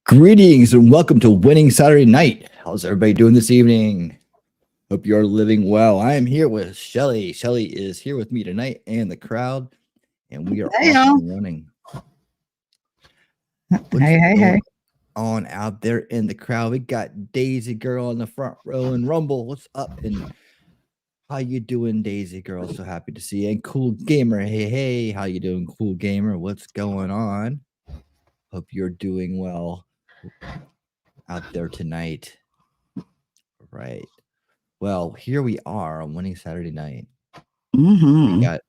Greetings and welcome to Winning Saturday Night. How's everybody doing this evening? Hope you're living well. I am here with Shelly. Shelly is here with me tonight and the crowd, and we are off and running. Hey. On out there in the crowd, we got Daisy Girl in the front row and Rumble. What's up? And how you doing, Daisy Girl? So happy to see you. And Cool Gamer. Hey, how you doing, Cool Gamer? What's going on? Hope you're doing well out there tonight. Right. Well, here we are on Winning Saturday Night. We got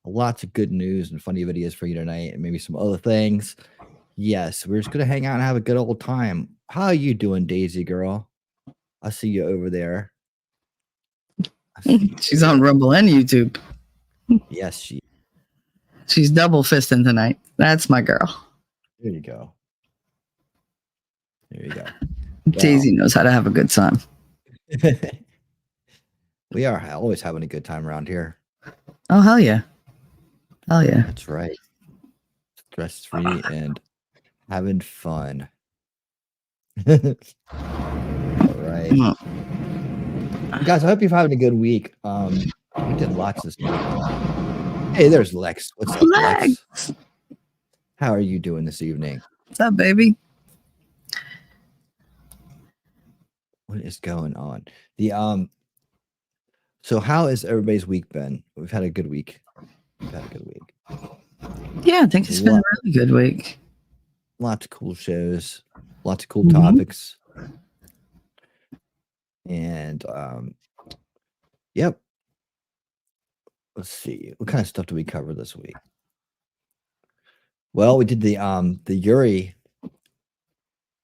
lots of good news and funny videos for you tonight, and maybe some other things. Yes, we're just gonna hang out and have a good old time. How are you doing, Daisy Girl? I see you over there. She's on Rumble and YouTube. Yes, she's double fisting tonight. That's my girl. There you go. Daisy knows how to have a good time. We are always having a good time around here. Oh, hell yeah. That's right. Stress-free and having fun. All right. Guys, I hope you're having a good week. We did lots this week. Hey, there's Lex. What's up, Lex? How are you doing this evening? What's up, baby? What is going on? So how has everybody's week been? We've had a good week. Yeah, I think it's been a really good week. Lots of cool shows, lots of cool topics. And yep. Let's see. What kind of stuff do we cover this week? Well, we did the Yuri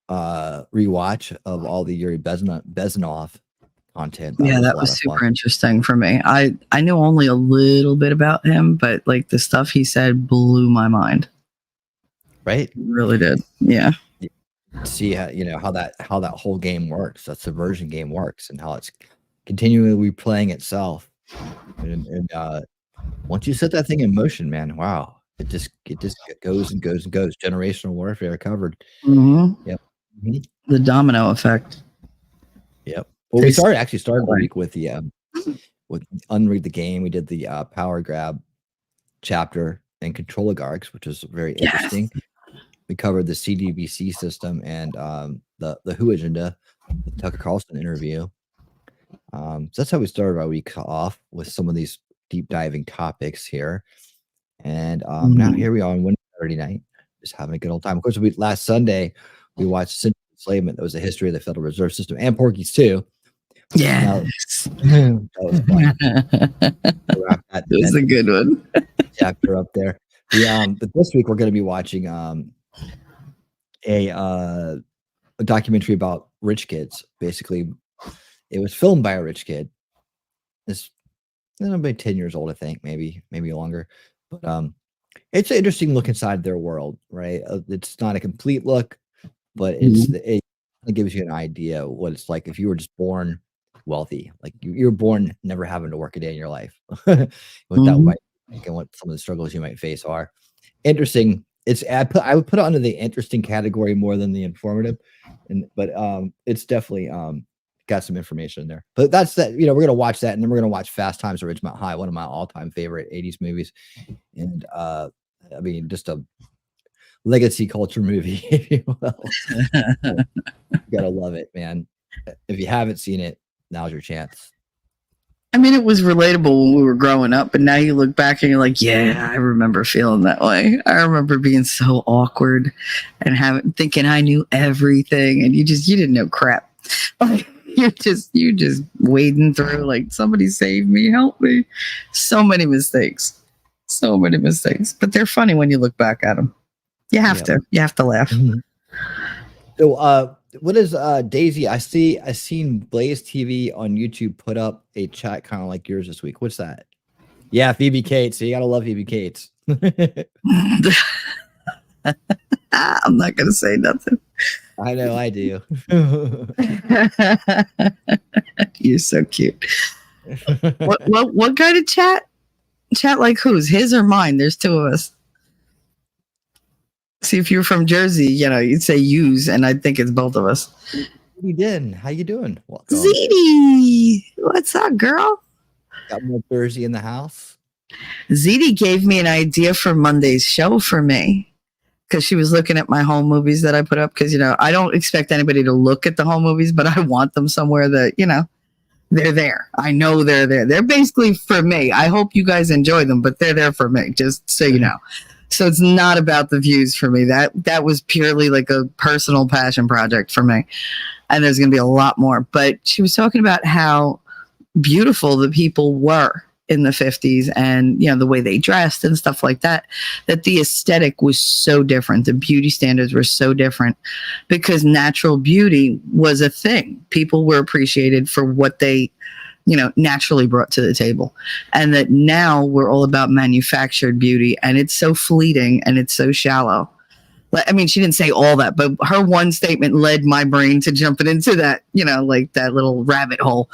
rewatch of all the Yuri Bezmenov content. That was super interesting for me. I knew only a little bit about him, but like the stuff he said blew my mind. Right? It really did. Yeah. See how that whole game works, that subversion game works, and how it's continually replaying itself. And once you set that thing in motion, man, wow. It just goes and goes and goes. Generational warfare covered. Yep. The domino effect. Yep. Well, we started the week with the with Unrig the game. We did the power grab chapter and control oligarchs, which was very interesting. We covered the CDBC system and the Who agenda, the Tucker Carlson interview. So that's how we started our week off, with some of these deep diving topics here. And now here we are on Winning Saturday Night, just having a good old time. Of course, last Sunday we watched Enslavement. That was a history of the Federal Reserve System, and Porky's too. Yeah, that was fun. That was a good one. Chapter up there. But this week we're going to be watching a documentary about rich kids. Basically, it was filmed by a rich kid. It's about 10 years old, I think, maybe longer. But it's an interesting look inside their world, right? It's not a complete look, but it gives you an idea of what it's like if you were just born wealthy. Like you're born never having to work a day in your life. What that might and what some of the struggles you might face are. Interesting. I would put it under the interesting category more than the informative, but it's definitely got some information in there. But that's that. We're gonna watch that, and then we're gonna watch Fast Times at Ridgemont High, one of my all-time favorite 80s movies. And I mean, just a legacy culture movie, if you will. You gotta love it, man. If you haven't seen it, now's your chance. I mean, it was relatable when we were growing up, but now you look back and you're like, yeah, I remember feeling that way. I remember being so awkward and thinking I knew everything, and you didn't know crap. Like, you're just wading through, like, somebody save me, help me. So many mistakes, but they're funny when you look back at them. You have to laugh. So, what is Daisy? I seen Blaze TV on YouTube put up a chat kind of like yours this week. What's that? Yeah, Phoebe Cates. So you gotta love Phoebe Cates. I'm not gonna say nothing. I know I do. You're so cute. What kind of chat? Chat like whose? His or mine? There's two of us. See, if you're from Jersey, you'd say use, and I think it's both of us. We did. How you doing? Welcome. ZD, what's up, girl? Got more Jersey in the house. ZD gave me an idea for Monday's show for me because she was looking at my home movies that I put up. Because I don't expect anybody to look at the home movies, but I want them somewhere that they're there. I know they're there. They're basically for me. I hope you guys enjoy them, but they're there for me. Just so you know. So it's not about the views for me. That was purely like a personal passion project for me. And there's going to be a lot more. But she was talking about how beautiful the people were in the 50s and, the way they dressed and stuff like that, that the aesthetic was so different. The beauty standards were so different because natural beauty was a thing. People were appreciated for what they naturally brought to the table. And that now we're all about manufactured beauty, and it's so fleeting and it's so shallow. I mean, she didn't say all that, but her one statement led my brain to jumping into that, like that little rabbit hole.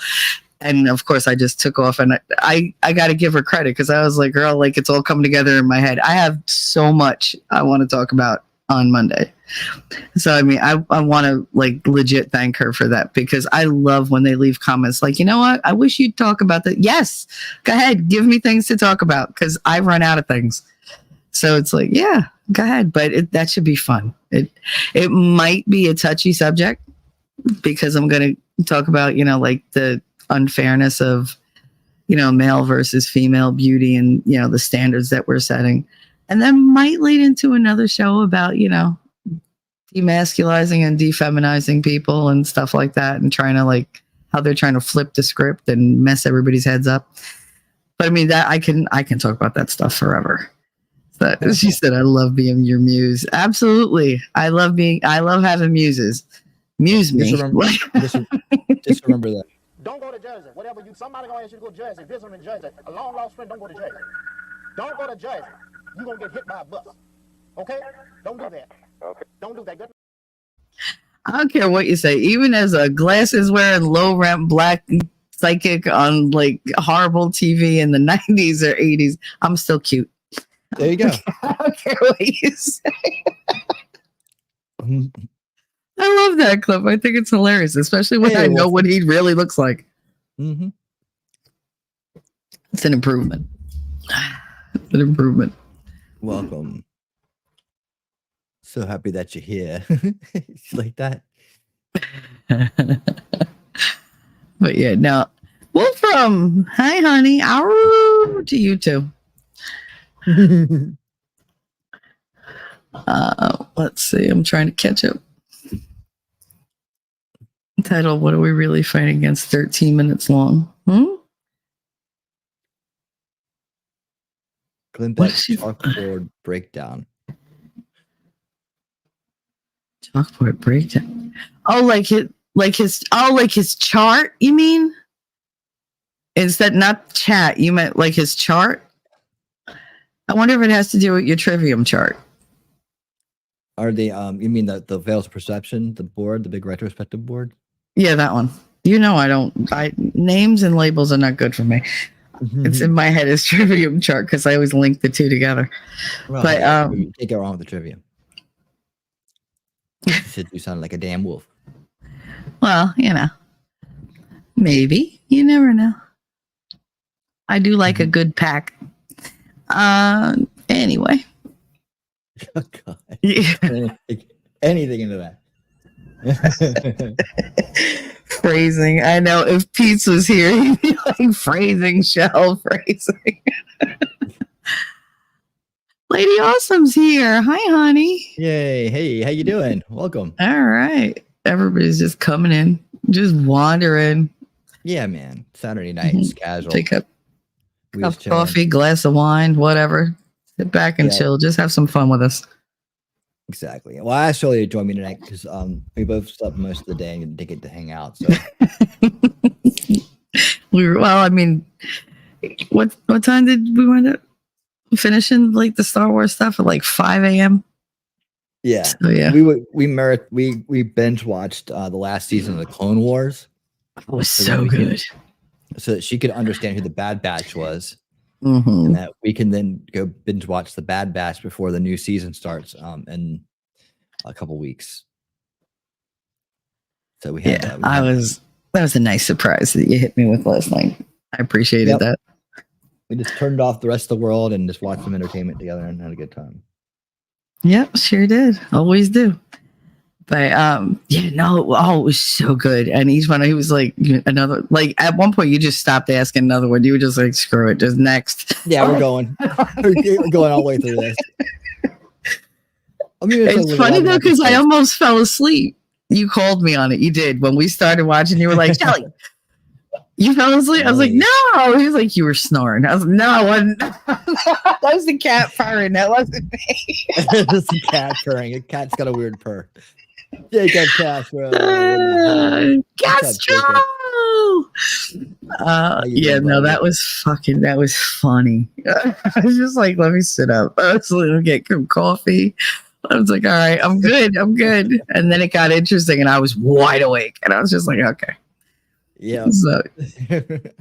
And of course I just took off, and I got to give her credit because I was like, girl, like it's all coming together in my head. I have so much I want to talk about on Monday. So, I mean, I want to like legit thank her for that because I love when they leave comments like, you know what? I wish you'd talk about that. Yes, go ahead. Give me things to talk about because I run out of things. So it's like, yeah, go ahead. But that should be fun. It might be a touchy subject because I'm going to talk about, like the unfairness of, male versus female beauty and, the standards that we're setting. And that might lead into another show about, demasculizing and defeminizing people and stuff like that, and trying to like how they're trying to flip the script and mess everybody's heads up. But I mean, that I can talk about that stuff forever. But she said, I love being your muse. Absolutely. I love having muses. Muse me. Just remember that. Don't go to Jersey. Somebody gonna ask you to go to Jersey. Visit them in Jersey. A long lost friend, don't go to Jersey. Don't go to Jersey. You're gonna get hit by a bus. Okay? Don't do that. Okay. Don't do that. Good. I don't care what you say. Even as a glasses wearing, low rent black psychic on like horrible TV in the 90s or 80s, I'm still cute. There you go. I don't care what you say. I love that clip. I think it's hilarious, especially when I know what he really looks like. Mm-hmm. It's an improvement. It's an improvement. Welcome. So happy that you're here. Like that. But yeah, now, well, from hi, honey, to you too. Let's see. I'm trying to catch up. Title, what are we really fighting against? 13 minutes long. Clint, that chalkboard breakdown. Chalkboard breakdown. Oh, like his chart, you mean? Instead, not chat, you meant like his chart? I wonder if it has to do with your trivium chart. Are they you mean the Veils Perception, the board, the big retrospective board? Yeah, that one. Names and labels are not good for me. It's in my head as trivium chart because I always link the two together. Well, but you can't go wrong with the trivium. You sound like a damn wolf. Well, maybe. You never know. I do like a good pack. Anyway. Oh, God. Yeah. Anything into that. Phrasing. I know if Pete was here, he'd be like phrasing, shell phrasing. Lady Awesome's here. Hi, honey. Yay. Hey, how you doing? Welcome. All right. Everybody's just coming in, just wandering. Yeah, man. Saturday night, it's casual. Take a cup of coffee, glass of wine, whatever. Sit back and chill. Just have some fun with us. Exactly. Well, I asked Shelly to join me tonight because we both slept most of the day and didn't get to hang out. So what time did we wind up finishing like the Star Wars stuff at like 5 a.m.? Yeah. So, yeah. We binge watched the last season of the Clone Wars. It was so good. So that she could understand who the Bad Batch was. and that we can then go binge watch the Bad Batch before the new season starts in a couple weeks. So we had that. That was a nice surprise that you hit me with last night. I appreciated that. We just turned off the rest of the world and just watched some entertainment together and had a good time. Yep, sure did. Always do. But it was so good. And each one, he was like another. Like at one point, you just stopped asking another one. You were just like, screw it, just next. Yeah, we're going. We're going all the way through this. It's funny though because I almost fell asleep. You called me on it. You did when we started watching. You were like, Shelly, you fell asleep. I was like, no. He was like, you were snoring. I was like, no, I wasn't. That was the cat purring. That wasn't me. It's the cat purring. A cat's got a weird purr. Jacob Castro. Castro. That was funny. I was just like, let me sit up. I was like, let me get some coffee. I was like, all right, I'm good. And then it got interesting and I was wide awake. And I was just like, okay. Yeah. So it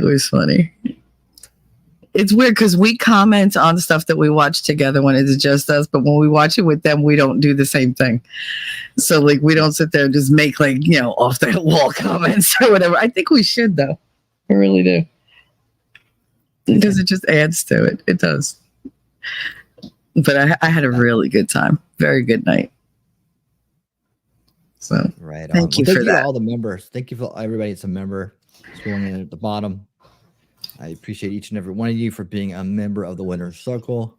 was funny. It's weird because we comment on stuff that we watch together when it's just us, but when we watch it with them, we don't do the same thing. So like we don't sit there and just make like, off the wall comments or whatever. I think we should though. I really do. Because it just adds to it. It does. But I had a really good time. Very good night. So right. Thank you for that. All the members. Thank you for everybody that's a member. Scrolling in at the bottom. I appreciate each and every one of you for being a member of the Winner's Circle.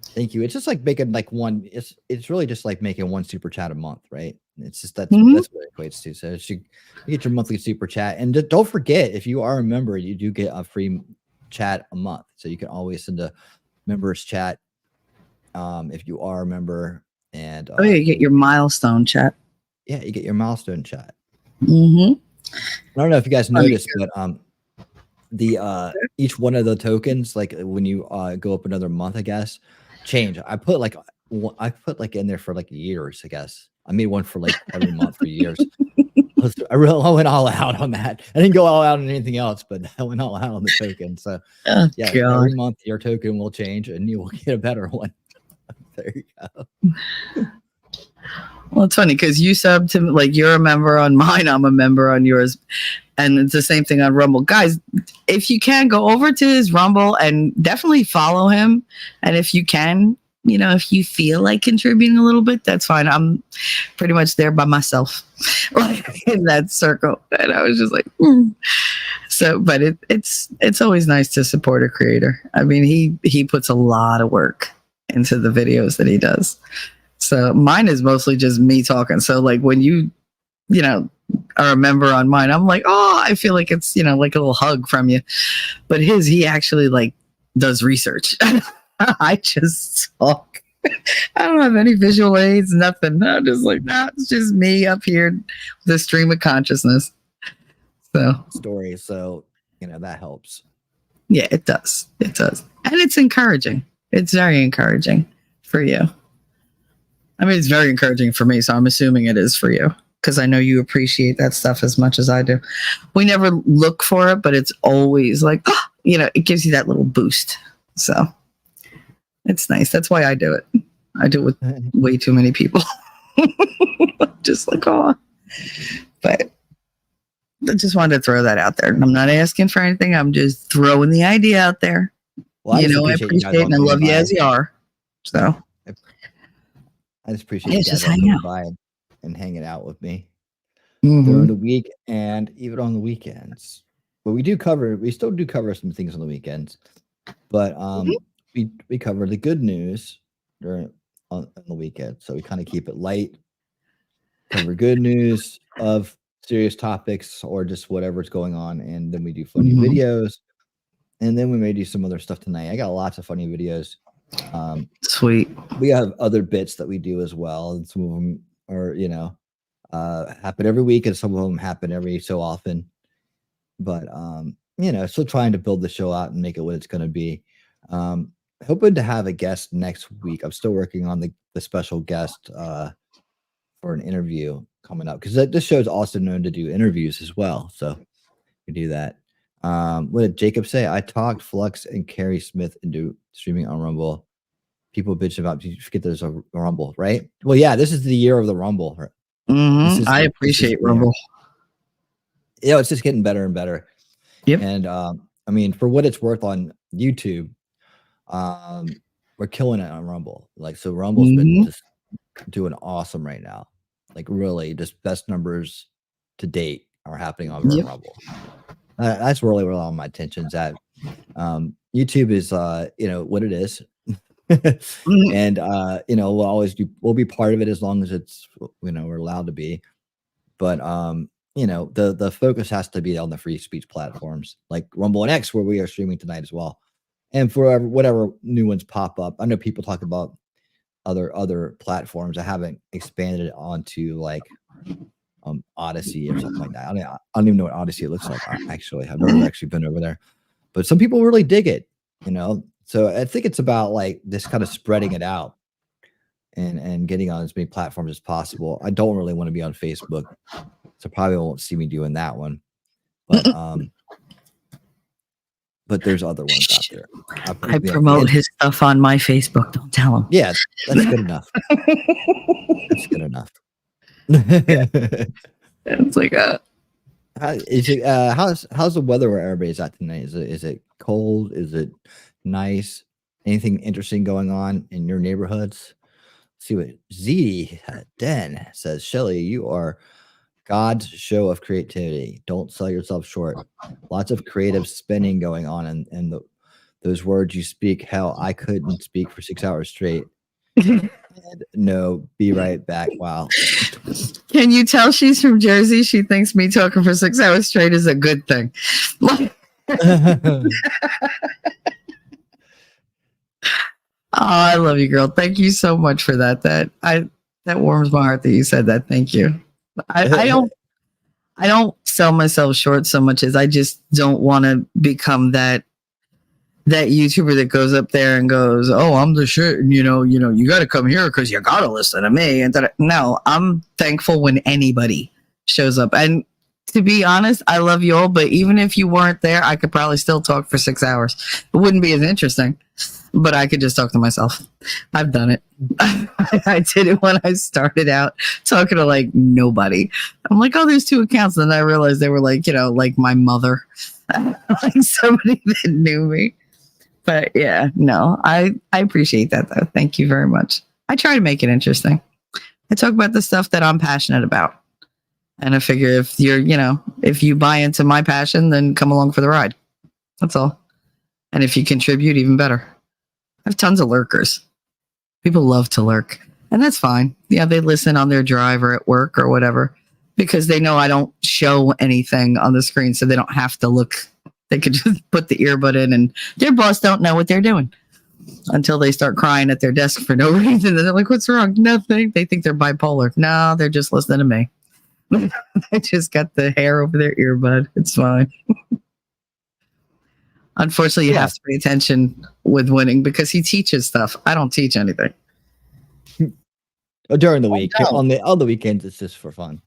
Thank you. It's just like making like one. It's really just like making one super chat a month, right? It's just that's what it equates to. So you get your monthly super chat, and don't forget if you are a member, you do get a free chat a month. So you can always send a members chat if you are a member. And you get your milestone chat. Yeah, you get your milestone chat. I don't know if you guys noticed, but the each one of the tokens, like when you go up another month, I guess, change. I put like in there for like years, I guess. I made one for like every month for years. I went all out on that. I didn't go all out on anything else, but I went all out on the token. So every month your token will change and you will get a better one. There you go. Well, it's funny because you sub to like you're a member on mine, I'm a member on yours, and it's the same thing on Rumble. Guys, if you can go over to his Rumble and definitely follow him, and if you can, if you feel like contributing a little bit, that's fine. I'm pretty much there by myself, like in that circle, and I was just like, So, but it's always nice to support a creator. I mean, he puts a lot of work into the videos that he does. So mine is mostly just me talking. So like when you are a member on mine, I'm like, oh, I feel like it's, like a little hug from you. But he actually like does research. I just talk. I don't have any visual aids, nothing. I'm just like, it's just me up here, the stream of consciousness. So story. So, that helps. Yeah, it does. It does. And it's encouraging. It's very encouraging for you. I mean, it's very encouraging for me, so I'm assuming it is for you because I know you appreciate that stuff as much as I do. We never look for it, but it's always like, it gives you that little boost. So it's nice. That's why I do it. I do it with way too many people. Just like, oh. But I just wanted to throw that out there. I'm not asking for anything. I'm just throwing the idea out there. Well, I appreciate and I love you as you are. So. I just appreciate you guys coming by and hanging out with me during the week and even on the weekends. But we still do cover some things on the weekends. But we cover the good news on the weekend. So we kind of keep it light, cover good news of serious topics or just whatever's going on. And then we do funny videos. And then we may do some other stuff tonight. I got lots of funny videos. Sweet. We have other bits that we do as well, and some of them are happen every week, and some of them happen every so often. But still trying to build the show out and make it what it's going to be. Hoping to have a guest next week. I'm still working on the special guest for an interview coming up because this show is also known to do interviews as well. So we do that. What did Jacob say? I talked Flux and Carrie Smith into streaming on Rumble. People bitch about you forget there's a Rumble, right? Well, yeah, this is the year of the Rumble. I appreciate Rumble. It's just getting better and better. Yep. And I mean, for what it's worth on YouTube, we're killing it on Rumble. Like, so Rumble's been just doing awesome right now. Like, really, just best numbers to date are happening on Rumble. That's really where all my attention's at. YouTube is, what it is. And we'll be part of it as long as it's we're allowed to be. But the focus has to be on the free speech platforms like Rumble and X, where we are streaming tonight as well. And for whatever new ones pop up, I know people talk about other platforms. I haven't expanded it onto like Odyssey or something like that. I mean, I don't even know what Odyssey looks like. Actually, I've never actually been over there, but some people really dig it. So I think it's about like this kind of spreading it out and getting on as many platforms as possible. I don't really want to be on Facebook, so probably won't see me doing that one. But there's other ones out there. I promote his stuff on my Facebook. Don't tell him. Yeah, that's good enough. That's good enough. It's like how's the weather where everybody's at tonight? Is it cold? Is it nice? Anything interesting going on in your neighborhoods? Let's see what Z Den says. Shelly, you are God's show of creativity. Don't sell yourself short. Lots of creative spinning going on, and those words you speak. Hell, I couldn't speak for 6 hours straight. And no, be right back. Wow. Can you tell she's from Jersey? She thinks me talking for 6 hours straight is a good thing. I love you, girl. Thank you so much for that. That warms my heart that you said that. Thank you. I don't sell myself short so much as I just don't want to become that YouTuber that goes up there and goes, "Oh, I'm the shit," and you got to come here because you got to listen to me. And no, I'm thankful when anybody shows up. And to be honest, I love you all, but even if you weren't there, I could probably still talk for 6 hours. It wouldn't be as interesting, but I could just talk to myself. I've done it. I did it when I started out talking to like nobody. I'm like, oh, there's 2 accounts. And then I realized they were like, like my mother, like somebody that knew me. But yeah, no, I appreciate that though. Thank you very much. I try to make it interesting. I talk about the stuff that I'm passionate about. And I figure if if you buy into my passion, then come along for the ride. That's all. And if you contribute, even better. I have tons of lurkers. People love to lurk. And that's fine. Yeah, they listen on their drive or at work or whatever. Because they know I don't show anything on the screen, so they don't have to look. They could just put the earbud in and their boss don't know what they're doing. Until they start crying at their desk for no reason. And they're like, what's wrong? Nothing. They think they're bipolar. No, they're just listening to me. I just got the hair over their earbud. It's fine. Unfortunately, you have to pay attention with Winning because he teaches stuff. I don't teach anything. During the week. On the weekends, it's just for fun.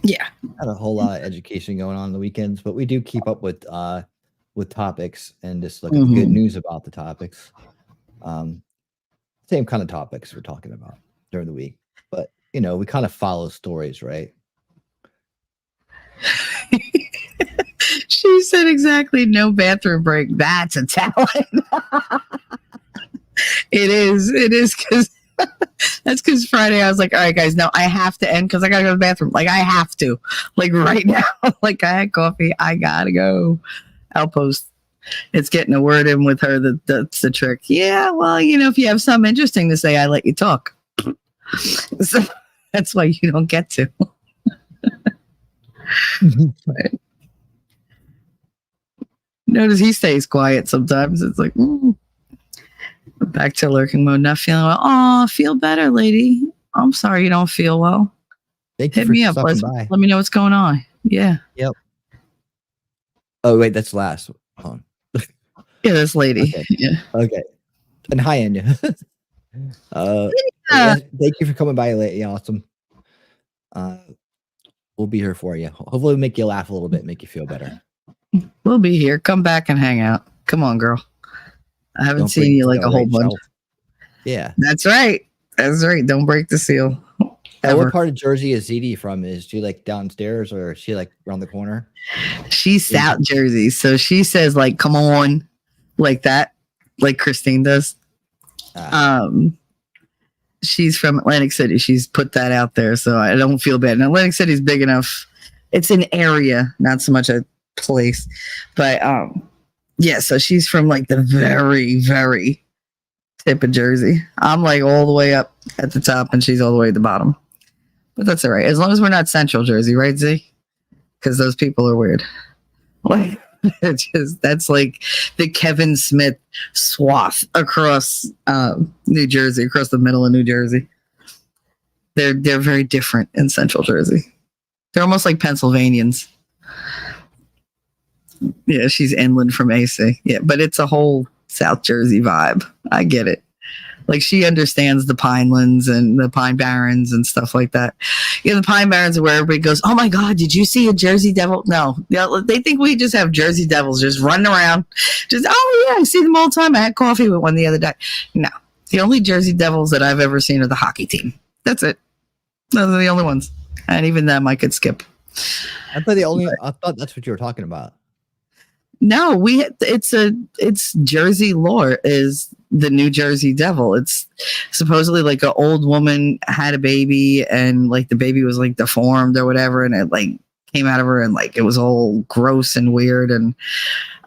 Yeah. Not a whole lot of education going on the weekends, but we do keep up with topics and just look at the good news about the topics. Same kind of topics we're talking about during the week. But, we kind of follow stories, right? She said exactly no bathroom break. That's a talent. It is because that's because Friday I was like, all right, guys, no, I have to end because I gotta go to the bathroom. Like I have to, like right now. Like I had coffee, I gotta go. I'll post. It's getting a word in with her that's the trick. Yeah, well, if you have something interesting to say, I let you talk. So that's why you don't get to. Notice he stays quiet sometimes. It's like back to lurking mode, not feeling well. Oh, feel better, lady. I'm sorry you don't feel well. Hit me up. Let me know what's going on. Yeah. Yep. Oh wait, that's last. Hold on. Yeah, this lady. Okay. Yeah. Okay. And hi, Anya. Thank you for coming by, lady. Awesome. We'll be here for you. Hopefully, we'll make you laugh a little bit, make you feel better. We'll be here. Come back and hang out. Come on, girl. I haven't Don't seen break you the like a seal, whole right, bunch. Shell? Yeah. That's right. That's right. Don't break the seal. What Ever. part of Jersey is ZD from? Is she like downstairs or is she like around the corner? She's South Jersey, so she says like "come on," like that, like Christine does. She's from Atlantic City. She's put that out there, so I don't feel bad. And Atlantic City's big enough. It's an area, not so much a place. But yeah, so she's from like the very, very tip of Jersey. I'm like all the way up at the top, and she's all the way at the bottom. But that's all right, as long as we're not Central Jersey, right, Z? Because those people are weird. Like, that's like the Kevin Smith swath across New Jersey, across the middle of New Jersey. They're very different in Central Jersey. They're almost like Pennsylvanians. Yeah, she's inland from AC. Yeah, but it's a whole South Jersey vibe. I get it. Like, she understands the Pinelands and the Pine Barrens and stuff like that. You know, the Pine Barrens are where everybody goes, oh my God, did you see a Jersey Devil? No. They think we just have Jersey Devils just running around. Just, oh yeah, I see them all the time. I had coffee with one the other day. No. The only Jersey Devils that I've ever seen are the hockey team. That's it. Those are the only ones. And even them I could skip. I thought that's what you were talking about. No, it's Jersey lore is the New Jersey Devil. It's supposedly like an old woman had a baby and like the baby was like deformed or whatever, and it like came out of her and like it was all gross and weird, and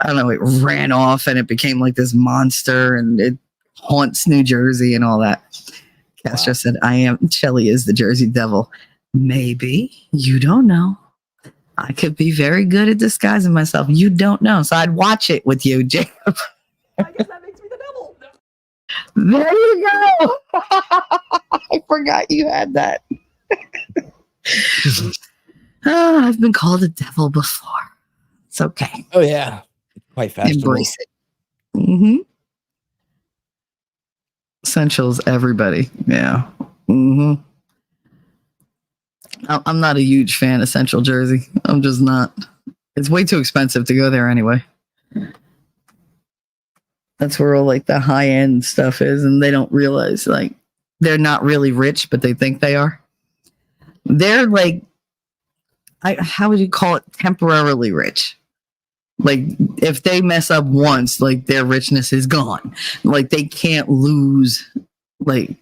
I don't know, it ran off and it became like this monster and it haunts New Jersey and all that. Cass just said, Shelly is the Jersey Devil. Maybe. You don't know. I could be very good at disguising myself. You don't know. So I'd watch it with you, Jacob. I guess that makes me the devil. There you go. I forgot you had that. Oh, I've been called a devil before. It's okay. Oh yeah. Quite fashionable. Embrace it. Mm-hmm. Essentials, everybody. Yeah. Mm-hmm. I'm not a huge fan of Central Jersey. I'm just not. It's way too expensive to go there anyway. That's where all like the high end stuff is, and they don't realize like they're not really rich, but they think they are. They're like, how would you call it? Temporarily rich. Like if they mess up once, like their richness is gone. Like they can't lose. Like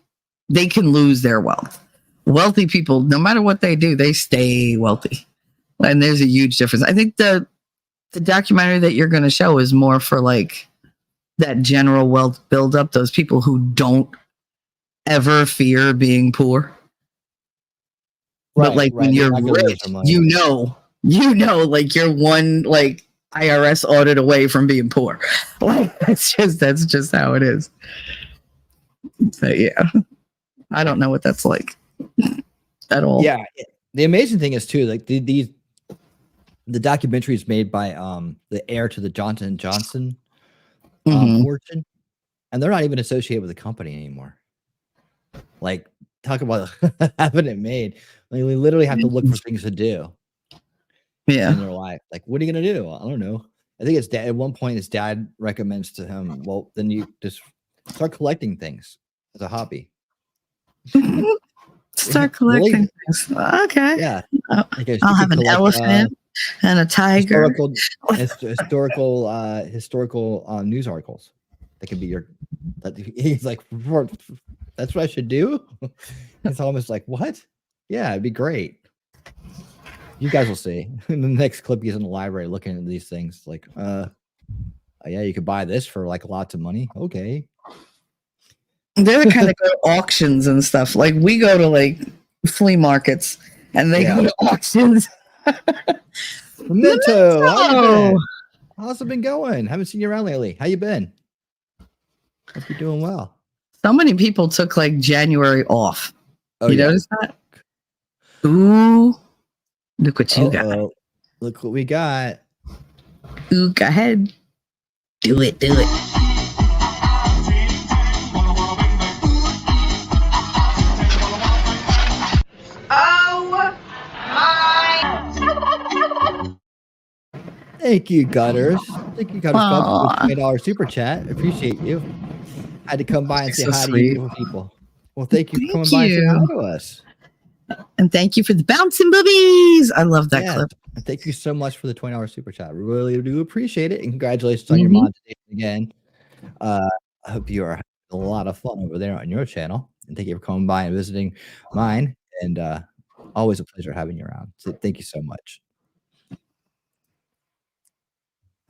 they can lose their wealth. Wealthy people, no matter what they do, they stay wealthy. And there's a huge difference. I think the documentary that you're going to show is more for like that general wealth buildup, those people who don't ever fear being poor. Right, but like when you're rich, you know, like you're one like IRS audit away from being poor. Like that's just how it is. So yeah, I don't know what that's like. At all. Yeah, the amazing thing is too, like the documentary is made by the heir to the Johnson & Johnson fortune, and they're not even associated with the company anymore. Like, talk about having it made. Like, we literally have to look for things to do. Yeah, in their life. Like, what are you gonna do? I don't know. I think his dad at one point his dad recommends to him, well, then you just start collecting things as a hobby. Start collecting things. Okay. Yeah. Like I'll have an elephant and a tiger. Historical news articles. That could be your. He's like, that's what I should do. It's almost like, what? Yeah, it'd be great. You guys will see. In the next clip, he's in the library looking at these things. Like, yeah, you could buy this for like lots of money. Okay. They're the kind of go to auctions and stuff. Like we go to like flea markets and they go to auctions. Memento. How's it been going? Haven't seen you around lately. How you been? Hope you're doing well. So many people took like January off. Oh, you notice that? Ooh, look what you got. Look what we got. Ooh, go ahead. Do it. Thank you, Gutters. Thank you, Gutters Club, for Aw. the $20 super chat. Appreciate you. Had to come by and say So hi to sweet. you beautiful people. Well, thank you for coming Thank by and saying hi you. to us. And thank you for the bouncing boobies. I love that Yes. clip. And thank you so much for the $20 super chat. We really do appreciate it. And congratulations on Mhm. your monetization again. I hope you are having a lot of fun over there on your channel. And thank you for coming by and visiting mine. And always a pleasure having you around. So thank you so much.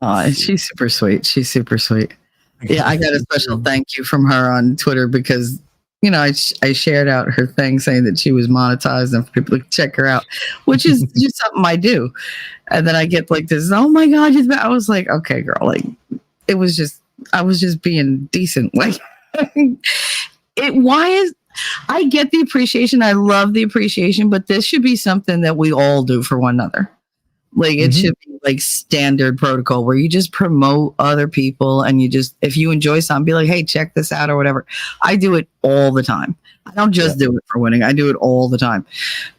Oh, she's super sweet. She's super sweet. Yeah, I got a special thank you from her on Twitter because, you know, I shared out her thing saying that she was monetized and for people to check her out, which is just something I do. And then I get like this, oh my God, I was like, okay, girl, like I was just being decent. Like I get the appreciation. I love the appreciation, but this should be something that we all do for one another. Like it should be like standard protocol where you just promote other people and you just, if you enjoy something, be like, hey, check this out or whatever. I do it all the time. I don't just do it for winning. I do it all the time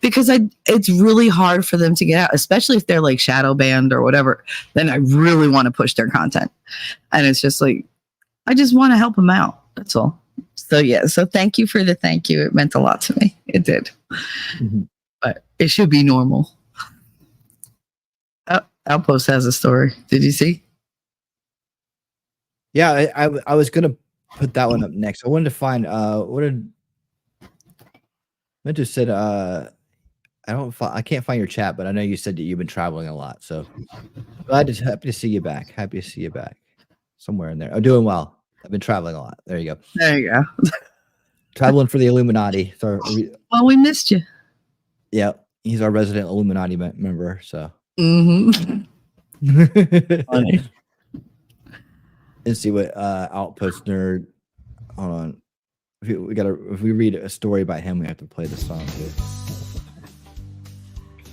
because it's really hard for them to get out, especially if they're like shadow banned or whatever. Then I really want to push their content. And it's just like, I just want to help them out. That's all. So yeah. So thank you for the thank you. It meant a lot to me. It did. But it should be normal. Outpost has a story. Did you see? Yeah, I was gonna put that one up next. I wanted to find what did I just said I can't find your chat, but I know you said that you've been traveling a lot. So happy to see you back. Happy to see you back. Somewhere in there. I'm doing well. I've been traveling a lot. There you go. There you go. Traveling for the Illuminati. So Well, we missed you. yeah, he's our resident Illuminati member. So Funny. let's see what Outpost Nerd. Hold on. If we read a story by him, we have to play the song too.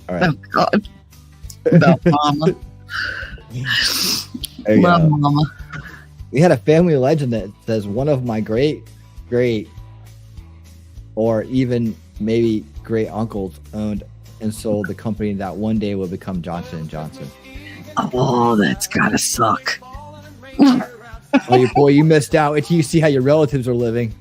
All right. Oh God. About mama. Love mama. We had a family legend that says one of my great, or even maybe great uncles owned and sold the company that one day will become Johnson & Johnson. Oh, that's gotta suck. Oh, you boy, you missed out. Wait till you see how your relatives are living.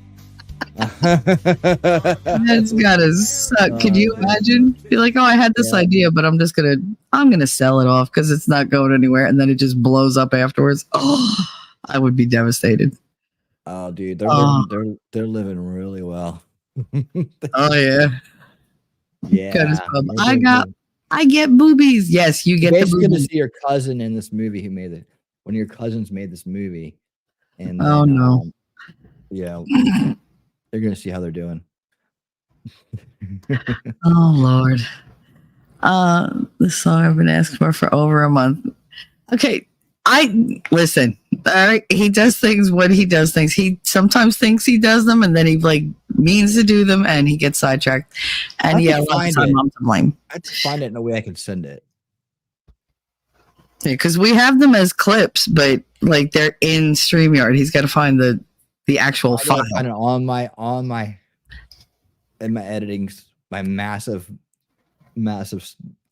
That's gotta suck. Could you imagine? Be like, oh, I had this idea, but I'm gonna sell it off because it's not going anywhere, and then it just blows up afterwards. Oh, I would be devastated. Oh, dude, they're living really well. Oh yeah. Yeah. I get boobies. Yes, you get the basically boobies. to see your cousin in this movie who made it. One of your cousins made this movie. And oh then, no. Yeah. They're gonna see how they're doing. Oh Lord. This song I've been asking for over a month. Okay. Listen. All right. He does things when he does things. He sometimes thinks he does them and then he like means to do them and he gets sidetracked. And yeah, a lot of the time I'm to blame. I have to find it in a way I can send it. Yeah, because we have them as clips, but like they're in StreamYard. He's got to find the actual file. Find it on my editing, my massive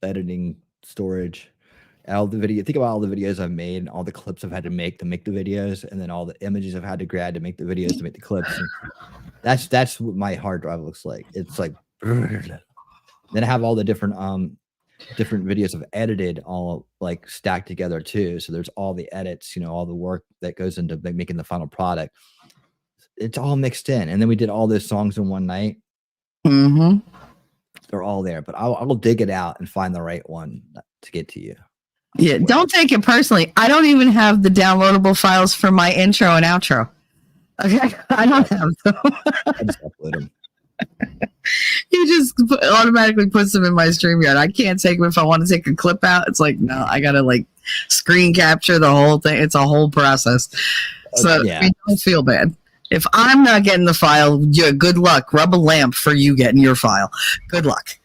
editing storage. All the video. Think about all the videos I've made, and all the clips I've had to make the videos, and then all the images I've had to grab to make the videos to make the clips. And that's what my hard drive looks like. It's like then I have all the different videos I've edited all like stacked together too. So there's all the edits, all the work that goes into making the final product. It's all mixed in, and then we did all those songs in one night. Mm-hmm. They're all there, but I'll dig it out and find the right one to get to you. Yeah, don't take it personally. I don't even have the downloadable files for my intro and outro. Okay, I don't have them. I just upload them. He just automatically puts them in my StreamYard. I can't take them if I want to take a clip out. It's like, no, I gotta like screen capture the whole thing. It's a whole process. So I don't feel bad. If I'm not getting the file, good luck. Rub a lamp for you getting your file. Good luck.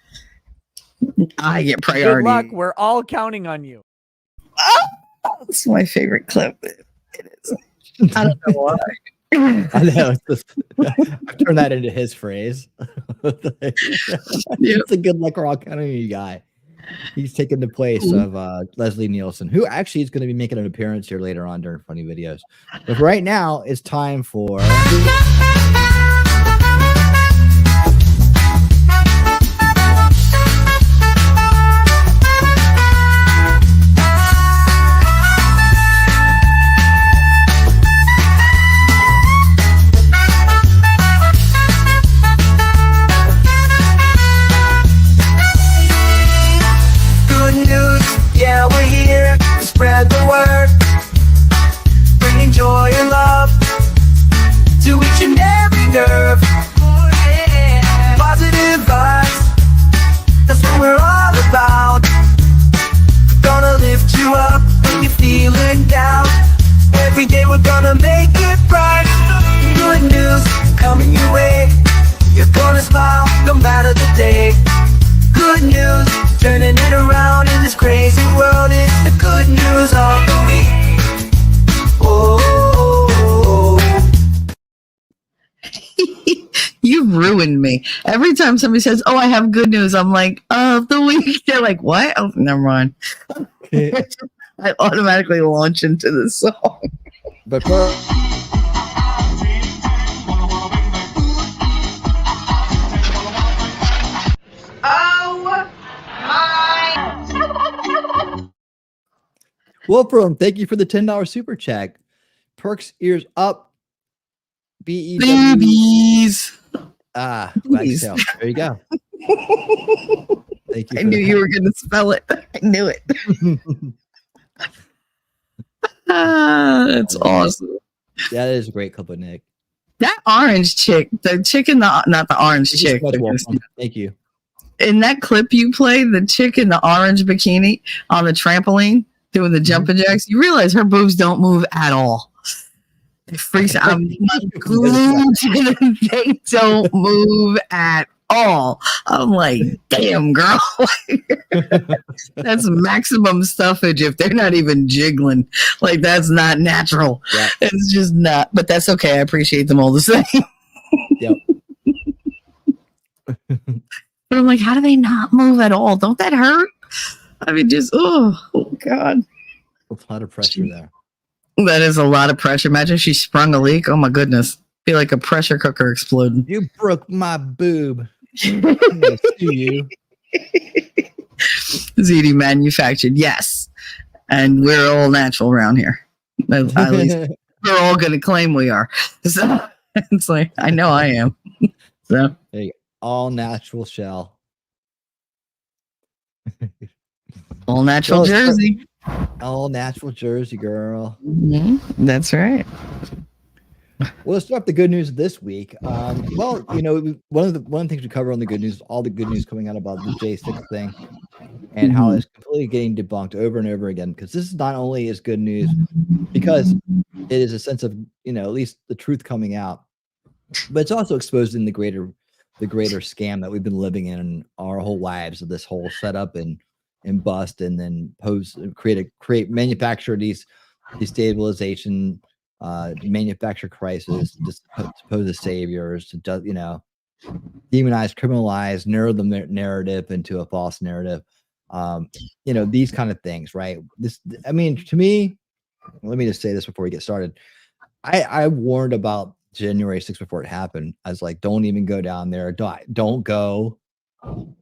I get priority. Good luck. We're all counting on you. Oh, it's my favorite clip. It is. I don't know why. I know. I've turned that into his phrase. It's a good luck, we're all counting on you guy. He's taking the place of Leslie Nielsen, who actually is going to be making an appearance here later on during funny videos. But for right now, it's time for. Yeah, we're here to spread the word, bringing joy and love to each and every nerve. Positive vibes, that's what we're all about. Gonna lift you up when you're feeling down. Every day we're gonna make it bright. Good news coming your way. You're gonna smile no matter the day. Good news, turning it around in this crazy world. It's the good news of the week. Oh. You've ruined me. Every time somebody says, "Oh, I have good news," I'm like, "Of the week." They're like, "What?" Oh, never mind. I automatically launch into the song. But for. Wolfram, thank you for the $10 super chat. Perks ears up. Babies. Wax tail. There you go. Thank you. I knew you were going to spell it. I knew it. That's awesome. That is a great clip of Nick. That orange chick, the chick in the, not the orange chick. Thank you. In that clip you played, the chick in the orange bikini on the trampoline doing the jumping jacks, you realize her boobs don't move at all. It freaks out. I'm glued to them. They don't move at all. I'm like, damn, girl. That's maximum stuffage if they're not even jiggling. Like, that's not natural. Yeah. It's just not. But that's okay. I appreciate them all the same. Yep. But I'm like, how do they not move at all? Don't that hurt? I mean, just, oh God. A lot of pressure there. That is a lot of pressure. Imagine if she sprung a leak. Oh my goodness. Be like a pressure cooker exploding. You broke my boob. Yes, you. ZD manufactured, yes. And we're all natural around here. At least we're all going to claim we are. So it's like, I know I am. So there you go. All natural shell. all natural Jersey. All natural Jersey, girl. Mm-hmm. That's right. Well, let's start the good news this week. Well, you know, one of the things we cover on the good news, all the good news coming out about the J6 thing, and how it's completely getting debunked over and over again. Because this is not only is good news because it is a sense of, you know, at least the truth coming out, but it's also exposing the greater scam that we've been living in our whole lives of this whole setup and bust, and then manufacture these destabilization, manufacture crisis, just pose as saviors, to, you know, demonize, criminalize, narrow the narrative into a false narrative. You know, these kind of things, right? I mean, to me, let me just say this before we get started. I warned about January 6th before it happened. I was like, don't even go down there. Don't go.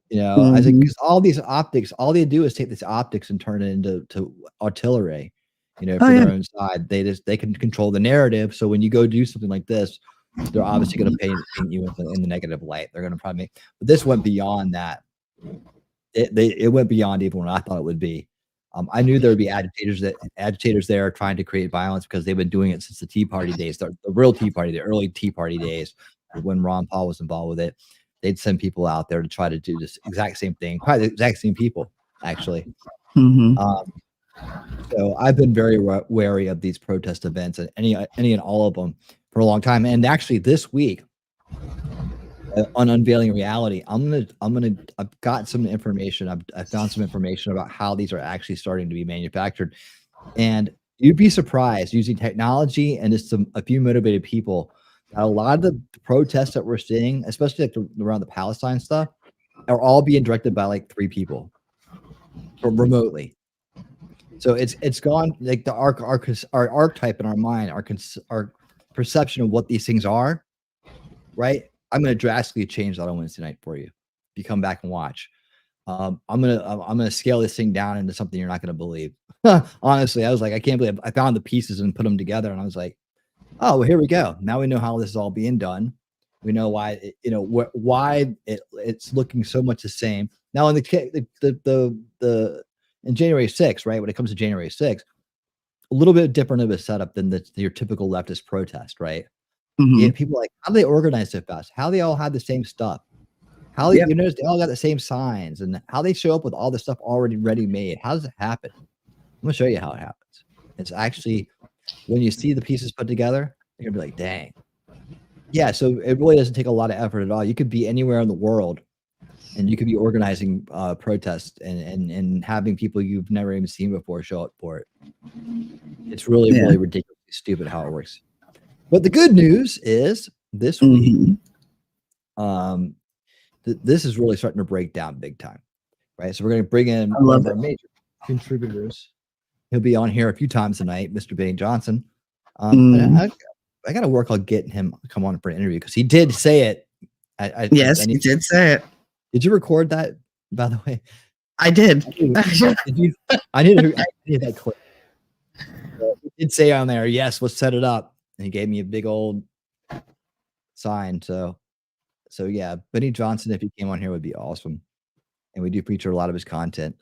You know, I was like, because all these optics, all they do is take this optics and turn it into artillery, you know, for their own side. They can control the narrative. So when you go do something like this, they're obviously going to paint you in the negative light. They're going to probably but this went beyond that. It went beyond even what I thought it would be. I knew there would be agitators there trying to create violence because they've been doing it since the Tea Party days, the real Tea Party, the early Tea Party days, when Ron Paul was involved with it. They'd send people out there to try to do this exact same thing, probably the exact same people, actually. So I've been very wary of these protest events and any and all of them for a long time. And actually, this week on Unveiling Reality, I've got some information. I've found some information about how these are actually starting to be manufactured, and you'd be surprised using technology and just a few motivated people. A lot of the protests that we're seeing, especially like around the Palestine stuff, are all being directed by like 3 people. remotely. So it's gone like the our archetype in our mind, our perception of what these things are, right? I'm going to drastically change that on Wednesday night for you. If you come back and watch, I'm gonna scale this thing down into something you're not going to believe. Honestly, I was like, I can't believe I found the pieces and put them together, and I was like, oh, well, here we go. Now we know how this is all being done. We know why why it's looking so much the same. Now in the in January 6th, right? When it comes to January 6th, a little bit different of a setup than your typical leftist protest, right? Yeah, people are like, how do they organize so fast? How they all have the same stuff? How you notice they all got the same signs, and how they show up with all the stuff already ready made? How does it happen? I'm gonna show you how it happens. It's actually when you see the pieces put together, you're gonna be like, dang. Yeah, so it really doesn't take a lot of effort at all. You could be anywhere in the world, and you could be organizing protests and having people you've never even seen before show up for it. It's really ridiculously stupid how it works. But the good news is this week, this is really starting to break down big time, right? So we're going to bring in one of our major contributors. He'll be on here a few times tonight, Mr. Benny Johnson. I got to work on getting him to come on for an interview because he did say it. Yes, he did say it. Did you record that, by the way? I did. I need that clip. He did say on there, yes, let's set it up. And he gave me a big old sign. So yeah, Benny Johnson, if he came on here, would be awesome. And we do feature a lot of his content.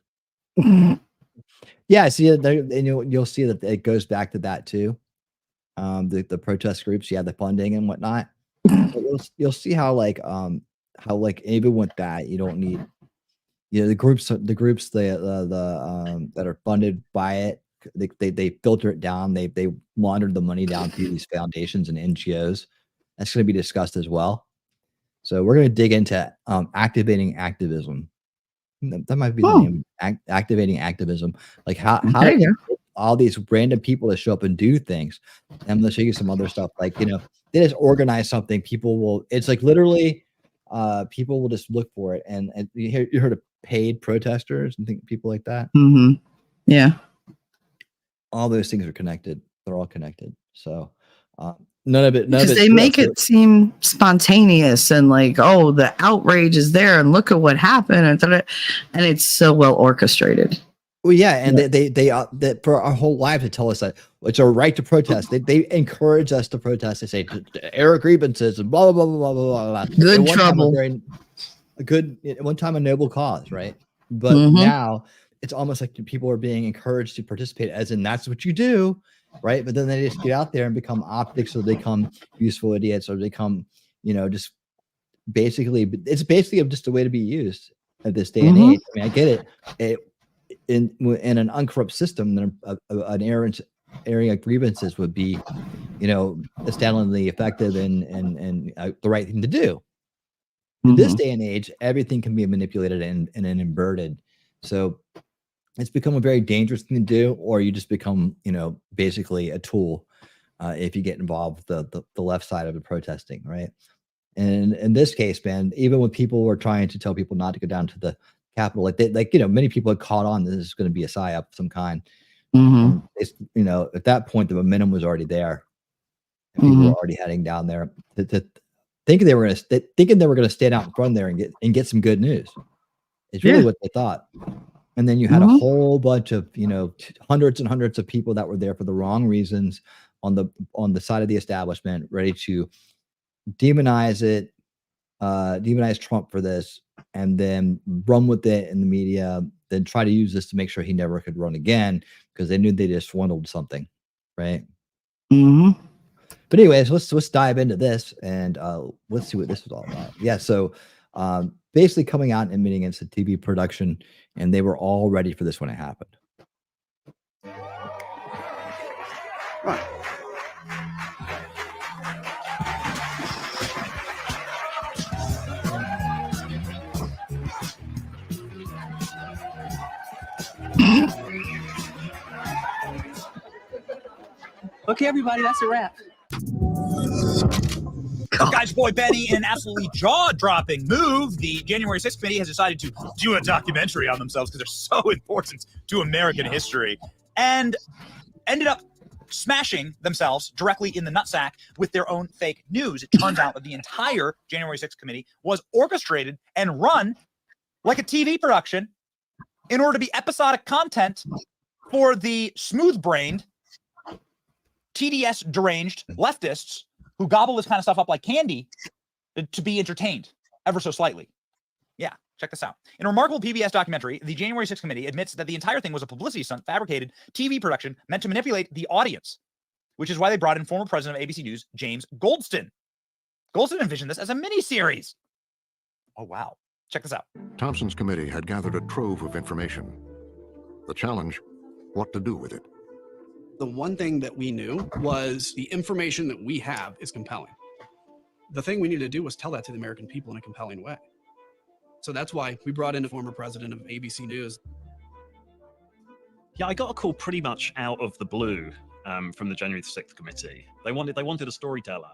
Yeah, see, and you'll see that it goes back to that too. The protest groups, the funding and whatnot. You'll see how even with that, you don't need the groups that are funded by it. They filter it down. They laundered the money down through these foundations and NGOs. That's going to be discussed as well. So we're going to dig into activating activism. That might be the name. Activating activism. Like how all these random people to show up and do things. And I'm going to show you some other stuff. Like, they just organize something. It's like literally people will just look for it. And you heard of paid protesters and people like that. Yeah. All those things are connected. They're all connected. So none of it. Because they make it seem spontaneous and like, oh, the outrage is there and look at what happened. And it's so well orchestrated. Well, yeah, and they for our whole lives they tell us that it's our right to protest. They encourage us to protest. They say to air grievances and blah blah blah blah blah blah. Good trouble. One time a noble cause, right? But now it's almost like people are being encouraged to participate, as in that's what you do, right? But then they just get out there and become optics, or they become useful idiots, or they become, just basically just a way to be used at this day and age. I mean, I get it. In an uncorrupt system, then an airing of grievances would be, astoundingly effective and the right thing to do. In this day and age, everything can be manipulated and inverted. So it's become a very dangerous thing to do, or you just become, basically a tool if you get involved with the left side of the protesting, right? And in this case, man, even when people were trying to tell people not to go down to the Capitol, many people had caught on this is going to be a psyop of some kind. At that point, the momentum was already there. People were already heading down there, thinking they were going to stand out in front there and get some good news. It's really what they thought. And then you had a whole bunch of hundreds and hundreds of people that were there for the wrong reasons on the side of the establishment, ready to demonize Trump for this, and then run with it in the media, then try to use this to make sure he never could run again, because they knew they just swindled something, right? But anyways, let's dive into this and let's see what this was all about. Yeah, so basically coming out and admitting it's a TV production, and they were all ready for this when it happened. Okay, everybody, that's a wrap. God. Guy's boy Benny, in an absolutely jaw-dropping move, the January 6th committee has decided to do a documentary on themselves because they're so important to American history, and ended up smashing themselves directly in the nutsack with their own fake news. It turns out that the entire January 6th committee was orchestrated and run like a TV production in order to be episodic content for the smooth-brained, TDS deranged leftists who gobble this kind of stuff up like candy to be entertained ever so slightly. Yeah, check this out. In a remarkable PBS documentary, the January 6th committee admits that the entire thing was a publicity stunt, fabricated TV production meant to manipulate the audience, which is why they brought in former president of ABC News, James Goldston. Goldston envisioned this as a mini-series. Oh, wow. Check this out. Thompson's committee had gathered a trove of information. The challenge, what to do with it. The one thing that we knew was the information that we have is compelling. The thing we needed to do was tell that to the American people in a compelling way. So that's why we brought in a former president of ABC News. Yeah, I got a call pretty much out of the blue from the January 6th committee. They wanted a storyteller.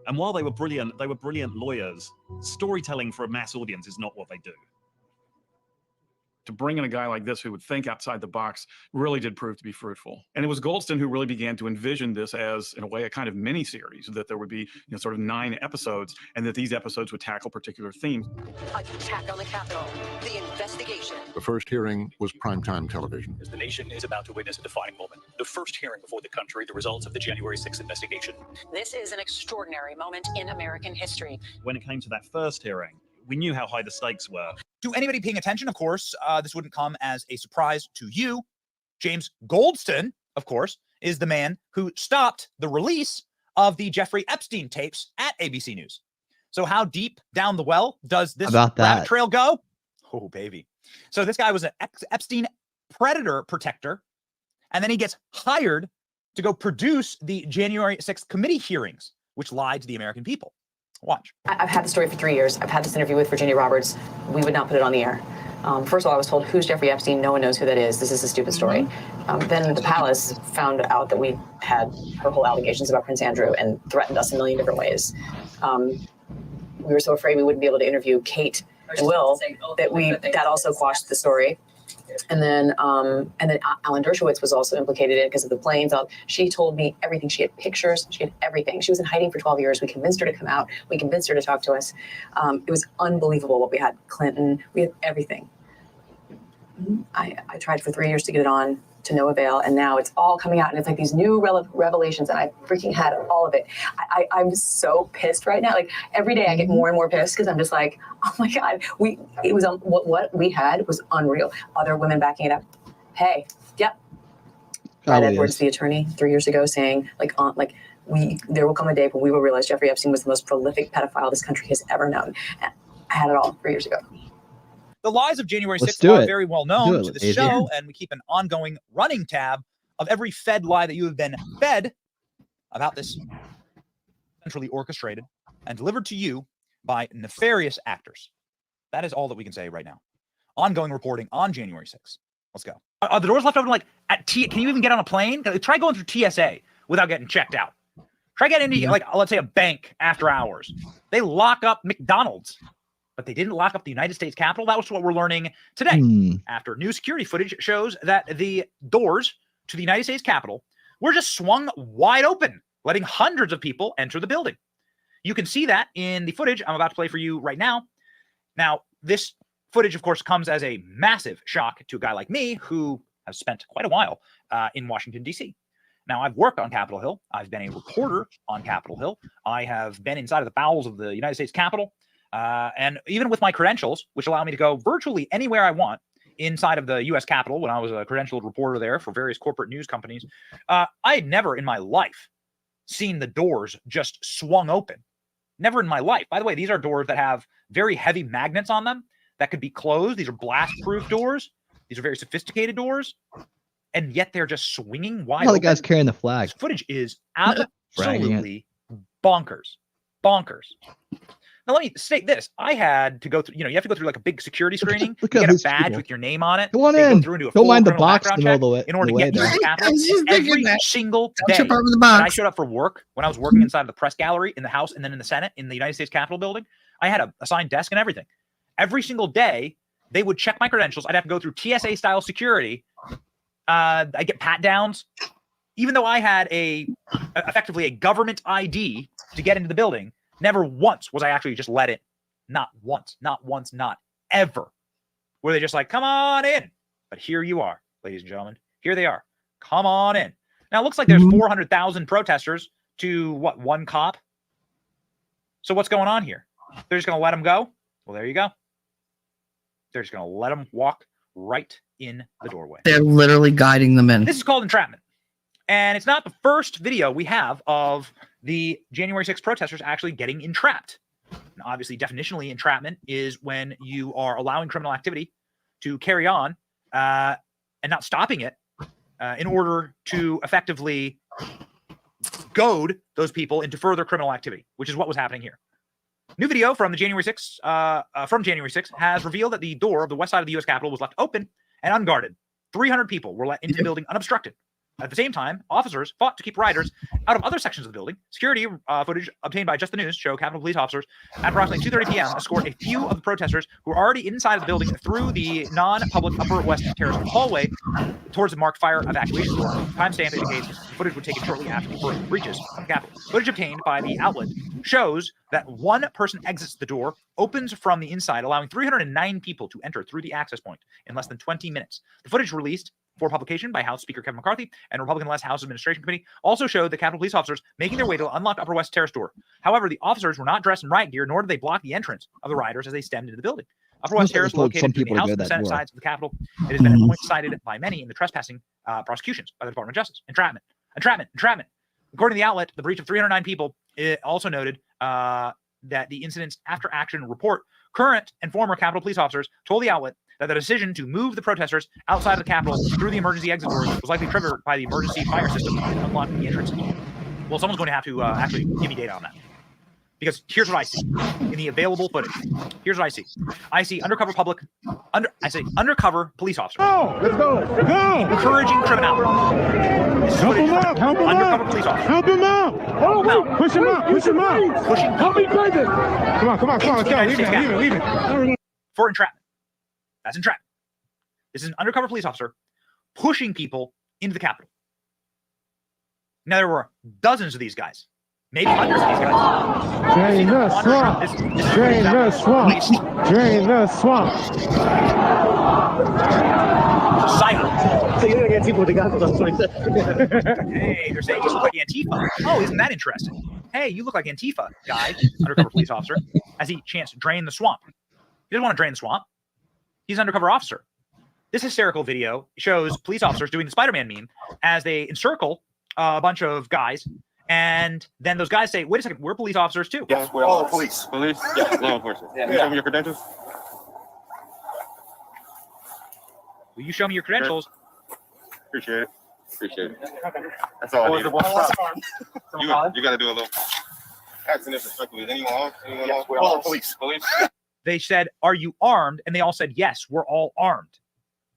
And while they were brilliant lawyers, storytelling for a mass audience is not what they do. To bring in a guy like this who would think outside the box really did prove to be fruitful. And it was Goldston who really began to envision this as, in a way, a kind of mini-series, that there would be sort of 9 episodes, and that these episodes would tackle particular themes. Attack on the Capitol, the investigation. The first hearing was primetime television. The nation is about to witness a defining moment. The first hearing before the country, the results of the January 6th investigation. This is an extraordinary moment in American history. When it came to that first hearing, we knew how high the stakes were. To anybody paying attention, of course, this wouldn't come as a surprise to you. James Goldston, of course, is the man who stopped the release of the Jeffrey Epstein tapes at ABC News. So how deep down the well does this rabbit trail go? Oh, baby. So this guy was an Epstein predator protector, and then he gets hired to go produce the January 6th committee hearings, which lied to the American people. Watch. I've had the story for 3 years. I've had this interview with Virginia Roberts. We would not put it on the air. First of all, I was told, who's Jeffrey Epstein? No one knows who that is. This is a stupid story. Then the palace found out that we had her whole allegations about Prince Andrew and threatened us in a million different ways. We were so afraid we wouldn't be able to interview Kate and Will that also quashed the story. And then Alan Dershowitz was also implicated in it because of the planes. She told me everything. She had pictures. She had everything. She was in hiding for 12 years. We convinced her to come out. We convinced her to talk to us. It was unbelievable what we had. Clinton. We had everything. I tried for 3 years to get it on, to no avail, and now it's all coming out, and it's like these new revelations, and I freaking had all of it. I'm so pissed right now. Like every day I get more and more pissed because I'm just like, oh my God, what we had was unreal. Other women backing it up. Hey, yep. Brad Edwards, the attorney, 3 years ago, saying there will come a day when we will realize Jeffrey Epstein was the most prolific pedophile this country has ever known. And I had it all 3 years ago. The lies of January 6th are very well known to the show, and we keep an ongoing running tab of every fed lie that you have been fed about this centrally orchestrated and delivered to you by nefarious actors. That is all that we can say right now. Ongoing reporting on January 6th. Let's go. Are the doors left open can you even get on a plane? Try going through TSA without getting checked out. Try getting into, let's say, a bank after hours. They lock up McDonald's, but they didn't lock up the United States Capitol. That was what we're learning today. After new security footage shows that the doors to the United States Capitol were just swung wide open, letting hundreds of people enter the building. You can see that in the footage I'm about to play for you right now. Now, this footage, of course, comes as a massive shock to a guy like me who has spent quite a while in Washington, D.C. Now, I've worked on Capitol Hill. I've been a reporter on Capitol Hill. I have been inside of the bowels of the United States Capitol. And even with my credentials, which allow me to go virtually anywhere I want inside of the U.S. Capitol when I was a credentialed reporter there for various corporate news companies, I had never in my life seen the doors just swung open. Never in my life. By the way, these are doors that have very heavy magnets on them that could be closed. These are blast-proof doors. These are very sophisticated doors. And yet they're just swinging wide open. The guy's carrying the flag. This footage is absolutely bonkers. Bonkers. Now, let me state this. I had to go through, you have to go through like a big security screening. Look You at get a these badge people. with your name on it. Go on They in. go through and do a Don't full mind the criminal box background in all check the way. in order to get you into the Capitol. I was just thinking Every that. single Don't day jump over the that I box. showed up for work, when I was working inside of the press gallery in the House and then in the Senate in the United States Capitol building, I had a assigned desk and everything. Every single day, they would check my credentials. I'd have to go through TSA style security. I get pat downs. Even though I had effectively a government ID to get into the building, never once was I actually just let in. Not once, not ever. Where they just like, come on in. But here you are, ladies and gentlemen. Here they are. Come on in. Now, it looks like there's 400,000 protesters to, what, one cop? So what's going on here? They're just going to let them go? Well, there you go. They're just going to let them walk right in the doorway. They're literally guiding them in. This is called entrapment. And it's not the first video we have of the January 6th protesters actually getting entrapped. And obviously, definitionally, entrapment is when you are allowing criminal activity to carry on and not stopping it in order to effectively goad those people into further criminal activity, which is what was happening here. New video from the January 6th has revealed that the door of the west side of the U.S. Capitol was left open and unguarded. 300 people were let into the building unobstructed. At the same time, officers fought to keep rioters out of other sections of the building. Security footage obtained by Just the News show Capitol Police officers at approximately 2:30 p.m. escort a few of the protesters who were already inside of the building through the non-public Upper West Terrace hallway towards the marked fire evacuation door. Timestamp indicates the footage would take it shortly after the first breaches of the Capitol. Footage obtained by the outlet shows that one person exits the door, opens from the inside, allowing 309 people to enter through the access point in less than 20 minutes. The footage released for publication by House Speaker Kevin McCarthy and Republican-led House Administration Committee also showed the Capitol Police officers making their way to unlock Upper West Terrace door. However, the officers were not dressed in riot gear, nor did they block the entrance of the rioters as they steamed into the building. Upper West Terrace, located between the House and the Senate sides of the Capitol, it has been a point cited by many in the trespassing prosecutions by the Department of Justice. Entrapment. According to the outlet, the breach of 309 people, it also noted that the incident's after-action report, current and former Capitol Police officers told the outlet that the decision to move the protesters outside of the Capitol through the emergency exit doors was likely triggered by the emergency fire system and unlocking the entrance. Well, someone's going to have to actually give me data on that. Because here's what I see in the available footage. Here's what I see. I see undercover police officers. Oh, let's go. Encouraging criminality. Help him out. Undercover police officers. Help him out. Push him out. Pushing. Help me play this. Come on. Let's go. Leave it. For entrapment. That's entrapment. This is an undercover police officer pushing people into the Capitol. Now, there were dozens of these guys. Maybe hundreds of these guys. Drain the swamp. Drain the swamp. Drain the swamp. Silence. So you look at Antifa with the guns. That's what he said. Hey, they're saying you look like Antifa. Oh, isn't that interesting? Hey, you look like Antifa, guy, undercover police officer, as he chants, drain the swamp. He doesn't want to drain the swamp. He's an undercover officer. This hysterical video shows police officers doing the Spider-Man meme as they encircle a bunch of guys. And then those guys say, wait a second, we're police officers too. Yes, we're all police. Police? Yeah, law enforcement. Can you show me your credentials? Will you show me your credentials? Appreciate it. That's all I need. You got to do a little asking this respectfully. Is anyone on? Yes, we're all police. They said, are you armed? And they all said, yes, we're all armed.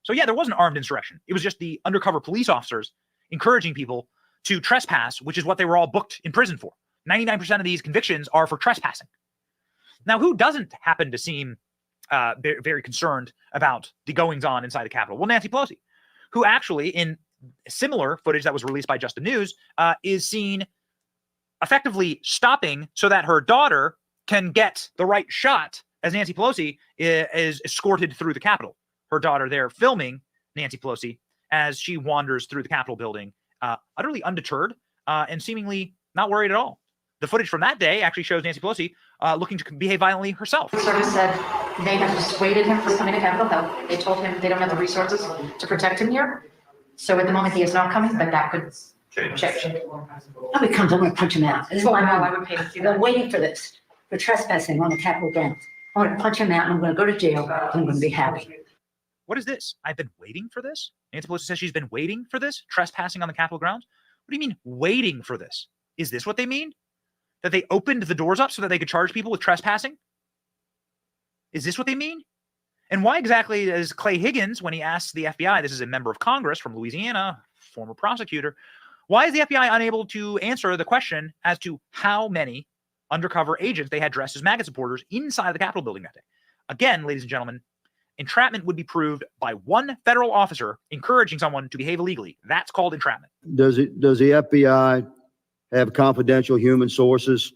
So yeah, there was an armed insurrection. It was just the undercover police officers encouraging people to trespass, which is what they were all booked in prison for. 99% of these convictions are for trespassing. Now, who doesn't happen to seem very concerned about the goings-on inside the Capitol? Well, Nancy Pelosi, who actually, in similar footage that was released by Just the News, is seen effectively stopping so that her daughter can get the right shot as Nancy Pelosi is escorted through the Capitol. Her daughter there filming Nancy Pelosi as she wanders through the Capitol building, utterly undeterred and seemingly not worried at all. The footage from that day actually shows Nancy Pelosi looking to behave violently herself. The service said they have dissuaded him from coming to Capitol Hill. They told him they don't have the resources to protect him here. So at the moment he is not coming, but that could change. If he comes, I'm going to punch him out. This is why I would pay to see I've that. been waiting for this, for trespassing on the Capitol grounds. I'm going to punch him out and I'm going to go to jail and I'm going to be happy. What is this? I've been waiting for this? Nancy Pelosi says she's been waiting for this, trespassing on the Capitol grounds. What do you mean waiting for this? Is this what they mean? That they opened the doors up so that they could charge people with trespassing? Is this what they mean? And why exactly is Clay Higgins, when he asked the FBI, this is a member of Congress from Louisiana, former prosecutor, why is the FBI unable to answer the question as to how many undercover agents they had dressed as MAGA supporters inside the Capitol building that day? Again, ladies and gentlemen, entrapment would be proved by one federal officer encouraging someone to behave illegally. That's called entrapment. Does the FBI have confidential human sources?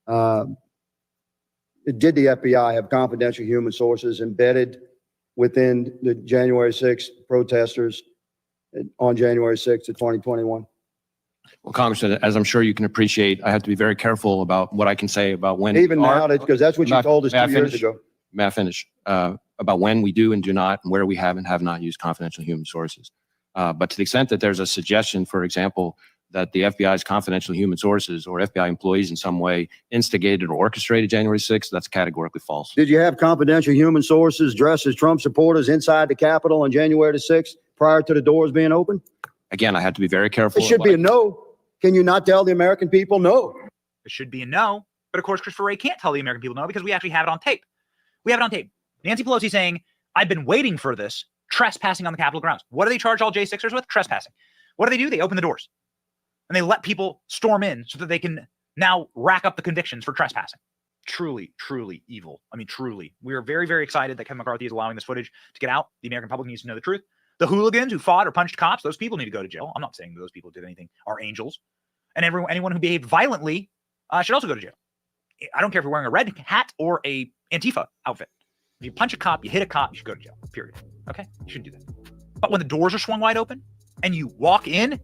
Did the FBI have confidential human sources embedded within the January 6th protesters on January 6th of 2021? Well, Congressman, as I'm sure you can appreciate, I have to be very careful about what I can say about when. Even now, because that's what you told us 2 years ago. May I finish? About when we do and do not, and where we have and have not used confidential human sources. But to the extent that there's a suggestion, for example, that the FBI's confidential human sources or FBI employees in some way instigated or orchestrated January 6th, that's categorically false. Did you have confidential human sources dressed as Trump supporters inside the Capitol on January the 6th prior to the doors being open? Again, I have to be very careful. It should be a no. Can you not tell the American people no? It should be a no. But of course, Christopher Wray can't tell the American people no because we actually have it on tape. We have it on tape. Nancy Pelosi saying, I've been waiting for this, trespassing on the Capitol grounds. What do they charge all J6ers with? Trespassing. What do? They open the doors. And they let people storm in so that they can now rack up the convictions for trespassing. Truly, truly evil. I mean, truly. We are very, very excited that Kevin McCarthy is allowing this footage to get out. The American public needs to know the truth. The hooligans who fought or punched cops, those people need to go to jail. I'm not saying those people did anything are angels. And anyone who behaved violently should also go to jail. I don't care if you're wearing a red hat or a Antifa outfit. If you punch a cop, you hit a cop, you should go to jail, period. Okay? You shouldn't do that. But when the doors are swung wide open and you walk in,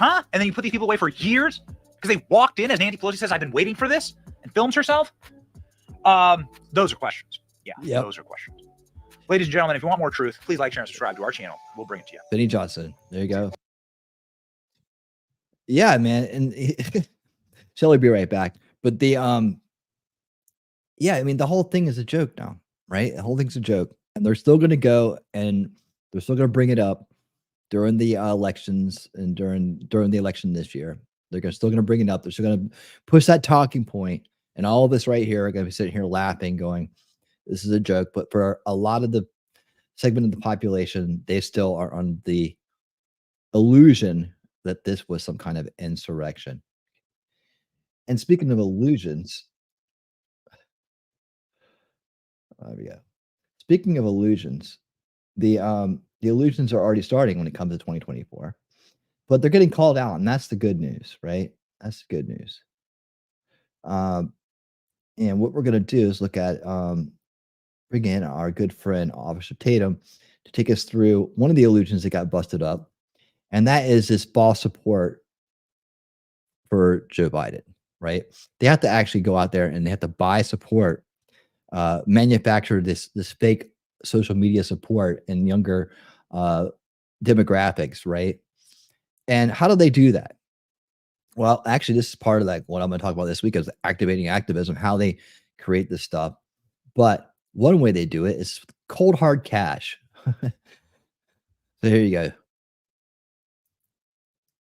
and then you put these people away for years because they walked in, as Nancy Pelosi says, I've been waiting for this, and films herself. Those are questions. Yeah, those are questions. Ladies and gentlemen, if you want more truth, please like, share, and subscribe to our channel. We'll bring it to you. Benny Johnson. There you go. Yeah, man. And Shelly, be right back. But the yeah, I mean, the whole thing is a joke now, right? The whole thing's a joke. And they're still gonna go and they're still gonna bring it up during the elections and during the election this year. They're still going to bring it up. They're still going to push that talking point, and all of this right here are going to be sitting here laughing, going, "This is a joke." But for a lot of the segment of the population, they still are on the illusion that this was some kind of insurrection. And speaking of illusions, there we go. Speaking of illusions, the illusions are already starting when it comes to 2024, but they're getting called out, and that's the good news, right? That's the good news. And what we're going to do is look at bring in our good friend Officer Tatum to take us through one of the illusions that got busted up, and that is this false support for Joe Biden, right? They have to actually go out there and they have to buy support, manufacture this fake social media support in younger demographics, right? And how do they do that? Well, actually, this is part of like what I'm going to talk about this week is activating activism, how they create this stuff. But one way they do it is cold hard cash. So here you go.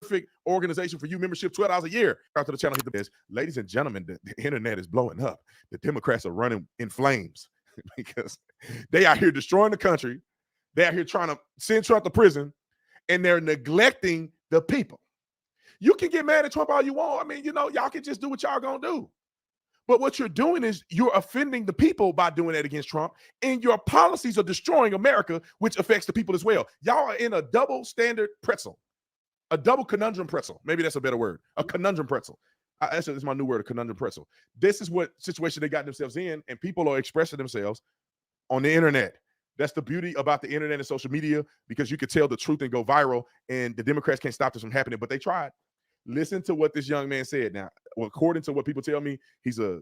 Perfect organization for you membership, $12 a year. Out to the channel, hit the best. Ladies and gentlemen, the internet is blowing up. The Democrats are running in flames because they out here destroying the country. They're out here trying to send Trump to prison, and they're neglecting the people. You can get mad at Trump all you want. I mean, you know, y'all can just do what y'all gonna do. But what you're doing is you're offending the people by doing that against Trump, and your policies are destroying America, which affects the people as well. Y'all are in a double standard pretzel, a double conundrum pretzel. Maybe that's a better word, a conundrum pretzel. That's my new word, a conundrum pretzel. This is what situation they got themselves in, and people are expressing themselves on the internet. That's the beauty about the internet and social media, because you could tell the truth and go viral, and the Democrats can't stop this from happening, but they tried. Listen to what this young man said. Now, according to what people tell me, he's a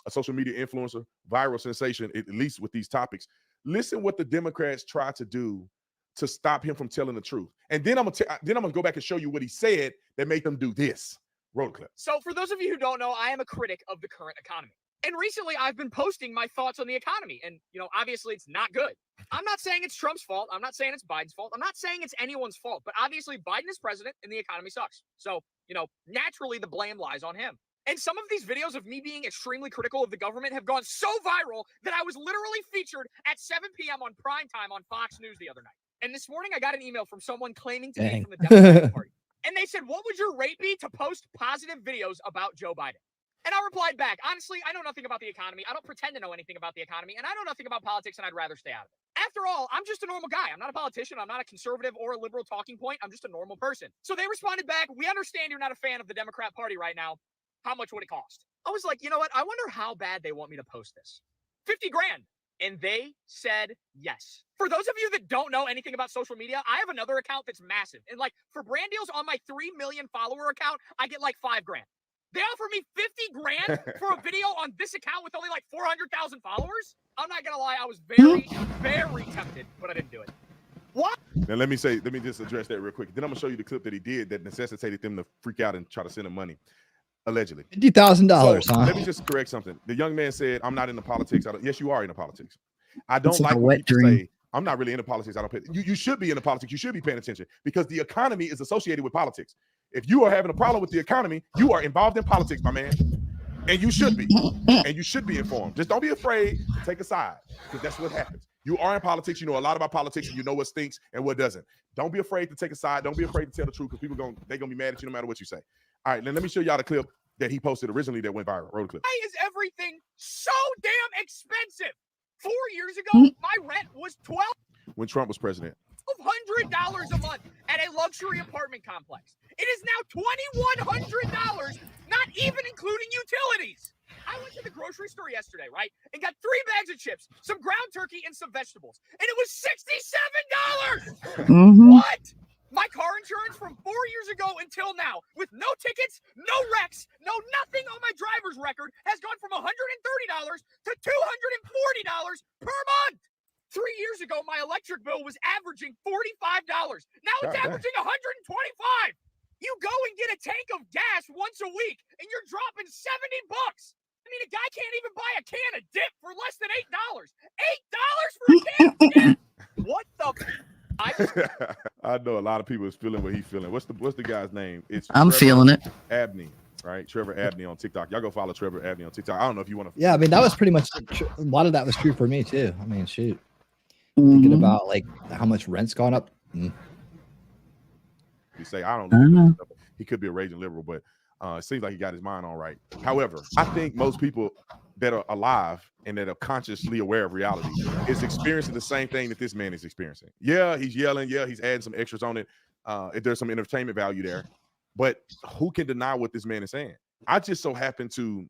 social media influencer, viral sensation, at least with these topics. Listen what the Democrats try to do to stop him from telling the truth. And then I'm gonna go back and show you what he said that made them do this. Roll the clip. So for those of you who don't know, I am a critic of the current economy. And recently I've been posting my thoughts on the economy. And, you know, obviously it's not good. I'm not saying it's Trump's fault. I'm not saying it's Biden's fault. I'm not saying it's anyone's fault. But obviously Biden is president and the economy sucks. So, you know, naturally the blame lies on him. And some of these videos of me being extremely critical of the government have gone so viral that I was literally featured at 7 p.m. on primetime on Fox News the other night. And this morning, I got an email from someone claiming to be from the Democratic Party. And they said, what would your rate be to post positive videos about Joe Biden? And I replied back, honestly, I know nothing about the economy. I don't pretend to know anything about the economy. And I know nothing about politics, and I'd rather stay out of it. After all, I'm just a normal guy. I'm not a politician. I'm not a conservative or a liberal talking point. I'm just a normal person. So they responded back, we understand you're not a fan of the Democrat Party right now. How much would it cost? I was like, you know what? I wonder how bad they want me to post this. 50 grand. And they said yes. For those of you that don't know anything about social media, I have another account that's massive. And like for brand deals on my 3 million follower account, I get like 5 grand. They offer me 50 grand for a video on this account with only like 400,000 followers. I'm not going to lie. I was very, very tempted, but I didn't do it. What? Now, let me just address that real quick. Then I'm going to show you the clip that he did that necessitated them to freak out and try to send him money. Allegedly. $50,000, So, huh? Let me just correct something. The young man said, I'm not into politics. Yes, you are into politics. I don't It's like a when wet people dream. say, I'm not really into politics. I don't pay. You should be into politics. You should be paying attention because the economy is associated with politics. If you are having a problem with the economy, you are involved in politics, my man. And you should be. And you should be informed. Just don't be afraid to take a side because that's what happens. You are in politics. You know a lot about politics and you know what stinks and what doesn't. Don't be afraid to take a side. Don't be afraid to tell the truth because people they're going to be mad at you no matter what you say. All right, then let me show y'all the clip that he posted originally that went viral. Roll the clip. Why is everything so damn expensive? 4 years ago, my rent was When Trump was president. $1,200 a month at a luxury apartment complex. It is now $2,100, not even including utilities. I went to the grocery store yesterday, right, and got 3 bags of chips, some ground turkey, and some vegetables, and it was $67. What? My car insurance from 4 years ago until now, with no tickets, no wrecks, no nothing on my driver's record, has gone from $130 to $240 per month. 3 years ago, my electric bill was averaging $45. Now it's averaging $125. You go and get a tank of gas once a week, and you're dropping $70. I mean, a guy can't even buy a can of dip for less than $8. $8 for a can of dip? What the? I know a lot of people is feeling what he's feeling. What's the guy's name? I'm feeling it. Abney, right? Trevor Abney on TikTok. Y'all go follow Trevor Abney on TikTok. I don't know if you want to. Yeah, I mean that was pretty much a lot of that was true for me too. I mean, shoot, thinking about like how much rent's gone up. You say I don't know. He could be a raging liberal, but it seems like he got his mind on right. However, I think most people that are alive and that are consciously aware of reality is experiencing the same thing that this man is experiencing. Yeah, he's yelling. Yeah, he's adding some extras on it. If there's some entertainment value there, but who can deny what this man is saying? I just so happen to,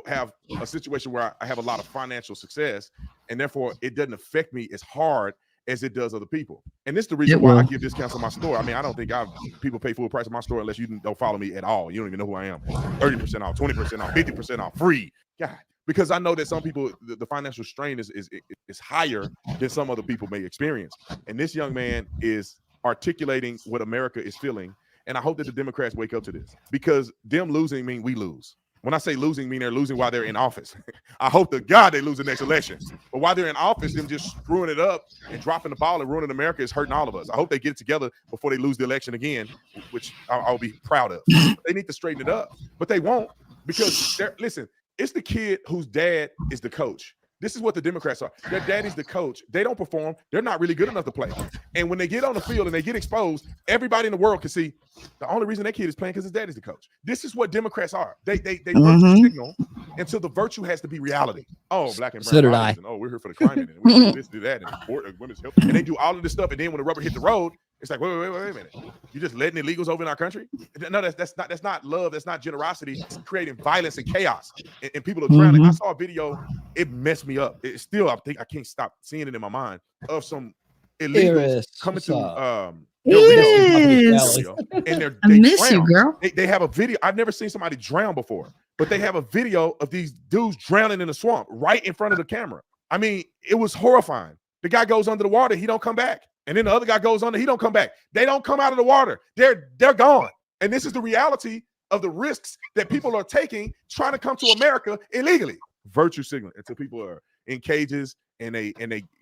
have a situation where I have a lot of financial success, and therefore it doesn't affect me as hard as it does other people. And this is the reason why I give discounts on my store. I mean, I don't think people pay full price on my store unless you don't follow me at all. You don't even know who I am. 30% off, 20% off, 50% off, free. God, because I know that some people, the financial strain is higher than some other people may experience. And this young man is articulating what America is feeling. And I hope that the Democrats wake up to this because them losing mean we lose. When I say losing, mean they're losing while they're in office. I hope to God they lose the next election. But while they're in office, them just screwing it up and dropping the ball and ruining America is hurting all of us. I hope they get it together before they lose the election again, which I'll be proud of. They need to straighten it up, but they won't because listen, it's the kid whose dad is the coach. This is what the Democrats are. Their daddy's the coach. They don't perform. They're not really good enough to play. And when they get on the field and they get exposed, everybody in the world can see the only reason that kid is playing because his daddy's the coach. This is what Democrats are. They virtue signal until the virtue has to be reality. Oh, black and brown. So did I. Oh, we're here for the climate. And we're this, do that, and women's health. And they do all of this stuff. And then when the rubber hit the road, it's like, wait a minute. You just letting illegals over in our country? No, that's not love. That's not generosity. It's creating violence and chaos. And people are drowning. I saw a video. It messed me up. It's still, I think I can't stop seeing it in my mind of some illegals coming to and they miss you, girl. They have a video. I've never seen somebody drown before, but they have a video of these dudes drowning in the swamp right in front of the camera. I mean, it was horrifying. The guy goes under the water, he don't come back. And then the other guy goes under, he don't come back. They don't come out of the water. They're gone. And this is the reality of the risks that people are taking trying to come to America illegally. Virtue signaling until people are in cages and they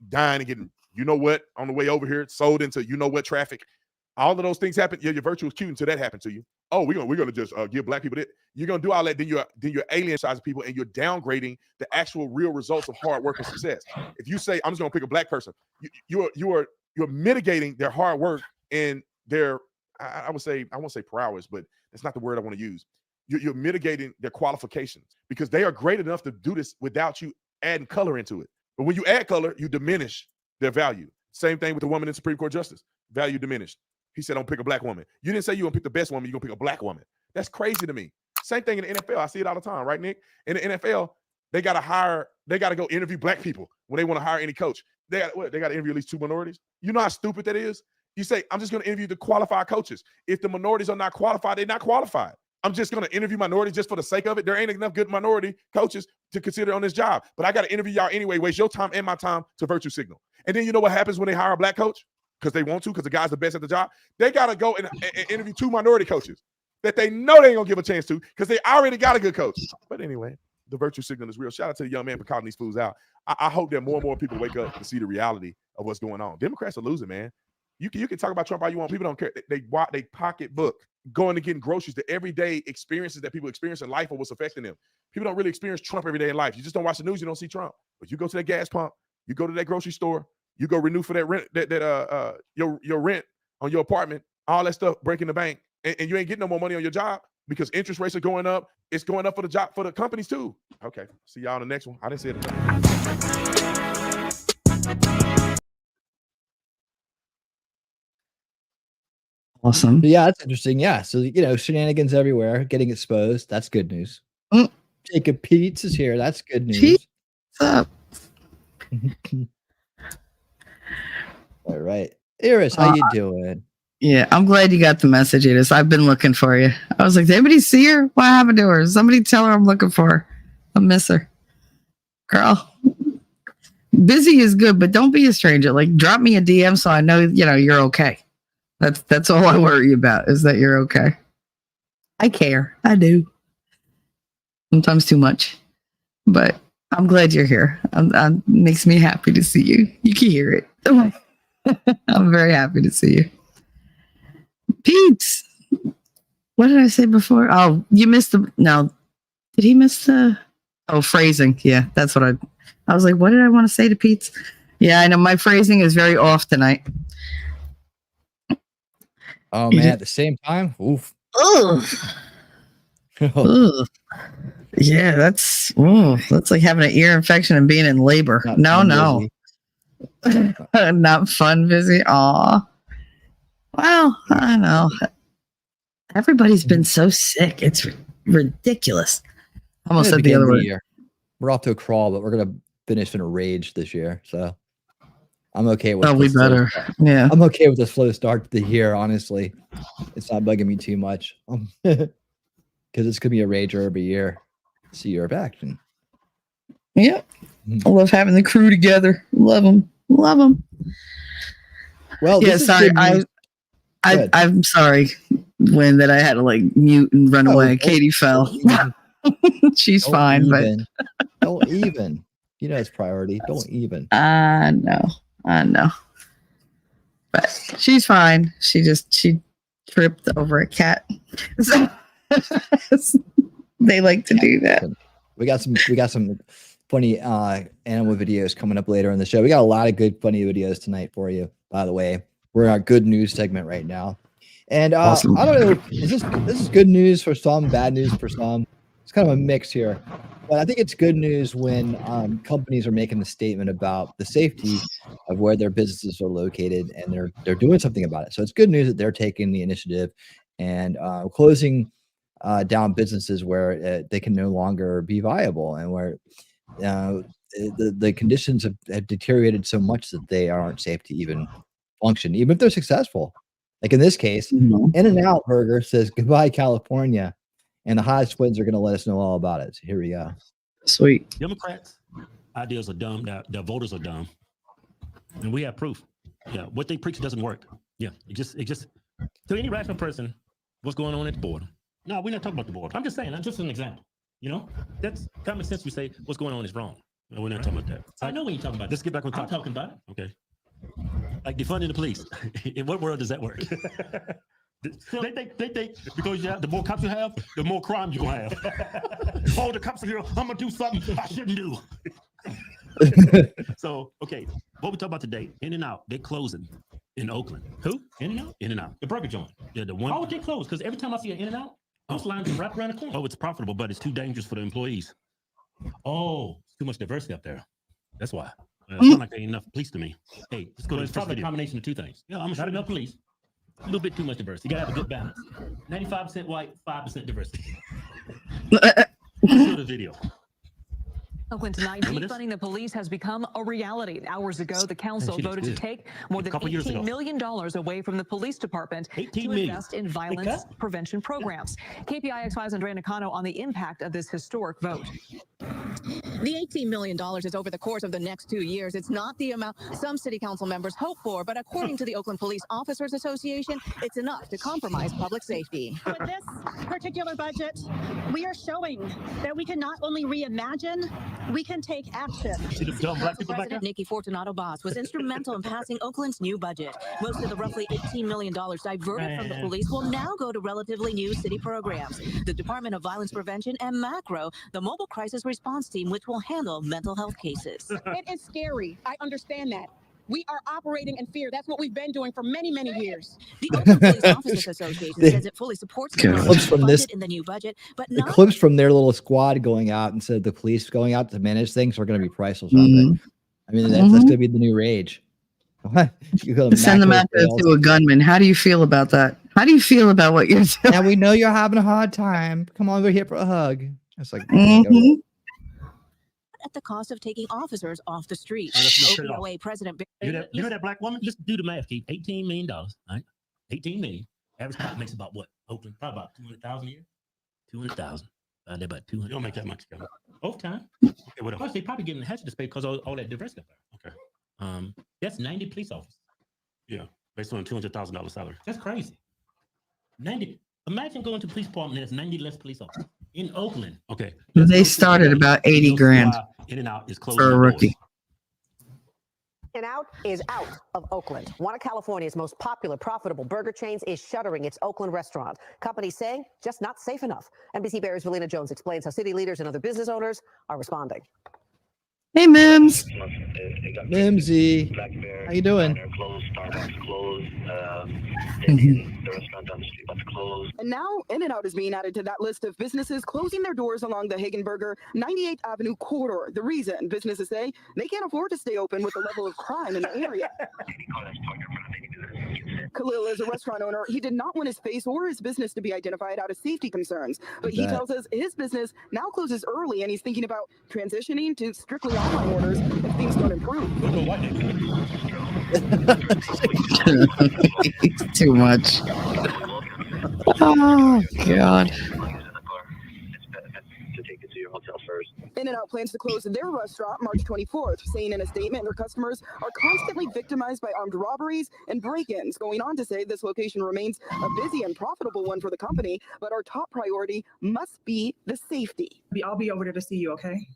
dying and getting, on the way over here, sold into traffic. All of those things happen. Yeah, your virtue is cute until that happened to you. Oh, we're gonna just give black people that. You're gonna do all that, then you're alienating people and you're downgrading the actual real results of hard work and success. If you say I'm just gonna pick a black person, you're mitigating their hard work and their I won't say prowess, but that's not the word I want to use. You're mitigating their qualifications because they are great enough to do this without you adding color into it. But when you add color, you diminish their value. Same thing with the woman in Supreme Court justice. Value diminished. He said, don't pick a black woman. You didn't say you're going to pick the best woman. You're going to pick a black woman. That's crazy to me. Same thing in the NFL. I see it all the time, right, Nick? In the NFL, they got to go interview black people when they want to hire any coach. They got to interview at least 2 minorities. You know how stupid that is? You say, I'm just going to interview the qualified coaches. If the minorities are not qualified, they're not qualified. I'm just going to interview minorities just for the sake of it. There ain't enough good minority coaches to consider on this job. But I got to interview y'all anyway, waste your time and my time to virtue signal. And then you know what happens when they hire a black coach? Because they want to, because the guy's the best at the job. They got to go and interview 2 minority coaches that they know they ain't going to give a chance to because they already got a good coach. But anyway, the virtue signal is real. Shout out to the young man for calling these fools out. I hope that more and more people wake up to see the reality of what's going on. Democrats are losing, man. You can talk about Trump all you want. People don't care. They pocketbook going to getting groceries, the everyday experiences that people experience in life or what's affecting them. People don't really experience Trump every day in life. You just don't watch the news. You don't see Trump. But you go to that gas pump. You go to that grocery store. You go renew for that rent, your rent on your apartment, all that stuff, breaking the bank, and you ain't getting no more money on your job because interest rates are going up. It's going up for the companies too. Okay, see y'all on the next one. I didn't say it. Awesome. Yeah, that's interesting. Yeah, so shenanigans everywhere, getting exposed. That's good news. Jacob Peets is here. That's good news. What's up? All right, Iris, how you doing? Yeah, I'm glad you got the message, Iris. I've been looking for you. I was like, did anybody see her? What happened to her? Somebody tell her I'm looking for her. I miss her. Girl, busy is good, but don't be a stranger. Like, drop me a DM so I know, you're okay. That's all I worry about is that you're okay. I care. I do. Sometimes too much, but I'm glad you're here. Makes me happy to see you. You can hear it. I'm very happy to see you. Pete, what did I say before? Oh, you missed did he miss phrasing? Yeah, that's what I was like, what did I want to say to Pete? Yeah, I know my phrasing is very off tonight. Oh man, at the same time, oof. Ugh. Ugh. Yeah, that's like having an ear infection and being in labor. No. Not fun, busy. Aw. Well, I know. Everybody's been so sick. It's ridiculous. Almost said the other word. We're off to a crawl, but we're gonna finish in a rage this year. So I'm okay with. Oh, we better. Yeah, I'm okay with the slow start to the year. Honestly, it's not bugging me too much because it's gonna be a rager every year. See your action. Yep. I love having the crew together. Love them. Well, yeah. Sorry, I'm sorry when that I had to mute and run away. Katie fell. She's fine, but don't even. It's priority. Don't even. I know. But she's fine. She tripped over a cat. So they like to do that. We got some funny animal videos coming up later in the show. We got a lot of good funny videos tonight for you. By the way, we're in our good news segment right now, and awesome. I don't know. This is good news for some, bad news for some. It's kind of a mix here, but I think it's good news when companies are making a statement about the safety of where their businesses are located, and they're doing something about it. So it's good news that they're taking the initiative and closing down businesses where they can no longer be viable and where the conditions have deteriorated so much that they aren't safe to even function, even if they're successful. Like in this case, In-N-Out Burger says goodbye California, and the Hodge twins are going to let us know all about it. So here we go. Sweet. Democrats' ideas are dumb. Their voters are dumb, and we have proof. Yeah, what they preach doesn't work. Yeah, it just to any rational person, what's going on at the border? No, we're not talking about the border. I'm just saying. That's just an example. That's common sense. We say what's going on is wrong. No, we're not talking about that. I know what you're talking about. Let's get back on topic. I'm talking about it. Okay. Like defunding the police. In what world does that work? They think because you have, the more cops you have, the more crime you're gonna have. Oh, the cops are here. I'm gonna do something I shouldn't do. So, okay, what we talk about today? In-N-Out, they're closing in Oakland. Who? In-N-Out? In-N-Out. The burger joint. Yeah, the one. Why would they close? Because every time I see an In-N-Out, those lines are wrapped around the corner. Oh, it's profitable, but it's too dangerous for the employees. Oh, it's too much diversity up there. That's why. It's not like there ain't enough police to me. Hey, let's go to the first video. A combination of two things. Yeah, I'm not enough police. A little bit too much diversity. You gotta have a good balance. 95% white, 5% diversity. Let's show the video. Oakland tonight, defunding the police has become a reality. Hours ago, the council voted to take more than $18 million away from the police department to invest in violence prevention programs. KPIX5's Andrea Nakano on the impact of this historic vote. The $18 million is over the course of the next 2 years. It's not the amount some city council members hope for, but according to the Oakland Police Officers Association, it's enough to compromise public safety. With this particular budget, we are showing that we can not only reimagine, we can take action. President Nikki Fortunato-Boss was instrumental in passing Oakland's new budget. Most of the roughly $18 million diverted from the police will now go to relatively new city programs. The Department of Violence Prevention and MACRO, the Mobile Crisis Response Team, which will handle mental health cases. It is scary. I understand that. We are operating in fear. That's what we've been doing for many, many years. The Oakland Police Officers Association says it fully supports the clips from this in the new budget, but the clips from their little squad going out instead of the police going out to manage things are going to be priceless. I mean, that's going to be the new rage. Send them out there to a gunman. How do you feel about that? How do you feel about what you're doing? Now we know you're having a hard time. Come on over here for a hug. It's like at the cost of taking officers off the street. OPOA President you know that black woman? Just do the math, Keith. $18 million, right? $18 million. Average cop makes about what? Oakland, probably about 200,000 a year. 200,000. They're about 200. You don't make that much. Overtime. Okay, what else? Plus, they probably getting hatchet to pay because all that diversity up there. Okay. That's 90 police officers. Yeah, based on a $200,000 salary. That's crazy. 90. Imagine going to the police department and there's 90 less police officers in Oakland. Okay. They started about 80 grand In-N-Out is closing for a rookie. In-Out is out of Oakland. One of California's most popular, profitable burger chains is shuttering its Oakland restaurant. Companies saying just not safe enough. NBC Bears Valina Jones explains how city leaders and other business owners are responding. Hey, Mims. Mimsy, how you doing? And now In-N-Out is being added to that list of businesses closing their doors along the Hagenberger 98th Avenue corridor. The reason, businesses say they can't afford to stay open with the level of crime in the area. Khalil is a restaurant owner. He did not want his face or his business to be identified out of safety concerns. But he tells us his business now closes early and he's thinking about transitioning to strictly online orders if things don't improve. It's too much. Oh, God. In-N-Out plans to close their restaurant March 24th, saying in a statement their customers are constantly victimized by armed robberies and break-ins, going on to say this location remains a busy and profitable one for the company, but our top priority must be the safety. I'll be over there to see you, okay?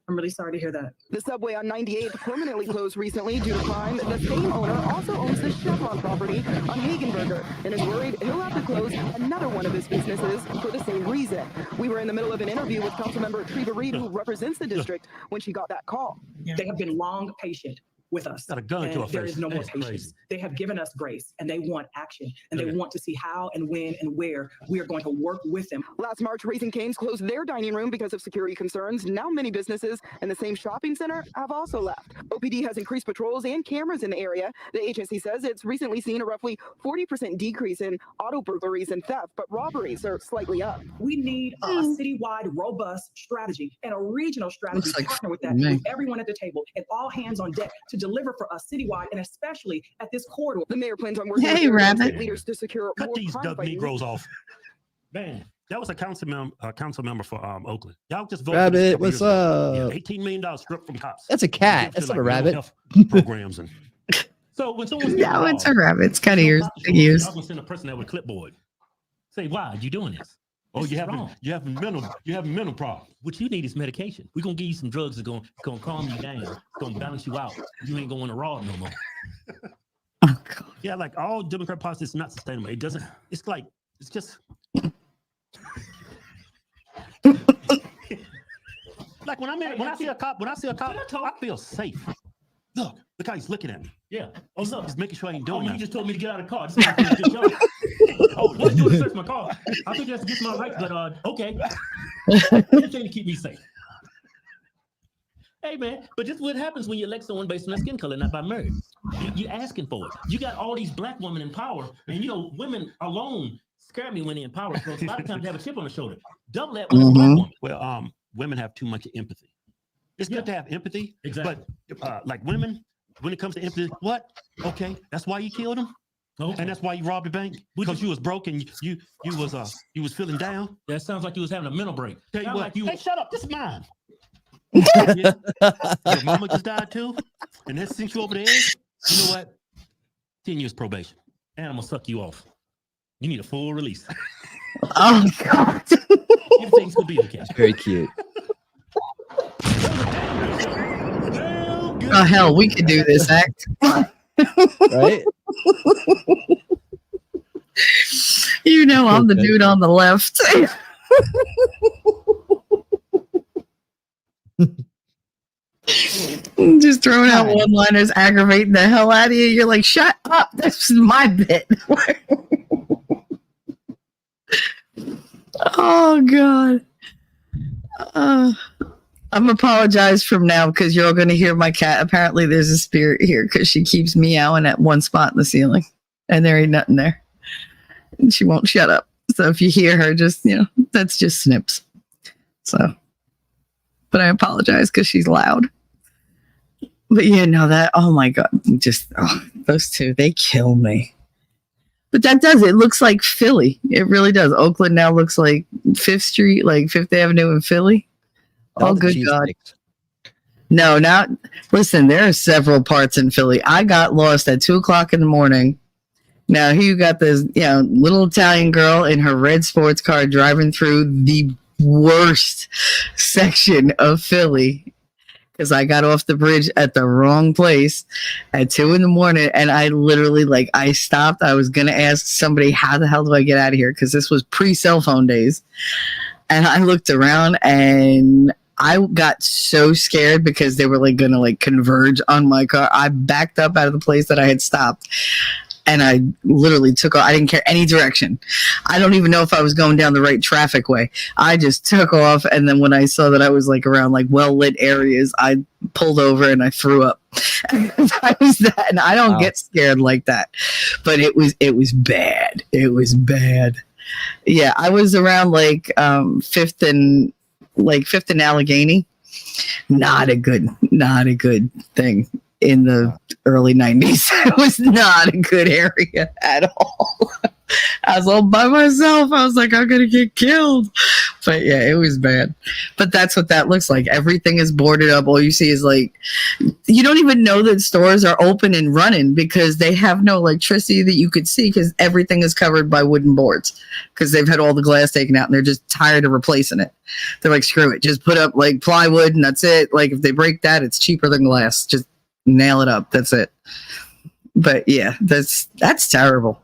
I'm really sorry to hear that. The subway on 98 permanently closed recently due to crime. The same owner also owns the Chevron property on Hagenberger and is worried he'll have to close another one of his businesses for the same reason. We were in the middle of an interview with Councilmember Treva Reed, who represents the district, when she got that call. They have been long patient with us. Got a gun to our there face. is no more That's patience. crazy. They have given us grace and they want action and they want to see how and when and where we are going to work with them. Last March, Raising Cane's closed their dining room because of security concerns. Now many businesses in the same shopping center have also left. OPD has increased patrols and cameras in the area. The agency says it's recently seen a roughly 40% decrease in auto burglaries and theft, but robberies are slightly up. We need a citywide, robust strategy and a regional strategy to partner with that, with everyone at the table and all hands on deck to deliver for us citywide and especially at this corridor. The mayor plans on working with state leaders to secure Cut more these crime Doug fighting. Negroes off. Man, that was a council member for Oakland. Y'all just voted. Rabbit, what's up? Yeah, $18 million stripped from cops. That's a cat. Give to, That's not a mental rabbit. health programs and so when someone's No, it's a rabbit. It's got ears. Big ears. y'all gonna send a person there with a clipboard. Say, why are you doing this? Oh, you have mental problems. What you need is medication. We're gonna give you some drugs that's gonna calm you down. It's gonna balance you out. You ain't going to raw no more. Yeah, like all Democrat policy is not sustainable. It doesn't. It's just. Like when I see a cop, I feel safe. Look, how he's looking at me. Yeah. Oh, look, he's making sure I ain't doing that. You just told me to get out of the car. This is a good job. Oh, what's doing to search my car? I think that's against my rights, but okay. Anything to keep me safe. Hey man, but just what happens when you elect someone based on their skin color, not by merit. You're asking for it. You got all these black women in power, and women alone scare me when they're in power. So a lot of times they have a chip on the shoulder. Double that with a black woman. Well, women have too much empathy. It's good to have empathy, exactly. But like women, when it comes to empathy, what? Okay, that's why you killed him, and that's why you robbed the bank because you was broke and you was feeling down. That sounds like you was having a mental break. Tell you what, hey, shut up, this is mine. Your mama just died too, and that sent you over the edge. You know what? 10 years probation, and I'm gonna suck you off. You need a full release. Oh God! Everything's gonna be okay. Very cute. Oh hell, we could do this act. Right? I'm the dude on the left. Just throwing out one-liners, aggravating the hell out of you. You're like, shut up. This is my bit. Oh God. I'm apologize from now because you're all going to hear my cat. Apparently there's a spirit here because she keeps meowing at one spot in the ceiling and there ain't nothing there. And she won't shut up. So if you hear her, just, that's just Snips. So, but I apologize because she's loud. But yeah, no, oh my God, those two, they kill me. But it looks like Philly. It really does. Oakland now looks like 5th Street, like 5th Avenue in Philly. Oh, good God. No, listen, there are several parts in Philly. I got lost at 2:00 in the morning. Now here you got this, little Italian girl in her red sports car driving through the worst section of Philly because I got off the bridge at the wrong place at 2 a.m. and I literally I stopped. I was going to ask somebody, how the hell do I get out of here? Because this was pre-cell phone days. And I looked around and I got so scared because they were going to converge on my car. I backed up out of the place that I had stopped. And I literally took off. I didn't care any direction. I don't even know if I was going down the right traffic way. I just took off. And then when I saw that I was around well-lit areas, I pulled over and I threw up. I was that, and I don't get scared like that. But it was bad. It was bad. Yeah, I was around 5th and Allegheny. Not a good thing. In the early 90s. It was not a good area at all. I was all by myself. I was like, I'm going to get killed. But yeah, it was bad. But that's what that looks like. Everything is boarded up. All you see is you don't even know that stores are open and running because they have no electricity that you could see because everything is covered by wooden boards because they've had all the glass taken out and they're just tired of replacing it. They're like, screw it. Just put up plywood and that's it. If they break that, it's cheaper than glass. Just nail it up. That's it. But yeah, that's terrible.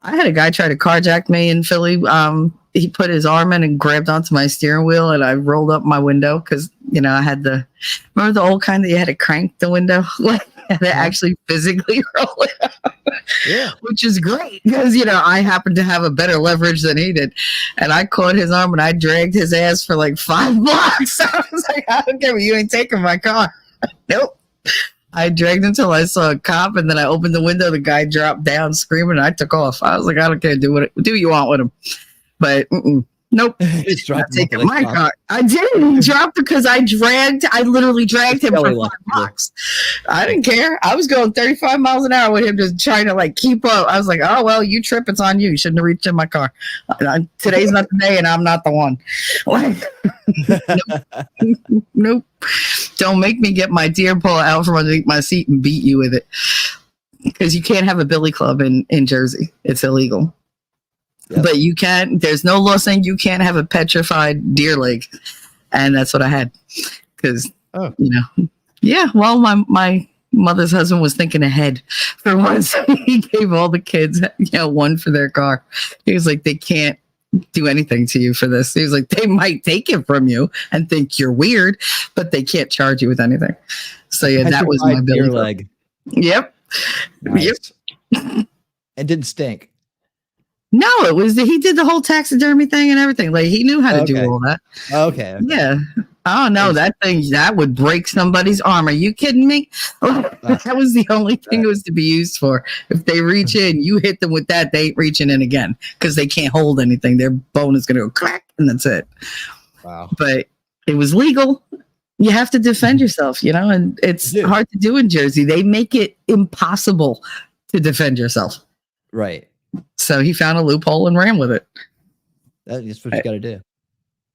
I had a guy try to carjack me in Philly. He put his arm in and grabbed onto my steering wheel and I rolled up my window because, I had remember the old kind that you had to crank the window? To actually physically roll it up. Yeah. Which is great because, I happened to have a better leverage than he did. And I caught his arm and I dragged his ass for 5 blocks. I was like, I don't care, you ain't taking my car. Nope. I dragged him till I saw a cop, and then I opened the window. The guy dropped down screaming, and I took off. I was like, I don't care. Do what you want with him. But nope. Not taking my car. I didn't. He dropped because I literally dragged him for 5 blocks. I didn't care. I was going 35 miles an hour with him just trying to keep up. I was like, oh, well, you trip. It's on you. You shouldn't have reached in my car. Today's not the day, and I'm not the one. Nope. Don't make me get my deer pull out from underneath my seat and beat you with it. Because you can't have a billy club in Jersey. It's illegal. Yep. But you can't, there's no law saying you can't have a petrified deer leg. And that's what I had. Because, yeah, well, my mother's husband was thinking ahead for once. He gave all the kids, one for their car. He was like, they can't do anything to you for this. He was like, they might take it from you and think you're weird, but they can't charge you with anything. So yeah, that was my Billy leg. Yep. Nice. Yep. It didn't stink. No, it was he did the whole taxidermy thing and everything. Like he knew how to do all that. Okay. Yeah. Oh no, that thing that would break somebody's arm. Are you kidding me? That was the only thing it was to be used for. If they reach in, you hit them with that, they ain't reaching in again because they can't hold anything. Their bone is going to go crack, and that's it. Wow. But it was legal. You have to defend yourself, and it's hard to do in Jersey. They make it impossible to defend yourself. Right. So he found a loophole and ran with it. That's what you got to do.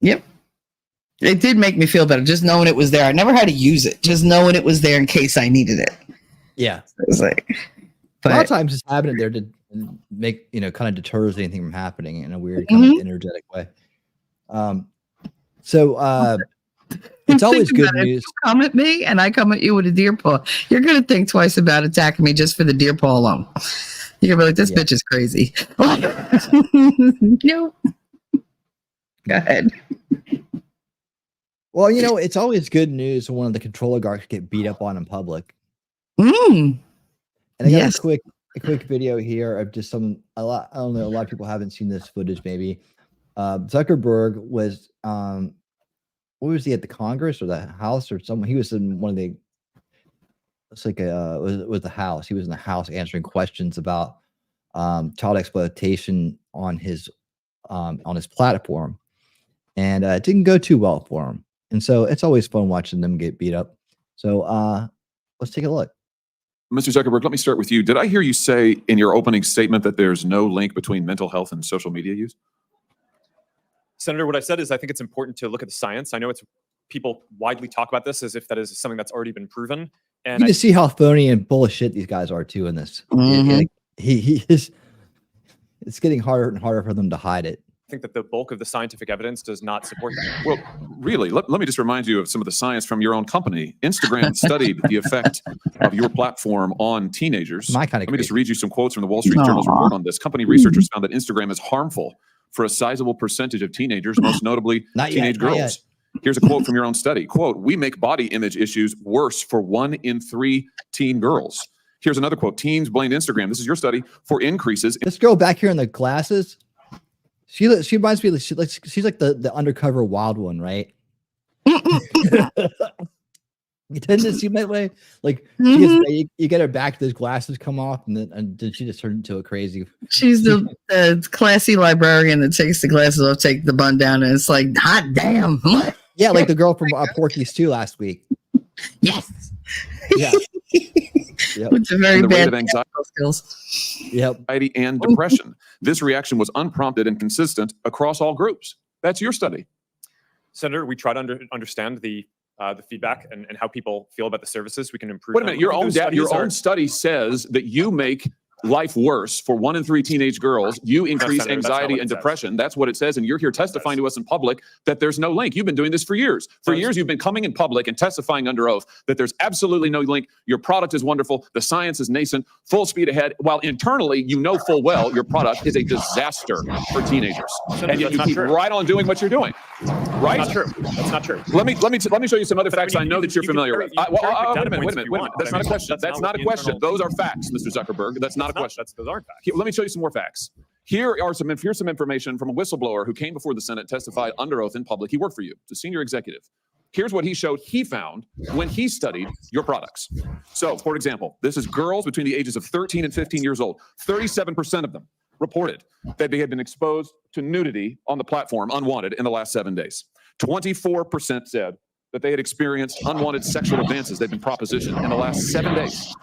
Yep. It did make me feel better just knowing it was there. I never had to use it, just knowing it was there in case I needed it. Yeah. It was like, a lot of times just having it there to make, kind of deters anything from happening in a weird kind of energetic way. It's always good news. You come at me and I come at you with a deer paw. You're going to think twice about attacking me just for the deer paw alone. You're going to be like, this bitch is crazy. No. Go ahead. Well, it's always good news when one of the control oligarchs get beat up on in public. And I got a quick video here of just I don't know, a lot of people haven't seen this footage maybe. Zuckerberg was what was he at the Congress or the House or something? He was in one of the it was the House. He was in the House answering questions about child exploitation on his platform. And it didn't go too well for him. And so it's always fun watching them get beat up. So let's take a look. Mr. Zuckerberg, let me start with you. Did I hear you say in your opening statement that there's no link between mental health and social media use? Senator, what I said is I think it's important to look at the science. I know people widely talk about this as if that is something that's already been proven. And you can see how phony and bullshit these guys are too in this. He is. It's getting harder and harder for them to hide it. I think that the bulk of the scientific evidence does not support that. Well, really, let me just remind you of some of the science from your own company. Instagram studied the effect of your platform on teenagers. Let me just read you some quotes from the Wall Street Journal's report on this. Company researchers found that Instagram is harmful for a sizable percentage of teenagers, most notably teenage girls. Here's a quote from your own study. Quote, "We make body image issues worse for 1 in 3 teen girls." Here's another quote. "Teens blamed Instagram," this is your study, "for increases." This girl back here in the glasses, she reminds me, she's like the undercover wild one, right? You tend to seem that way. Like you get her back, those glasses come off, and then she just turned into a crazy. She's the classy librarian that takes the glasses off, take the bun down, and it's like, hot damn. Yeah, like the girl from Porky's 2 last week. Yes. Yeah. Yep. With the very bad anxiety, skills. Anxiety and depression. This reaction was unprompted and consistent across all groups. That's your study. Senator, we try to understand the feedback and how people feel about the services. We can improve. Wait a minute. Your own study says that you make life worse for 1 in 3 teenage girls. You increase anxiety and depression. That's what it says. And you're here testifying to us in public that there's no link. You've been doing this for years. For years, you've been coming in public and testifying under oath that there's absolutely no link. Your product is wonderful. The science is nascent, full speed ahead. While internally, you know full well your product is a disaster for teenagers. And yet you keep right on doing what you're doing. Right? That's not true. That's not true. Let me show you some other facts I know that you're familiar with. Wait a minute. That's not a question. That's not a question. Those are facts, Mr. Zuckerberg. That's not a question. Those aren't facts. Let me show you some more facts. Here's some information from a whistleblower who came before the Senate, testified under oath in public. He worked for you. It's a senior executive. Here's what he showed he found when he studied your products. So, for example, this is girls between the ages of 13 and 15 years old. 37% of them reported that they had been exposed to nudity on the platform unwanted in the last 7 days. 24% said that they had experienced unwanted sexual advances they'd been propositioned in the last 7 days.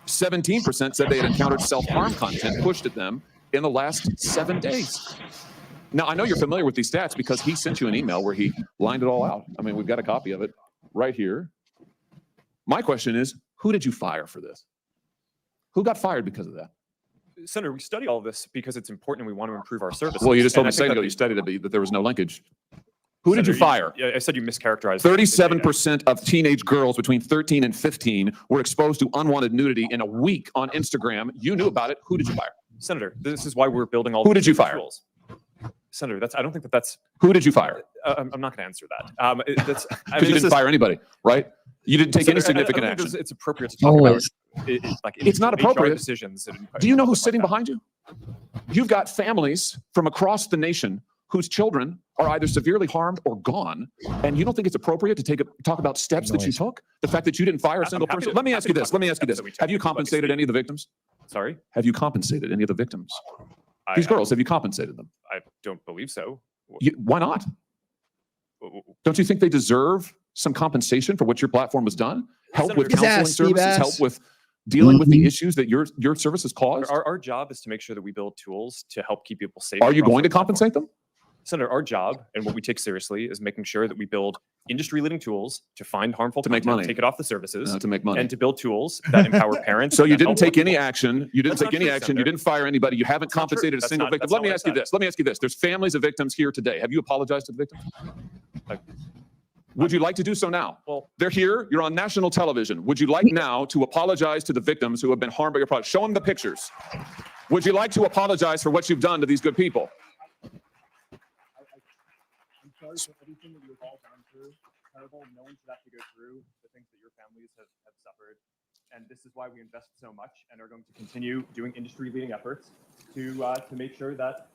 17% said they had encountered self-harm content pushed at them in the last 7 days. Now, I know you're familiar with these stats because he sent you an email where he lined it all out. I mean, we've got a copy of it right here. My question is, who did you fire for this? Who got fired because of that? Senator, we study all of this because it's important and we want to improve our services. Well, you just told me And I a second think ago you studied it, that there was no linkage. Who did you fire? I said you mischaracterized. 37% of teenage girls between 13 and 15 were exposed to unwanted nudity in a week on Instagram. You knew about it. Who did you fire? Senator, this is why we're building all. Who did you fire? Tools. Senator, I don't think that's. Who did you fire? I'm not going to answer that. Because you didn't fire anybody, right? You didn't take any significant I don't think action. it's appropriate to talk Always. about. It's not appropriate. Decisions. Do you know who's sitting behind you? You've got families from across the nation whose children are either severely harmed or gone, and you don't think it's appropriate to talk about steps that you took? The fact that you didn't fire a single person? Let me ask you this. Have you compensated any of the victims? Sorry? Have you compensated any of the victims? These girls, have you compensated them? I don't believe so. Why not? Don't you think they deserve some compensation for what your platform has done? Help with counseling services, help with dealing with the issues that your services caused? Our job is to make sure that we build tools to help keep people safe. Are you going to compensate them? Senator, our job and what we take seriously is making sure that we build industry-leading tools to find harmful to make content, money, take it off the services, to make money, and to build tools that empower parents. So you that didn't help take any with- action. You didn't That's take not any true, action. Senator. You didn't fire anybody. You haven't That's not true. compensated a That's single not- victim. that's Let not me what I ask you said. this. Let me ask you this. There's families of victims here today. Have you apologized to the victims? Would you like to do so now? Well, they're here. You're on national television. Would you like now to apologize to the victims who have been harmed by your product? Show them the pictures. Would you like to apologize for what you've done to these good people? I'm sorry for everything that you've all gone through. Terrible. No one should have to go through the things that your families have suffered. And this is why we invest so much and are going to continue doing industry-leading efforts to make sure that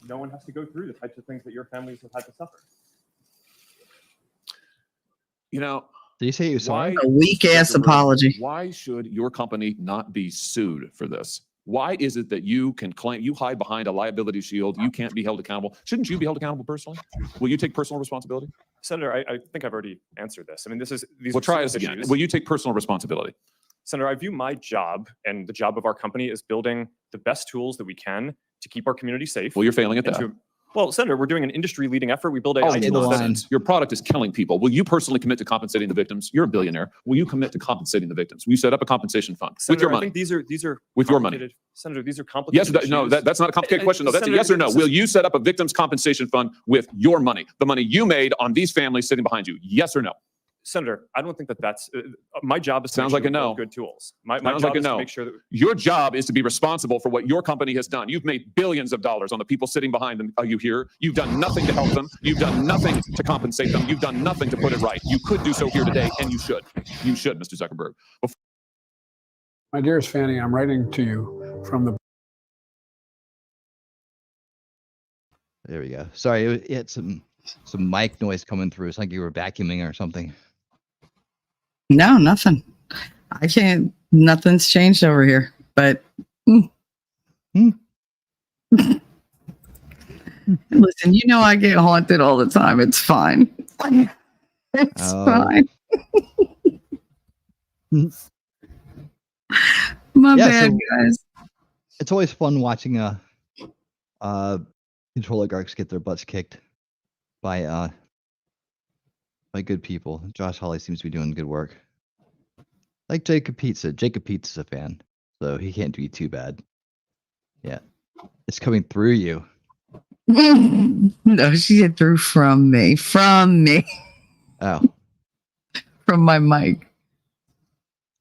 no one has to go through the types of things that your families have had to suffer. You know, did you say you sorry? A weak ass apology. Why should your company not be sued for this? Why is it that you can claim, you hide behind a liability shield, you can't be held accountable? Shouldn't you be held accountable personally? Will you take personal responsibility? Senator, I think I've already answered this. I mean, these Well, are try serious this again. issues. Will you take personal responsibility? Senator, I view my job and the job of our company as building the best tools that we can to keep our community safe. Well, you're failing at and that. Well, Senator, we're doing an industry-leading effort. We build Oh, AI tools. your product is killing people. Will you personally commit to compensating the victims? You're a billionaire. Will you commit to compensating the victims? Will you set up a compensation fund with Senator, your I money? think these are With your money. complicated- Senator, these are complicated. Yes, no, issues. that's not a complicated question, though. That's a Senator, yes or no. this Will is- you set up a victims compensation fund with your money, the money you made on these families sitting behind you? Yes or no? Senator, I don't think that's my job. Is to Sounds make like sure a we no. build good tools. My Sounds job like a is to no. make sure that Your job is to be responsible for what your company has done. You've made billions of dollars on the people sitting behind them. Are you here? You've done nothing to help them. You've done nothing to compensate them. You've done nothing to put it right. You could do so here today, and you should. You should, Mr. Zuckerberg. My dearest Fanny, I'm writing to you from the. There we go. Sorry, it had some mic noise coming through. It's like you were vacuuming or something. No, nothing. I can't. Nothing's changed over here. But listen, you know I get haunted all the time. It's fine. It's fine. My bad, guys. It's always fun watching control oligarchs get their butts kicked by good people. Josh Hawley seems to be doing good work. Like Jacob Pizza. Jacob Pizza's a fan, so he can't do you too bad. Yeah. It's coming through you. No, she said through from me. From me. Oh. From my mic.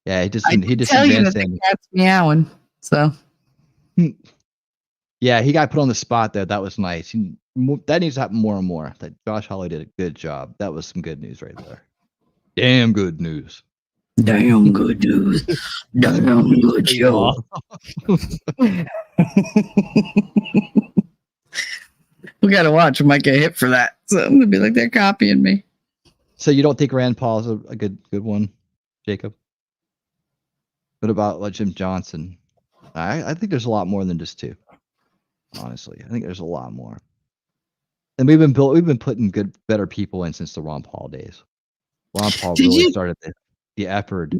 Yeah, he just tell you that the cat's meowing. So yeah, he got put on the spot there. That was nice. That needs to happen more and more. That Josh Hawley did a good job. That was some good news right there. Damn good news. Damn good news. Damn good show. We gotta watch. I might get hit for that. So I'm gonna be like, they're copying me. So you don't think Rand Paul's a good one, Jacob? What about Jim Johnson? I think there's a lot more than just two. Honestly, I think there's a lot more. And we've been putting better people in since the Ron Paul days. Ron Paul really started the effort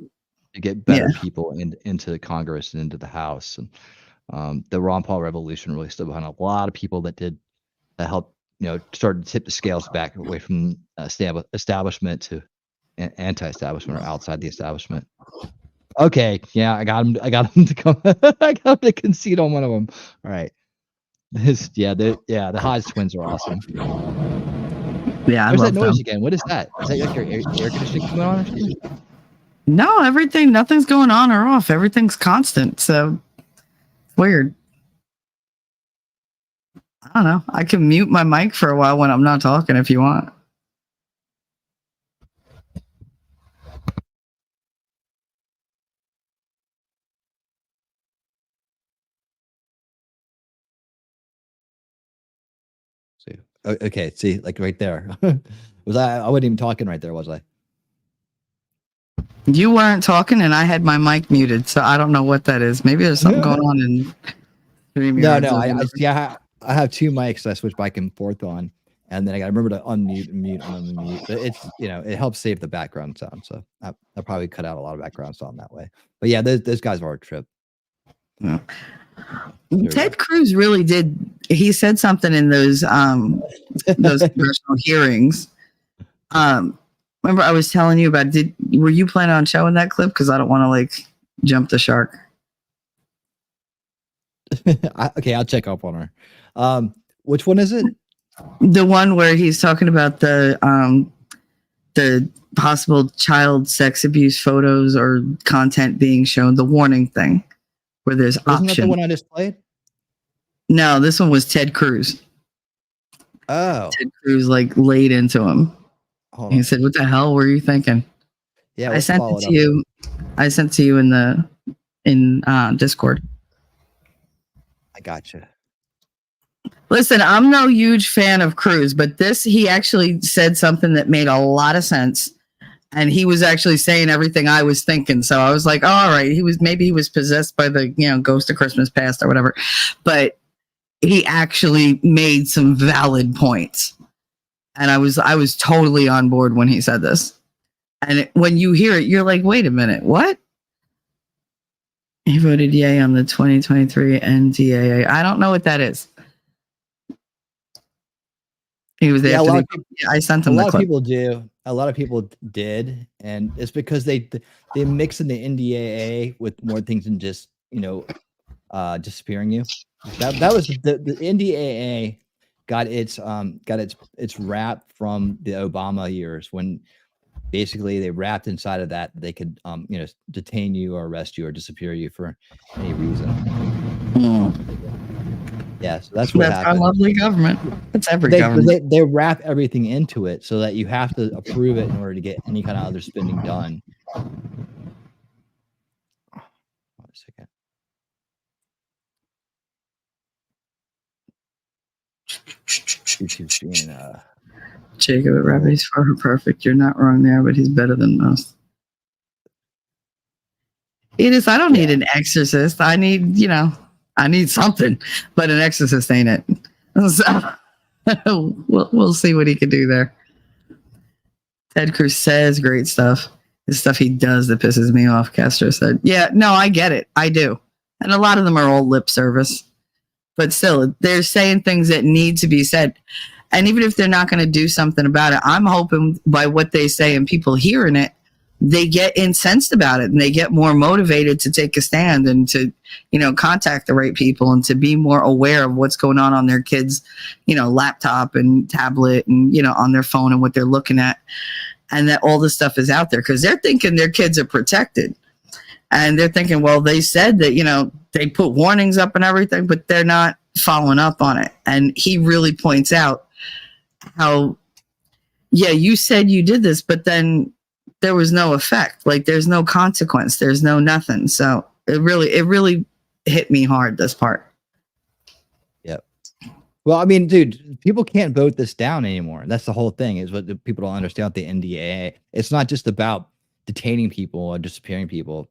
to get better people into Congress and into the House. And the Ron Paul revolution really stood behind a lot of people that helped, started to tip the scales back away from establishment to anti-establishment or outside the establishment. Okay, yeah, I got him to come. I got him to concede on one of them. All right. The Hodge twins are awesome. Yeah, I Where's love that noise them. again? What is that? Is that like your air conditioning going on or something? No, nothing's going on or off. Everything's constant. So weird. I don't know. I can mute my mic for a while when I'm not talking if you want. See. Okay, see, like right there. Was I wasn't even talking right there, was I? You weren't talking and I had my mic muted, so I don't know what that is. Maybe there's something going on in No, I have two mics that I switch back and forth on, and then I got to remember to unmute and mute and unmute. But it's, it helps save the background sound, so I'll probably cut out a lot of background sound that way. But yeah, those guys are a trip. Yeah. Ted Cruz really did. He said something in those congressional hearings. Remember I was telling you about, were you planning on showing that clip? Because I don't want to like jump the shark. Okay, I'll check up on her. Which one is it? The one where he's talking about the possible child sex abuse photos or content being shown, the warning thing where there's Wasn't option. that the one I just played? No, this one was Ted Cruz. Oh. Ted Cruz like laid into him. He said, "What the hell were you thinking?" Yeah, I sent it to you. I sent to you in Discord. I gotcha. Listen, I'm no huge fan of Cruz, but he actually said something that made a lot of sense. And he was actually saying everything I was thinking. So I was like, oh, all right, maybe he was possessed by the, ghost of Christmas past or whatever. But he actually made some valid points. And I was totally on board when he said this. And when you hear it, you're like, wait a minute, what? He voted yay on the 2023 NDAA. I don't know what that is. He was there. Yeah, I sent him a lot the of clip. people do. A lot of people did, and it's because they mix in the NDAA with more things than just disappearing you. That was the NDAA got its rap from the Obama years when basically they wrapped inside of that they could detain you or arrest you or disappear you for any reason. Yeah, so that's what happened. Our lovely government. That's every government. They wrap everything into it so that you have to approve it in order to get any kind of other spending done. Hold a second. YouTube's being Jacob at Rabbi's for her perfect. You're not wrong there, but he's better than most. It is. I don't need an exorcist. I need, I need something, but an exorcist ain't it. So we'll see what he can do there. Ted Cruz says great stuff. The stuff he does that pisses me off, Castro said. Yeah, no, I get it. I do. And a lot of them are all lip service. But still, they're saying things that need to be said. And even if they're not going to do something about it, I'm hoping by what they say and people hearing it, they get incensed about it and they get more motivated to take a stand and to, contact the right people and to be more aware of what's going on their kids, laptop and tablet and, on their phone and what they're looking at. And that all this stuff is out there because they're thinking their kids are protected. And they're thinking, well, they said that, they put warnings up and everything, but they're not following up on it. And he really points out how, yeah, you said you did this, but then there was no effect. Like there's no consequence. There's no nothing. So it really hit me hard, this part. Yep. Well, I mean, dude, people can't vote this down anymore. That's the whole thing is what the people don't understand the NDAA. It's not just about detaining people or disappearing people.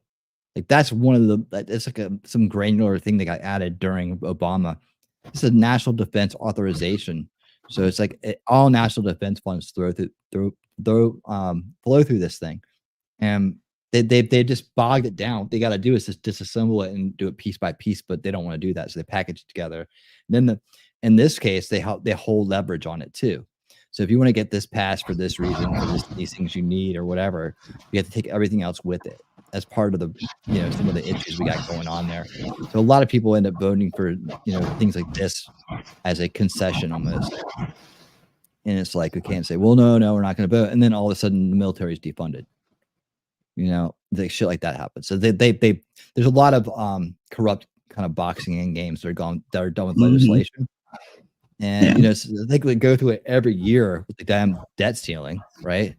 Like that's one of it's like some granular thing that got added during Obama. It's a national defense authorization. So it's like all national defense funds flow through this thing. And they just bogged it down. What they got to do is just disassemble it and do it piece by piece, but they don't want to do that. So they package it together. And then in this case, they hold leverage on it too. So if you want to get this passed for this reason, for these things you need or whatever, you have to take everything else with it as part of the, some of the issues we got going on there. So a lot of people end up voting for, things like this as a concession almost. And it's like, we can't say, well, no, we're not going to vote. And then all of a sudden the military is defunded. Shit like that happens. So they there's a lot of corrupt kind of boxing in games that are done with legislation. And so I think we go through it every year with the damn debt ceiling, right?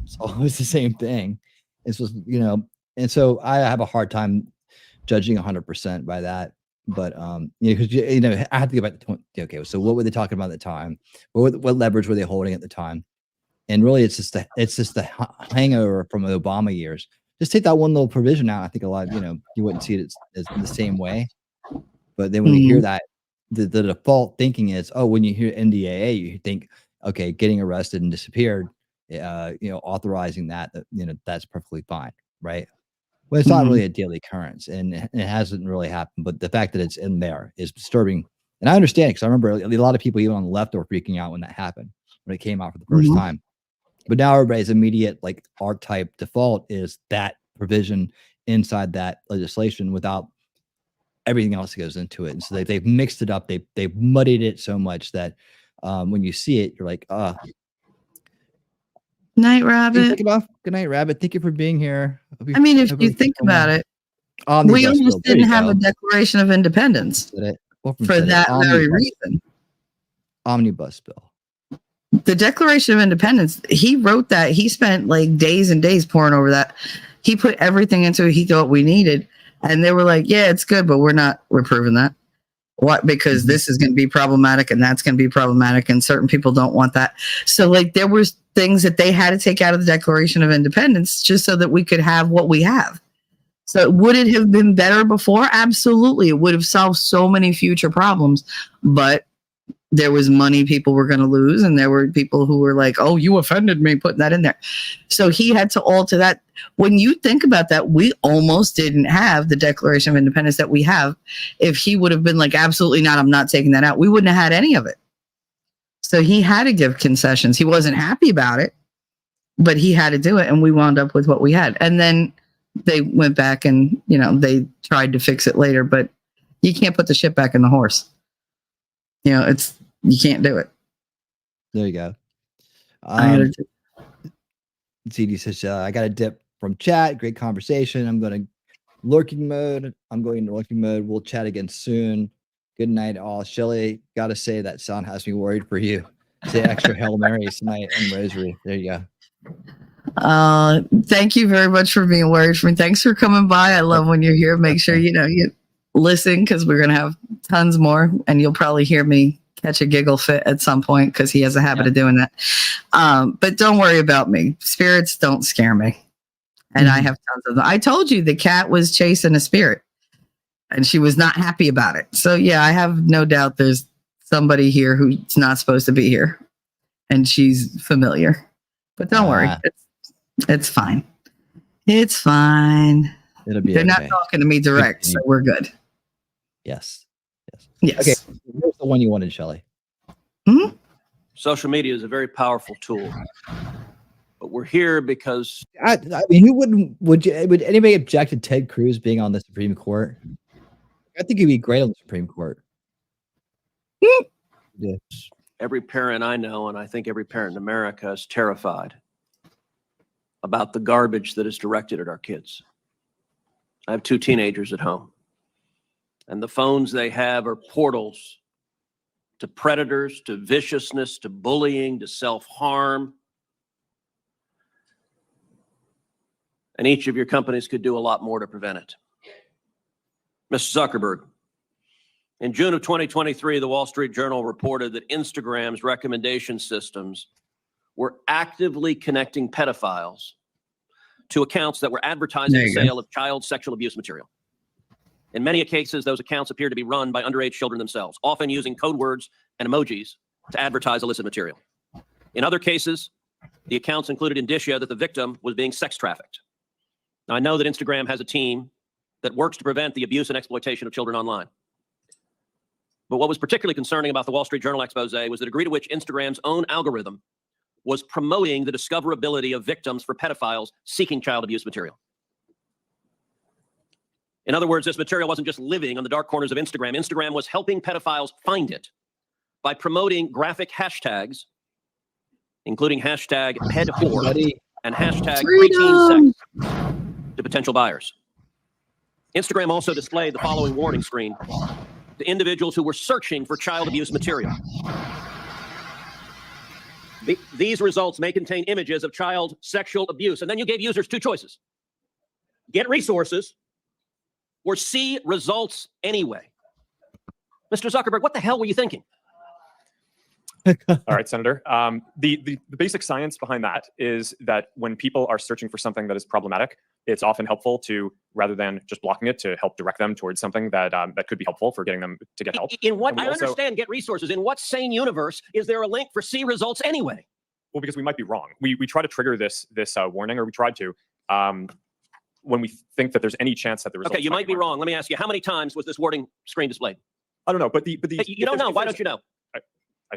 It's always the same thing. It's just, and so I have a hard time judging 100% by that. But because I have to go back to okay. So what were they talking about at the time? What leverage were they holding at the time? And really, it's just the hangover from the Obama years. Just take that one little provision out. I think a lot, you wouldn't see it as the same way. But then when you hear that, the default thinking is, oh, when you hear NDAA, you think, okay, getting arrested and disappeared, authorizing that, that's perfectly fine, right? Well, it's not really a daily occurrence, and it hasn't really happened. But the fact that it's in there is disturbing, and I understand because I remember a lot of people, even on the left, were freaking out when that happened, when it came out for the first time. But now everybody's immediate archetype default is that provision inside that legislation without everything else that goes into it. And so they've mixed it up. They've muddied it so much that when you see it, you're like, Night Rabbit. Good night, Rabbit. Thank you for being here. I mean, if you think about it, we almost didn't have a Declaration of Independence for that very reason. Omnibus bill. The Declaration of Independence, he wrote that. He spent days and days poring over that. He put everything into it he thought we needed. And they were like, yeah, it's good, but we're proving that. What? Because this is going to be problematic and that's going to be problematic and certain people don't want that. So there was things that they had to take out of the Declaration of Independence just so that we could have what we have. So would it have been better before? Absolutely. It would have solved so many future problems, but there was money people were going to lose. And there were people who were like, oh, you offended me putting that in there. So he had to alter that. When you think about that, we almost didn't have the Declaration of Independence that we have. If he would have been like, absolutely not, I'm not taking that out, we wouldn't have had any of it. So he had to give concessions. He wasn't happy about it, but he had to do it. And we wound up with what we had. And then they went back and, they tried to fix it later, but you can't put the shit back in the horse. You can't do it. There you go. CD says, I got a dip from chat. Great conversation. I'm going to lurking mode. We'll chat again soon. Good night, all. Shelly, got to say that sound has me worried for you. Say extra Hail Marys tonight and Rosary. There you go. Thank you very much for being worried for me. Thanks for coming by. I love when you're here. Make sure, you listen because we're going to have tons more and you'll probably hear me catch a giggle fit at some point because he has a habit of doing that. But don't worry about me. Spirits don't scare me. And I have tons of them. I told you the cat was chasing a spirit and she was not happy about it. So yeah, I have no doubt there's somebody here who's not supposed to be here and she's familiar, but don't worry. It's fine. It's fine. It'll be They're not talking to me direct, so we're good. Yes. Okay, here's the one you wanted, Shelly. Social media is a very powerful tool, but we're here because I mean, would anybody object to Ted Cruz being on the Supreme Court? I think he'd be great on the Supreme Court. Yes. Every parent I know, and I think every parent in America, is terrified about the garbage that is directed at our kids. I have 2 teenagers at home. And the phones they have are portals to predators, to viciousness, to bullying, to self-harm. And each of your companies could do a lot more to prevent it. Mr. Zuckerberg, in June of 2023, the Wall Street Journal reported that Instagram's recommendation systems were actively connecting pedophiles to accounts that were advertising the sale of child sexual abuse material. In many cases, those accounts appear to be run by underage children themselves, often using code words and emojis to advertise illicit material. In other cases, the accounts included indicia that the victim was being sex trafficked. Now, I know that Instagram has a team that works to prevent the abuse and exploitation of children online. But what was particularly concerning about the Wall Street Journal expose was the degree to which Instagram's own algorithm was promoting the discoverability of victims for pedophiles seeking child abuse material. In other words, this material wasn't just living on the dark corners of Instagram. Instagram was helping pedophiles find it by promoting graphic hashtags including hashtag #head4 and hashtag Freedom. preteen sex to potential buyers. Instagram also displayed the following warning screen to individuals who were searching for child abuse material. These results may contain images of child sexual abuse. And then you gave users two choices: get resources or see results anyway. Mr. Zuckerberg, what the hell were you thinking? All right, Senator. The basic science behind that is that when people are searching for something that is problematic, it's often helpful to, rather than just blocking it, to help direct them towards something that that could be helpful for getting them to get help. In what, I understand get resources. In what sane universe is there a link for see results anyway? Well, because we might be wrong. We try to trigger this warning, or we tried to, when we think that there's any chance that the results. Okay, you might be wrong. Let me ask you, how many times was this warning screen displayed? I don't know, but the you don't know. Why don't you know?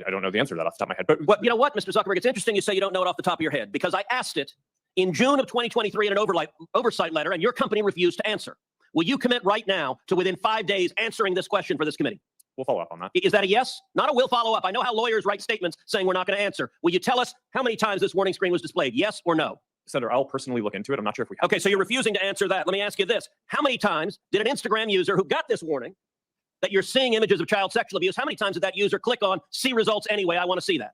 I don't know the answer to that off the top of my head. But you know what, Mr. Zuckerberg? It's interesting you say you don't know it off the top of your head, because I asked it in June of 2023 in an oversight letter, and your company refused to answer. Will you commit right now to within 5 days answering this question for this committee? We'll follow up on that. Is that a yes? Not a will follow up. I know how lawyers write statements saying we're not going to answer. Will you tell us how many times this warning screen was displayed? Yes or no? Senator, I'll personally look into it. I'm not sure if we have. Okay, so you're refusing to answer that. Let me ask you this. How many times did an Instagram user who got this warning that you're seeing images of child sexual abuse, how many times did that user click on see results anyway? I want to see that.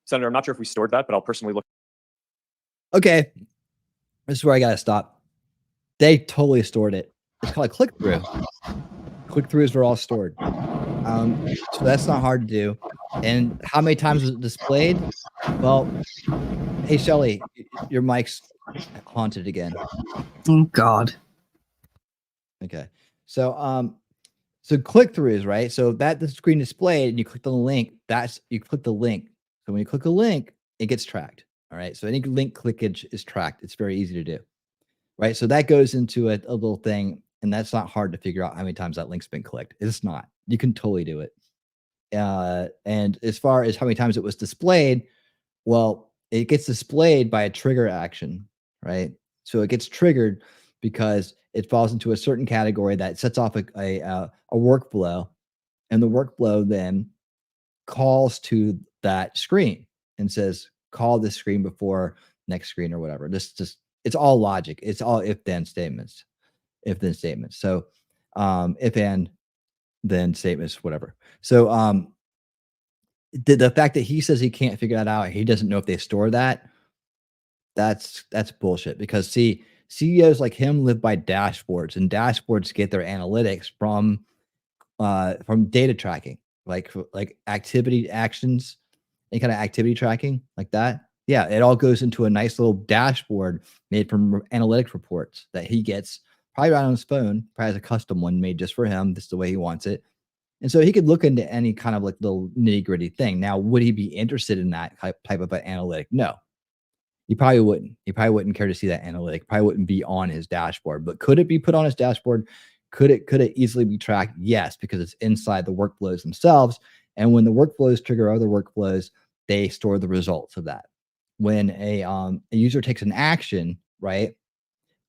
Senator, I'm not sure if we stored that, but I'll personally look. Okay. This is where I got to stop. They totally stored it. It's called a click-through. Click-throughs are all stored. So that's not hard to do. And how many times was it displayed? Well, hey, Shelly, your mic's haunted again. Oh, God. Okay. So, so click-throughs, right? So that the screen displayed and you click on the link, you click the link. So when you click a link, it gets tracked. All right. So any link clickage is tracked. It's very easy to do. Right. So that goes into a little thing, and that's not hard to figure out how many times that link's been clicked. It's not. You can totally do it. And as far as how many times it was displayed, well, it gets displayed by a trigger action, right? So it gets triggered because it falls into a certain category that sets off a workflow, and the workflow then calls to that screen and says, call this screen before next screen or whatever. It's all logic. It's all if-then statements. If-then statements. So if and then statements, whatever. So the fact that he says he can't figure that out, he doesn't know if they store that, that's bullshit. Because see, CEOs like him live by dashboards, and dashboards get their analytics from data tracking, like activity actions, any kind of activity tracking like that. Yeah, it all goes into a nice little dashboard made from analytics reports that he gets probably right on his phone, probably has a custom one made just for him. This is the way he wants it. And so he could look into any kind of like little nitty gritty thing. Now, would he be interested in that type of an analytic? No, he probably wouldn't. He probably wouldn't care to see that analytic. Probably wouldn't be on his dashboard. But could it be put on his dashboard? Could it easily be tracked? Yes, because it's inside the workflows themselves. And when the workflows trigger other workflows, they store the results of that. When a user takes an action, right,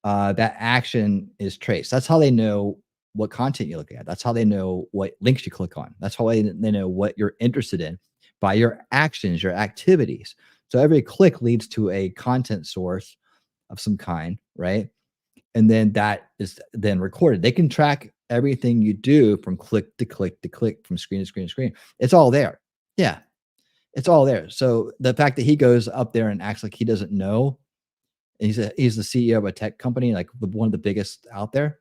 that action is traced. That's how they know what content you're looking at. That's how they know what links you click on. That's how they know what you're interested in by your actions, your activities. So every click leads to a content source of some kind, right? And then that is then recorded. They can track everything you do from click to click to click, from screen to screen to screen. It's all there. Yeah, it's all there. So the fact that he goes up there and acts like he doesn't know, and he's the CEO of a tech company, like one of the biggest out there.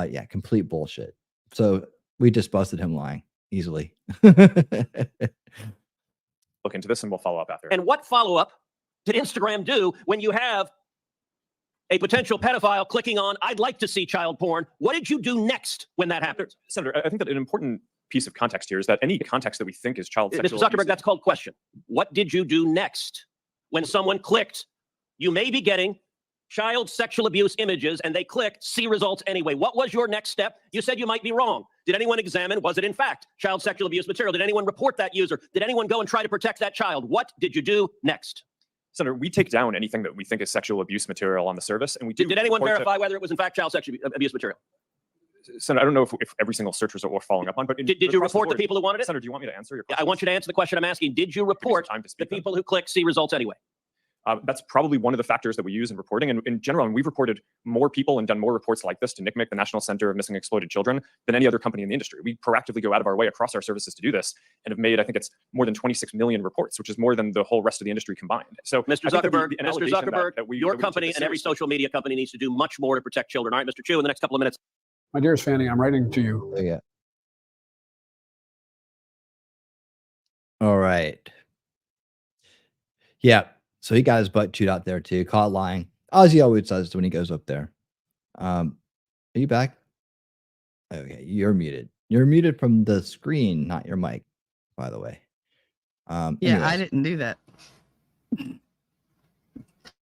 Yeah, complete bullshit. So we just busted him lying easily. Look into this and we'll follow up after. And what follow-up did Instagram do when you have a potential pedophile clicking on, I'd like to see child porn? What did you do next when that happened? Senator, I think that an important piece of context here is that any context that we think is child sexual Mr. Zuckerberg, that's called question. What did you do next when someone clicked, you may be getting child sexual abuse images, and they click see results anyway? What was your next step? You said you might be wrong. Did anyone examine, was it in fact child sexual abuse material? Did anyone report that user? Did anyone go and try to protect that child? What did you do next? Senator, we take down anything that we think is sexual abuse material on the service, and we do. Did anyone verify whether it was in fact child sexual abuse material? Senator, I don't know if every single search result we're following up on, but Did you report the people who wanted it? Senator, do you want me to answer your Yeah, question? I want you to answer the question I'm asking. Did you report the people who click see results anyway? That's probably one of the factors that we use in reporting. And in general, and we've reported more people and done more reports like this to NCMEC, the National Center of Missing and Exploited Children, than any other company in the industry. We proactively go out of our way across our services to do this and have made, I think it's more than 26 million reports, which is more than the whole rest of the industry combined. So Mr. I think that Zuckerberg, that we- your that we company take and every seriously. social media company needs to do much more to protect children. All right, Mr. Chu, in the next couple of minutes. My dearest Fanny, I'm writing to you. Yeah. All right. Yeah. So he got his butt chewed out there too. Caught lying, as he always does when he goes up there. Are you back? Okay, you're muted. You're muted from the screen, not your mic, by the way. Yeah, anyways. I didn't do that.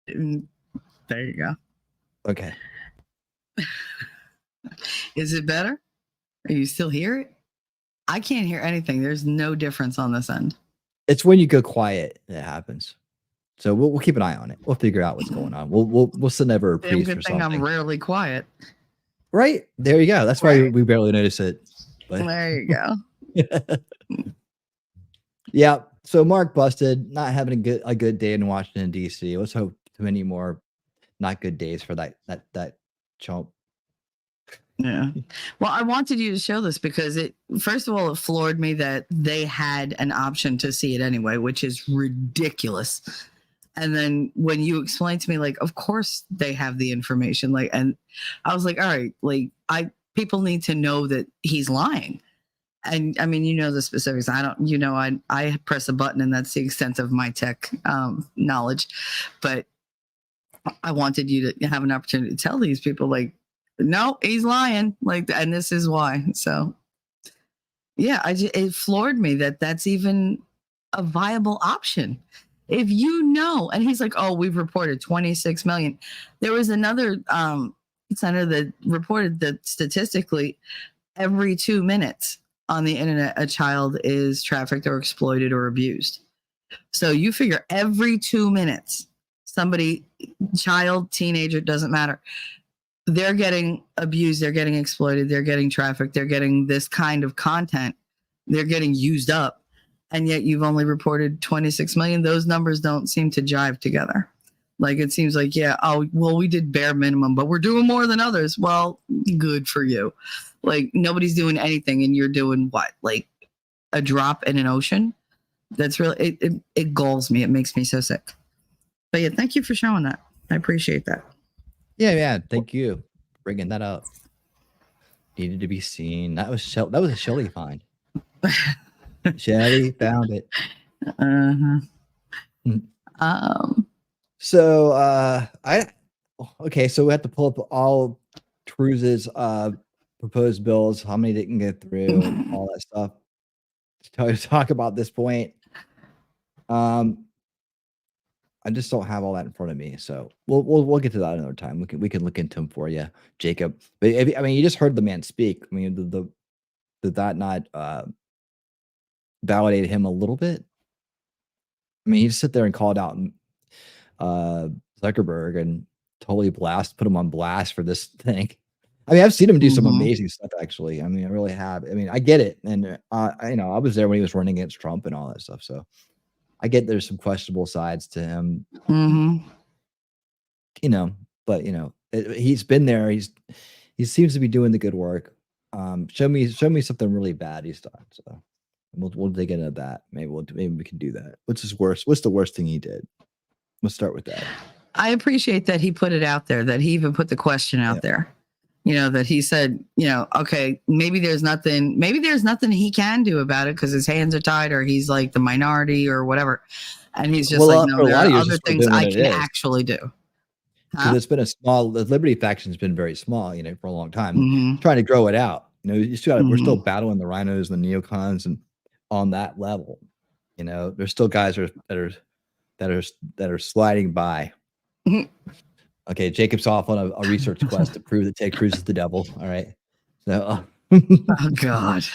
There you go. Okay. Is it better? Are you still hear it? I can't hear anything. There's no difference on this end. It's when you go quiet that happens. So we'll keep an eye on it. We'll figure out what's going on. We'll send over a Damn priest good or thing something. I'm rarely quiet. Right there you go. That's why we barely notice it. But There you go. yeah. So Mark busted, not having a good day in Washington D.C. Let's hope too many more not good days for that chump. Yeah. Well, I wanted you to show this because first of all, it floored me that they had an option to see it anyway, which is ridiculous. And then when you explained to me, like, of course they have the information, like, and I was like, all right, like, people need to know that he's lying. And I mean, you know the specifics. I press a button and that's the extent of my tech knowledge. But I wanted you to have an opportunity to tell these people, like, no, he's lying, like, and this is why. So, yeah, it floored me that that's even a viable option. If you know, and he's like, oh, we've reported 26 million. There was another center that reported that statistically, every 2 minutes on the internet, a child is trafficked or exploited or abused. So you figure every 2 minutes, somebody, child, teenager, doesn't matter. They're getting abused, they're getting exploited, they're getting trafficked, they're getting this kind of content, they're getting used up, and yet you've only reported 26 million. Those numbers don't seem to jive together. Like, it seems like, yeah, oh, well, we did bare minimum, but we're doing more than others. Well, good for you. Like, nobody's doing anything, and you're doing what? Like a drop in an ocean? That's really, it galls me. It makes me so sick. But yeah, thank you for showing that. I appreciate that. Yeah. Thank you for bringing that up. Needed to be seen. That was a Shelly find. Shelly found it. So so we have to pull up all Cruz's proposed bills, how many they can get through, and all that stuff to talk about this point. I just don't have all that in front of me, so we'll get to that another time. We can look into them for you, Jacob. But you just heard the man speak. I mean, did that not validate him a little bit? I mean, he just sit there and called out Zuckerberg and totally put him on blast for this thing. I mean, I've seen him do some amazing stuff, actually. I mean, I really have. I mean, I get it, and I was there when he was running against Trump and all that stuff, so I get there's some questionable sides to him. But he's been there. He seems to be doing the good work. Show me something really bad he's done. So we'll dig into that. Maybe we can do that. What's the worst thing he did? Let's start with that. I appreciate that he put it out there, that he even put the question out there. That he said, okay, maybe there's nothing he can do about it because his hands are tied, or he's like the minority or whatever. And he's just no, there are other things I can actually do. Because it's been the Liberty faction's been very small, for a long time, trying to grow it out. We're still battling the rhinos and the neocons, and on that level, there's still guys that are sliding by. Okay, Jacob's off on a research quest to prove that Ted Cruz is the devil. All right, so oh God,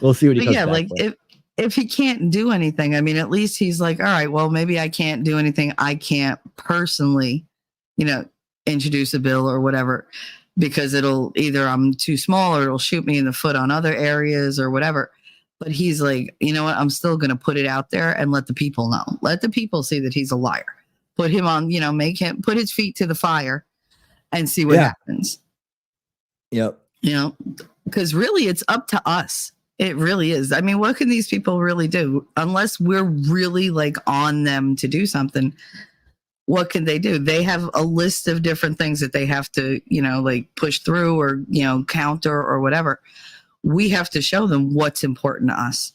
we'll see what he comes back like with. if he can't do anything, I mean, at least he's like, all right, well, maybe I can't do anything. I can't personally, introduce a bill or whatever. because it'll either I'm too small or it'll shoot me in the foot on other areas or whatever. But he's like, you know what? I'm still going to put it out there and let the people know. Let the people see that he's a liar. Put him on, make him put his feet to the fire and see what happens. Yep. Because really it's up to us. It really is. I mean, what can these people really do unless we're really like on them to do something? What can they do? They have a list of different things that they have to, like push through or, counter or whatever. We have to show them what's important to us.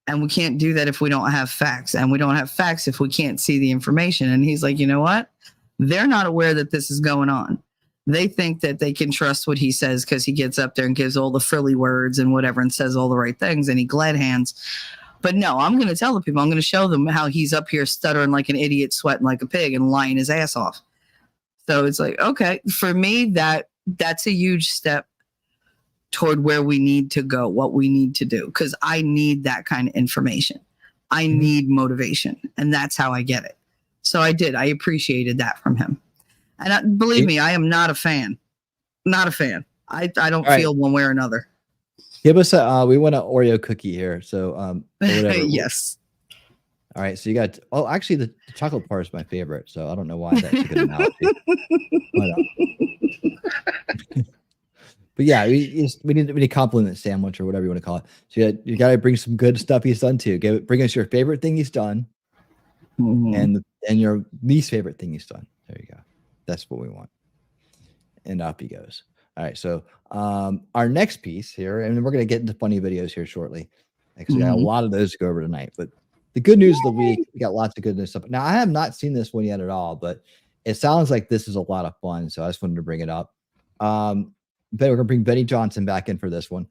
And we can't do that if we don't have facts. And we don't have facts if we can't see the information. And he's like, you know what? They're not aware that this is going on. They think that they can trust what he says because he gets up there and gives all the frilly words and whatever and says all the right things and he glad hands. But no, I'm going to tell the people, I'm going to show them how he's up here stuttering like an idiot, sweating like a pig and lying his ass off. So it's like, okay, for me, that's a huge step toward where we need to go, what we need to do, because I need that kind of information. I need motivation, and that's how I get it. So I did. I appreciated that from him. And believe me, I am not a fan. Not a fan. I don't feel one way or another. Give us we want an Oreo cookie here. So whatever. Yes. All right. So you got actually the chocolate part is my favorite. So I don't know why that's a good analogy. But yeah, we need compliment sandwich or whatever you want to call it. So you got to bring some good stuff he's done too. Bring us your favorite thing he's done, and your least favorite thing he's done. There you go. That's what we want. And up he goes. All right. So our next piece here, and we're going to get into funny videos here shortly. Actually, got a lot of those to go over tonight. But the good news of the week, we got lots of goodness stuff. Now, I have not seen this one yet at all, but it sounds like this is a lot of fun. So I just wanted to bring it up. But we're going to bring Benny Johnson back in for this one.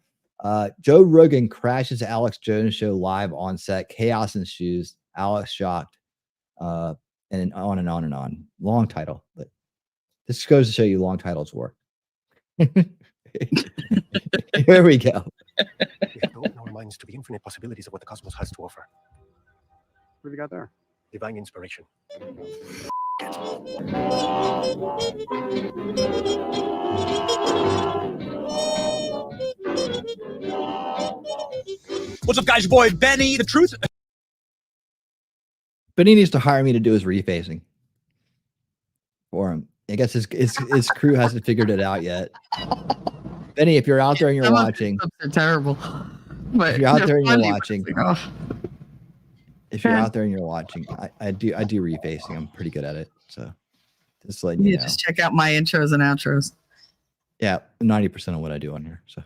Joe Rogan crashes Alex Jones show live on set. Chaos ensues. Alex shocked. And on and on and on. Long title. But this goes to show you long titles work. Here we go. We have to open our minds to the infinite possibilities of what the cosmos has to offer. What have you got there? Divine inspiration. What's up, guys? Your boy Benny. The truth. Benny needs to hire me to do his refacing for him. I guess his crew hasn't figured it out yet. Benny, if you're out there and you're watching, they're terrible. But if you're out there and you're funny, watching, if you're out there and you're watching, I do refacing. I'm pretty good at it. So just letting you know. Just check out my intros and outros. Yeah, 90% of what I do on here. So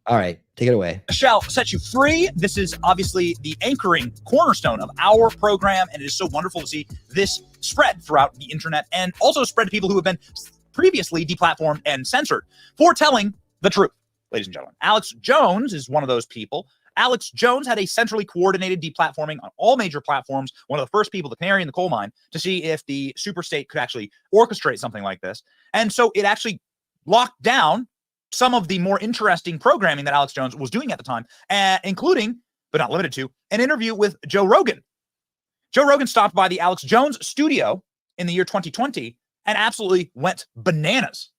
all right, take it away. Shall set you free. This is obviously the anchoring cornerstone of our program, and it is so wonderful to see this spread throughout the internet and also spread to people who have been previously deplatformed and censored for telling the truth. Ladies and gentlemen, Alex Jones is one of those people. Alex Jones had a centrally coordinated deplatforming on all major platforms, one of the first people, the canary in the coal mine, to see if the superstate could actually orchestrate something like this. And so it actually locked down some of the more interesting programming that Alex Jones was doing at the time, including, but not limited to, an interview with Joe Rogan. Joe Rogan stopped by the Alex Jones studio in the year 2020 and absolutely went bananas.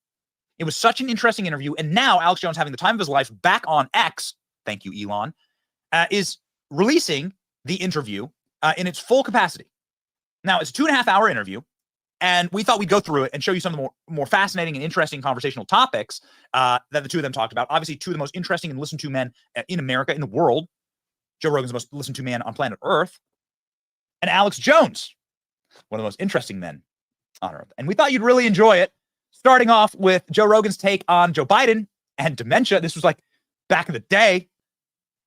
It was such an interesting interview. And now Alex Jones, having the time of his life back on X, thank you, Elon, is releasing the interview in its full capacity. Now, it's a 2.5-hour interview. And we thought we'd go through it and show you some of the more fascinating and interesting conversational topics that the two of them talked about. Obviously, two of the most interesting and listened to men in America, in the world. Joe Rogan's the most listened to man on planet Earth. And Alex Jones, one of the most interesting men on Earth. And we thought you'd really enjoy it. Starting off with Joe Rogan's take on Joe Biden and dementia. This was like back in the day.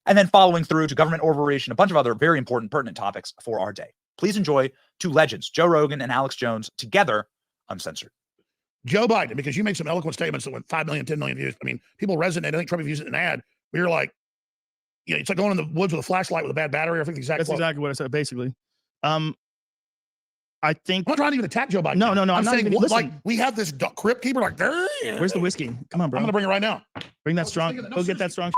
And then following through to government overreach and a bunch of other very important, pertinent topics for our day. Please enjoy two legends, Joe Rogan and Alex Jones, together, uncensored. Joe Biden, because you make some eloquent statements that went 5 million, 10 million views. I mean, people resonate. I think Trump used it in an ad. But you're like, it's like going in the woods with a flashlight with a bad battery. I think that's exactly what I said, basically. I think I'm not trying to even attack Joe Biden. No, I'm not saying even, like we have this crypt keeper. Like, where's the whiskey? Come on, bro. I'm gonna bring it right now. Bring that strong. Go get that strong.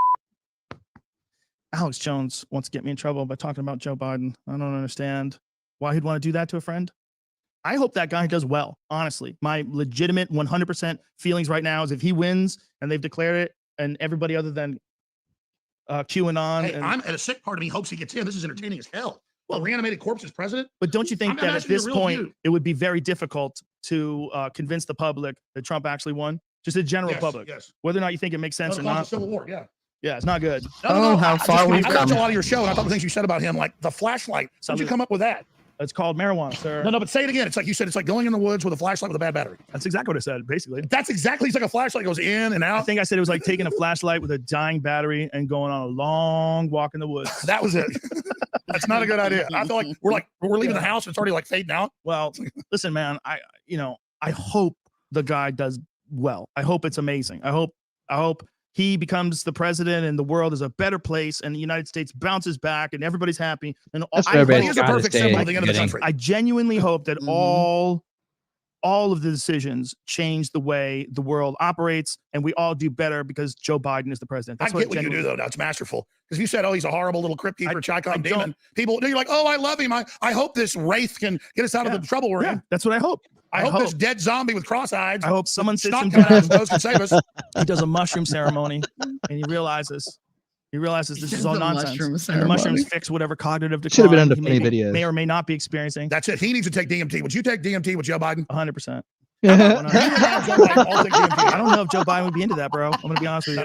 Alex Jones wants to get me in trouble by talking about Joe Biden. I don't understand why he'd want to do that to a friend. I hope that guy does well. Honestly, my legitimate 100% feelings right now is if he wins and they've declared it, and everybody other than QAnon. Hey, and a sick part of me hopes he gets in. This is entertaining as hell. Well, reanimated corpse is president. But don't you think I'm that at asking you a this real point view. it would be very difficult to convince the public that Trump actually won? Just the general Yes, public, yes. whether or not you think it makes sense or not. Civil War, yeah. Yeah, it's not good. Oh, how far we've I watched a come. lot of your show, and I thought the things you said about him, like the flashlight. How'd you come up with that? It's called marijuana, sir. No, but say it again. It's like you said. It's like going in the woods with a flashlight with a bad battery. That's exactly what I said, basically. That's exactly. It's like a flashlight goes in and out. I think I said it was like taking a flashlight with a dying battery and going on a long walk in the woods. That was it. That's not a good idea. I feel like we're leaving the house and it's already like fading out. Well, listen, man, I hope the guy does well. I hope it's amazing. I hope he becomes the president and the world is a better place and the United States bounces back and everybody's happy. And he is the perfect symbol of the end of the country. I genuinely hope that all of the decisions change the way the world operates and we all do better because Joe Biden is the president. I get what you do, though. Now, it's masterful. Because you said, oh, he's a horrible little crypt keeper, Chicom demon. People, you're like, oh, I love him. I hope this wraith can get us out of the trouble we're in. That's what I hope. I hope this dead zombie with cross-eyes. I hope someone sits him coming out down. his nose can save us. He does a mushroom ceremony and he realizes this is all The nonsense. mushroom And the ceremony. mushrooms fix whatever cognitive decline Should have been under he funny may, videos. may or may not be experiencing. That's it. He needs to take DMT. Would you take DMT with Joe Biden? 100%. I I don't know if Joe Biden would be into that, bro. I'm gonna be honest with you.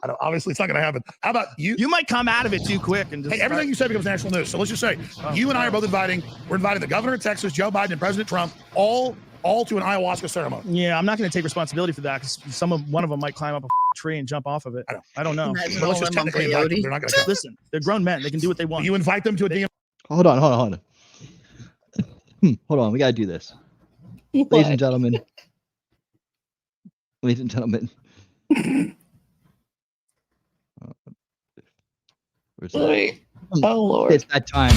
I don't, obviously, it's not going to happen. How about you? You might come out of it too quick and just. Hey, everything you say becomes national news. So let's just say you and I are both inviting. We're inviting the governor of Texas, Joe Biden, and President Trump, all to an ayahuasca ceremony. Yeah, I'm not going to take responsibility for that because one of them might climb up a tree and jump off of it. I don't know. Imagine Well, let's all just them on technically invite them. peyote. They're not going to come. Listen, they're grown men. They can do what they want. You invite them to a DM. Hold on. Hold on. We gotta do this, ladies and gentlemen. Ladies and gentlemen. Where's that? Wait. Oh, Lord. It's that time.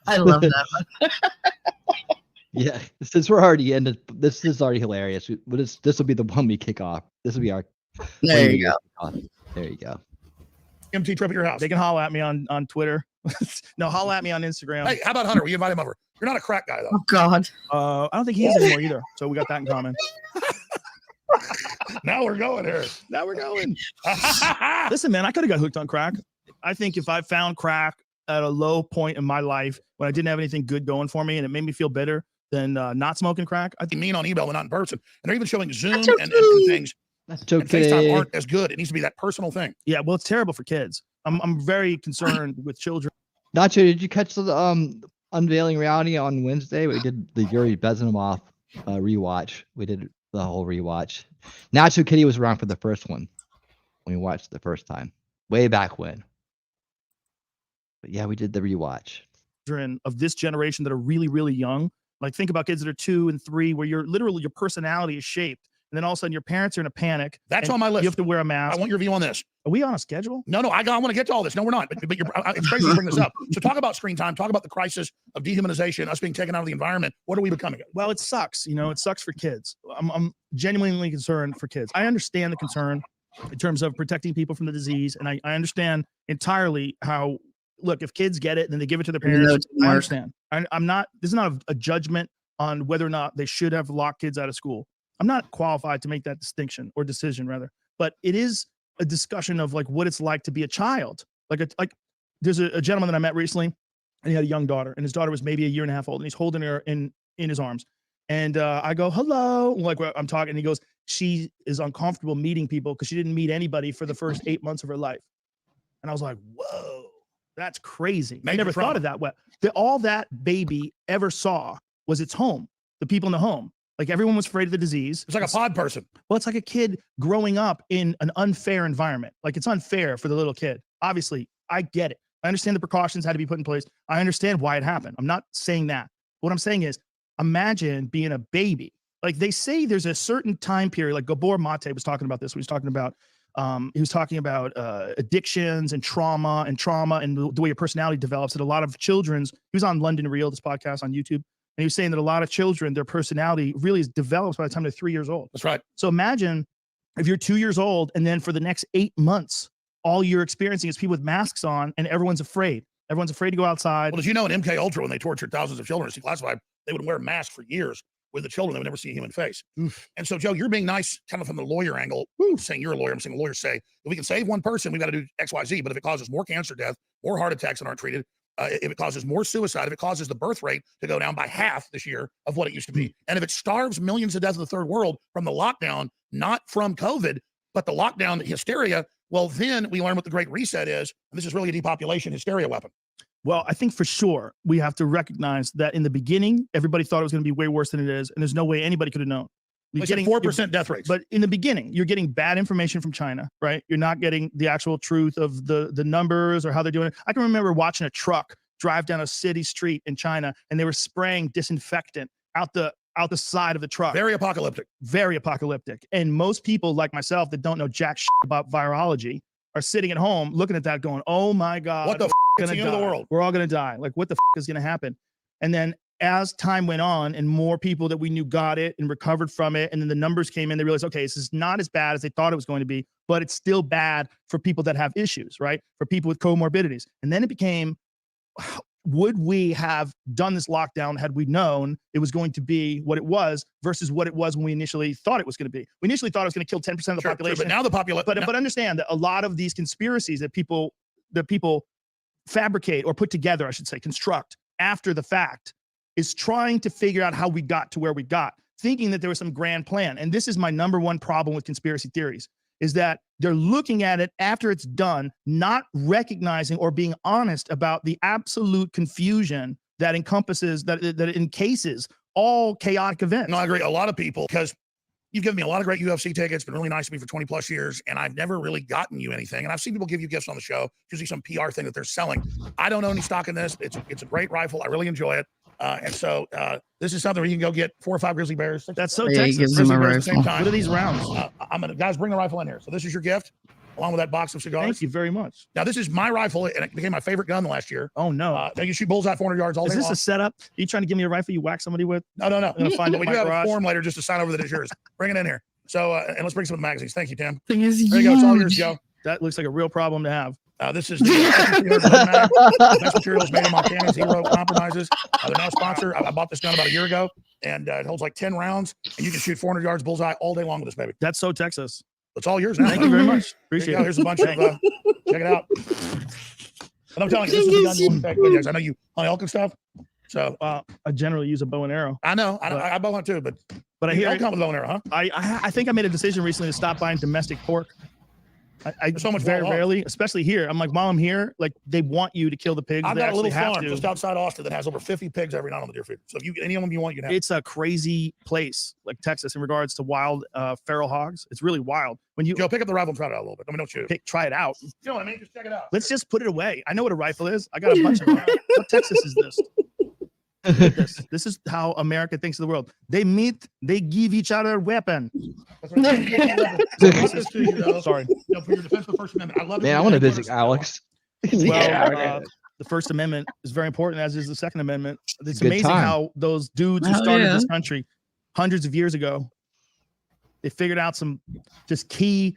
I love that one. Yeah, since we're already ended, this is already hilarious. This will be the one we kick off. This will be our. There you go. There you go. DMT trip at your house. They can holler at me on Twitter. No, holler at me on Instagram. Hey, how about Hunter? We invite him over. You're not a crack guy, though. Oh, God. I don't think he is anymore either. So we got that in common. Now we're going here. Now we're going. Listen, man, I could have got hooked on crack. I think if I found crack at a low point in my life when I didn't have anything good going for me and it made me feel better than not smoking crack, I'd be mean on email and not in person. And they're even showing Zoom and things. That's And okay. FaceTime aren't as good. It needs to be that personal thing. yeah, well, it's terrible for kids. I'm very concerned with children. Nacho, did you catch the Unveiling Reality on Wednesday? We did the Yuri Bezmenov rewatch. We did the whole rewatch. Nacho Kitty was around for the first one when we watched the first time, way back when. But yeah, we did the rewatch. Of this generation that are really, really young. Like think about kids that are 2 and 3, where you're literally your personality is shaped. And then all of a sudden your parents are in a panic. That's and on my list. You have to wear a mask. I want your view on this. Are we on a schedule? No, I want to get to all this. No, we're not. But it's crazy to bring this up. So talk about screen time. Talk about the crisis of dehumanization, us being taken out of the environment. What are we becoming? Well, it sucks. It sucks for kids. I'm genuinely concerned for kids. I understand the concern in terms of protecting people from the disease. And I understand entirely how, look, if kids get it, then they give it to their parents. I understand. I'm not, this is not a judgment on whether or not they should have locked kids out of school. I'm not qualified to make that distinction or decision rather, but it is a discussion of like what it's like to be a child. Like there's a gentleman that I met recently and he had a young daughter and his daughter was maybe 1.5 years old and he's holding her in his arms. And I go, hello, like I'm talking and he goes, she is uncomfortable meeting people because she didn't meet anybody for the first 8 months of her life. And I was like, whoa, that's crazy. I never thought of that way. All that baby ever saw was its home, the people in the home. Like everyone was afraid of the disease. It's like a pod person. Well, it's like a kid growing up in an unfair environment. Like it's unfair for the little kid. Obviously, I get it. I understand the precautions had to be put in place. I understand why it happened. I'm not saying that. What I'm saying is, imagine being a baby. Like they say there's a certain time period, like Gabor Mate was talking about this. He was talking about addictions and trauma and the way your personality develops. That a lot of children's, he was on London Real, this podcast on YouTube, and he was saying that a lot of children, their personality really is develops by the time they're 3 years old. That's right. So imagine if you're 2 years old and then for the next 8 months, all you're experiencing is people with masks on and everyone's afraid. Everyone's afraid to go outside. Well, as you know, in MK Ultra, when they tortured thousands of children, declassified, they would wear masks for years with the children. They would never see a human face. Oof. And so, Joe, you're being nice kind of from the lawyer angle, saying you're a lawyer. I'm saying lawyers say, if we can save one person, we've got to do X, Y, Z. But if it causes more cancer death, more heart attacks that aren't treated, if it causes more suicide, if it causes the birth rate to go down by half this year of what it used to be, and if it starves millions of deaths in the third world from the lockdown, not from COVID, but the lockdown hysteria, well, then we learn what the Great Reset is. And this is really a depopulation hysteria weapon. Well, I think for sure we have to recognize that in the beginning, everybody thought it was going to be way worse than it is. And there's no way anybody could have known. You're getting 4% death rates. But in the beginning, you're getting bad information from China, right? You're not getting the actual truth of the numbers or how they're doing it. I can remember watching a truck drive down a city street in China and they were spraying disinfectant out the side of the truck. Very apocalyptic. Very apocalyptic. And most people like myself that don't know jack shit about virology are sitting at home looking at that going, oh my God, what the it's the end of the world? We're all going to die. Like what the is going to happen? And then as time went on and more people that we knew got it and recovered from it, and then the numbers came in, they realized, okay, this is not as bad as they thought it was going to be, but it's still bad for people that have issues, right? For people with comorbidities. And then it became, would we have done this lockdown had we known it was going to be what it was versus what it was when we initially thought it was going to be? We initially thought it was going to kill 10% of the population. But now the population. But understand that a lot of these conspiracies that people fabricate or put together, I should say, construct after the fact, is trying to figure out how we got to where we got, thinking that there was some grand plan. And this is my number one problem with conspiracy theories, is that they're looking at it after it's done, not recognizing or being honest about the absolute confusion that encompasses, that encases all chaotic events. No, I agree. A lot of people, because you've given me a lot of great UFC tickets, been really nice to me for 20 plus years, and I've never really gotten you anything. And I've seen people give you gifts on the show, usually some PR thing that they're selling. I don't own any stock in this. It's a great rifle. I really enjoy it. And so this is something where you can go get 4 or 5 grizzly bears. That's so yeah, Texas. he gives them a rifle. At the same time. What are these rounds? Guys, bring the rifle in here. So this is your gift, along with that box of cigars. Thank you very much. Now, this is my rifle, and it became my favorite gun last year. Oh, no. Now you shoot bullseye 400 yards all day long. Is this a setup? Are you trying to give me a rifle you whack somebody with? No. I'm gonna find it We in do my have garage. a form later just to sign over that it's yours. Bring it in here. So, and let's bring some of the magazines. Thank you, Tim. Thing is There you go. It's all yours, huge. Joe. That looks like a real problem to have. This is the best materials made in Montana. Zero compromises. They're now a sponsor. I bought this gun about a year ago, and it holds like 10 rounds, and you can shoot 400 yards bullseye all day long with this baby. That's so Texas. It's all yours now. Thank you very much. Appreciate it. Here's a bunch of, check it out. And I'm telling you, this is the gun you want to take videos. I know you hunt elk and stuff. So I generally use a bow and arrow. I know. I bow hunt too, but I hear elk hunt with bow and arrow, huh? I think I made a decision recently to stop buying domestic pork. I so much very rarely, especially here. I'm like, while I'm here, like they want you to kill the pigs. I've They got a actually little have farm to. just outside Austin that has over 50 pigs every night on the deer feed. So if you any of them you want, you can have. It's a crazy place, like Texas, in regards to wild feral hogs. It's really wild. When you Joe, pick up the rifle and try it out a little bit. Let me know what you try it out. You know what I mean? Just check it out. Let's just put it away. I know what a rifle is. I got a bunch of them. What Texas is this? Look at this. This is how America thinks of the world. They meet, they give each other weapon. Sorry. No, for your defense of the First Amendment. I love it. Man, I want to visit Alex. Well, the First Amendment is very important, as is the Second Amendment. It's Good amazing time. how those dudes who started this country hundreds of years ago, they figured out some just key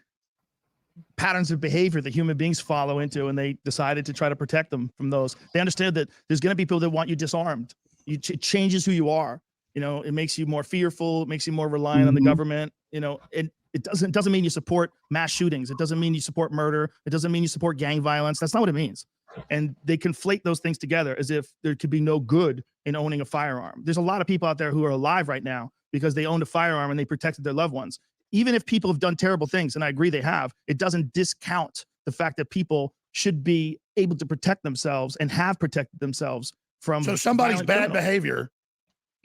patterns of behavior that human beings follow into, and they decided to try to protect them from those. They understood that there's going to be people that want you disarmed. It changes who you are. You know, it makes you more fearful. It makes you more reliant on the government. You know, it doesn't mean you support mass shootings. It doesn't mean you support murder. It doesn't mean you support gang violence. That's not what it means. And they conflate those things together as if there could be no good in owning a firearm. There's a lot of people out there who are alive right now because they owned a firearm and they protected their loved ones. Even if people have done terrible things, and I agree they have, it doesn't discount the fact that people should be able to protect themselves and have protected themselves from. So somebody's bad criminals. behavior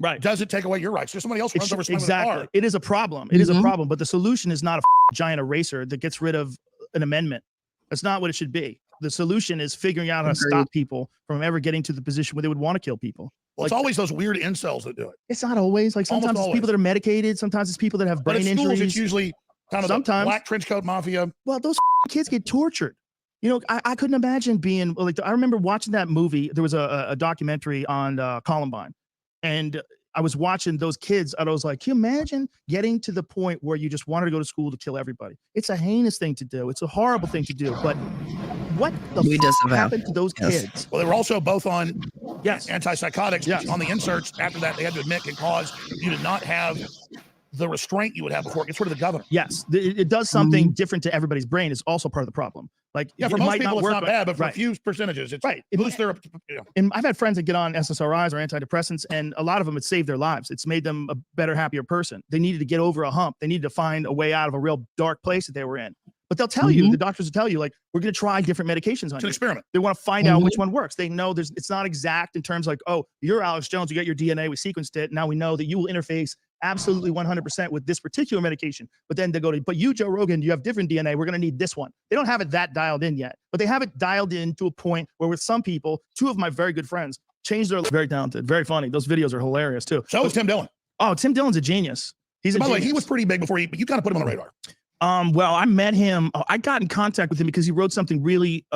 Right. doesn't take away your rights. Just somebody else runs over someone with a exactly. car. It is a problem. It is a problem. But the solution is not a giant eraser that gets rid of an amendment. That's not what it should be. The solution is figuring out how to stop people from ever getting to the position where they would want to kill people. Well, it's always those weird incels that do it. It's not always. Like sometimes it's people that are medicated. Sometimes it's people that have brain But at schools, injuries. it's usually kind of sometimes the black trench coat mafia. Well, those kids get tortured. You know, I couldn't imagine being like, I remember watching that movie. There was a documentary on Columbine, and I was watching those kids and I was like, can you imagine getting to the point where you just wanted to go to school to kill everybody? It's a heinous thing to do. It's a horrible thing to do. But what the happened to those kids? Well, they were also both on antipsychotics. Yes. On the inserts, after that, they had to admit can cause you to not have the restraint you would have before it gets rid of the governor. Yes, it does something different to everybody's brain. It's also part of the problem. Like, yeah, for most people, it's not bad, but for a few percentages, it's right. Boosts their. And I've had friends that get on SSRIs or antidepressants, and a lot of them, it saved their lives. It's made them a better, happier person. They needed to get over a hump. They needed to find a way out of a real dark place that they were in. But they'll tell you, the doctors will tell you, like, we're going to try different medications on you. It's an experiment. They want to find out which one works. They know it's not exact in terms like, oh, you're Alex Jones, you got your DNA, we sequenced it. Now we know that you will interface absolutely 100% with this particular medication. But then they go to, but you, Joe Rogan, you have different DNA. We're going to need this one. They don't have it that dialed in yet, but they have it dialed in to a point where with some people, two of my very good friends changed their, very talented, very funny. Those videos are hilarious too. So is Tim Dillon. Oh, Tim Dillon's a genius. He's by the way, he was pretty big before but you kind of put him on the radar. Well, I met him. I got in contact with him because he wrote something really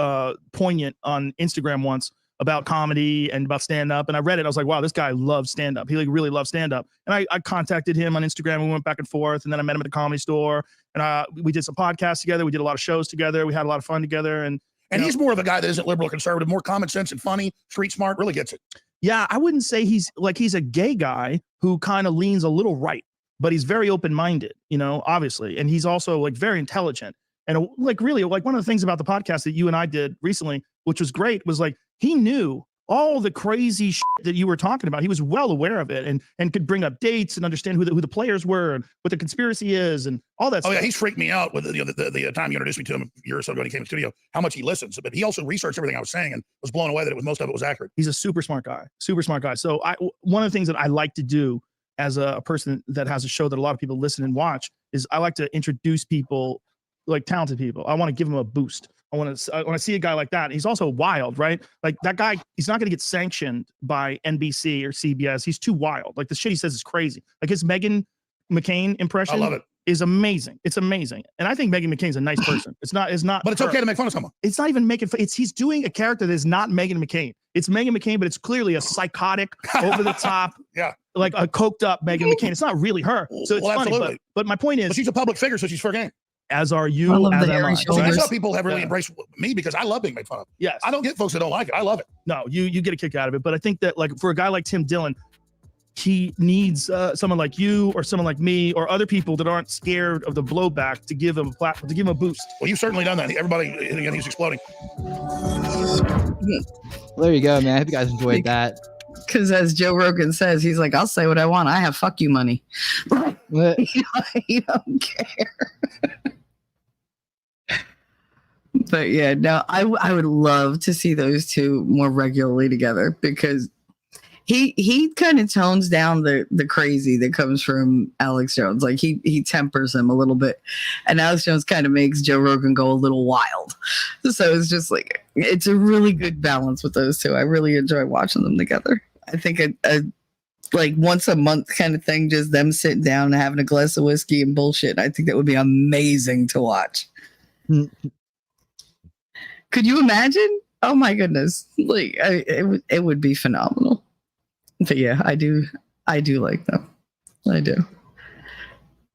poignant on Instagram once about comedy and about stand-up. And I read it. I was like, wow, this guy loves stand-up. He like really loves stand-up. And I contacted him on Instagram. We went back and forth. And then I met him at the Comedy Store. And we did some podcasts together. We did a lot of shows together. We had a lot of fun together. And he's more of a guy that isn't liberal or conservative, more common sense and funny, street smart, really gets it. Yeah, I wouldn't say he's a gay guy who kind of leans a little right. But he's very open-minded, you know, obviously. And he's also like very intelligent. And like really, like one of the things about the podcast that you and I did recently, which was great, was like he knew all the crazy shit that you were talking about. He was well aware of it and could bring up dates and understand who the players were and what the conspiracy is and all that stuff. Oh, yeah, he's freaked me out with the time you introduced me to him a year or so ago when he came to the studio, how much he listens. But he also researched everything I was saying and was blown away that most of it was accurate. He's a super smart guy. So one of the things that I like to do as a person that has a show that a lot of people listen and watch is I like to introduce people, like talented people. I want to give them a boost. I want to see a guy like that. He's also wild, right? Like that guy, he's not going to get sanctioned by NBC or CBS. He's too wild. Like the shit he says is crazy. Like his Meghan McCain impression. I love it. Is amazing. It's amazing. And I think Meghan McCain's a nice person. It's not, but it's okay to make fun of someone. It's not even making fun. He's doing a character that is not Meghan McCain. It's Meghan McCain, but it's clearly a psychotic, over the top, like a coked up Meghan McCain. It's not really her. So it's funny. But my point is, but she's a public figure, so she's fair game. As are you. As am I. See, that's how people have really embraced me because I love being made fun of. Yes. I don't get folks that don't like it. I love it. No, you get a kick out of it. But I think that like for a guy like Tim Dillon, he needs someone like you or someone like me or other people that aren't scared of the blowback to give him a platform, to give him a boost. Well, you've certainly done that. Everybody, again, he's exploding. Well, there you go, man. I hope you guys enjoyed that. Because as Joe Rogan says, he's like, I'll say what I want. I have fuck you money. You don't care. But yeah, no, I would love to see those two more regularly together because he kind of tones down the crazy that comes from Alex Jones. Like he tempers him a little bit, and Alex Jones kind of makes Joe Rogan go a little wild. So it's just like it's a really good balance with those two. I really enjoy watching them together. I think a like once a month kind of thing, just them sitting down and having a glass of whiskey and bullshit. I think that would be amazing to watch. Could you imagine? Oh my goodness! Like it would be phenomenal. But yeah, I do like them. I do.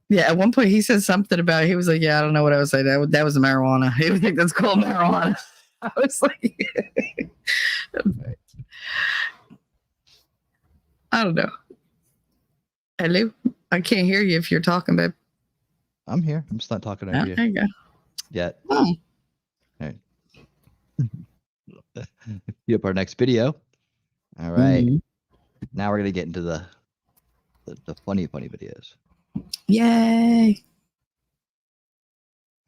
Yeah, at one point he said something about, he was like, yeah, I don't know what I was saying. That was marijuana. He would think that's called marijuana. I was like, I don't know. Hello? I can't hear you if you're talking, babe. I'm here. I'm just not talking over you. There you go. Yet. Oh. All right. Cue up our next video. All right. Mm-hmm. Now we're gonna get into the funny videos. Yay!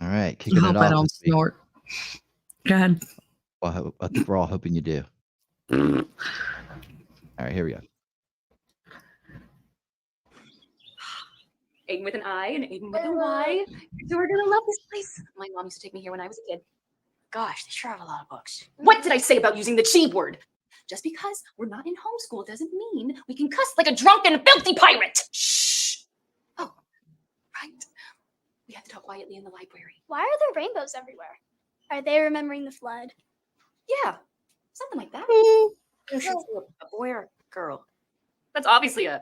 All right, kicking I hope it off. I don't snort. Go ahead. Well, I think we're all hoping you do. All right, here we go. Aiden with an I and Aiden with a Y. So we're gonna love this place. My mom used to take me here when I was a kid. Gosh, they sure have a lot of books. What did I say about using the G word? Just because we're not in homeschool doesn't mean we can cuss like a drunken, filthy pirate. Shh. Oh, right. We have to talk quietly in the library. Why are there rainbows everywhere? Are they remembering the flood? Yeah, something like that. Is it a boy or a girl? That's obviously a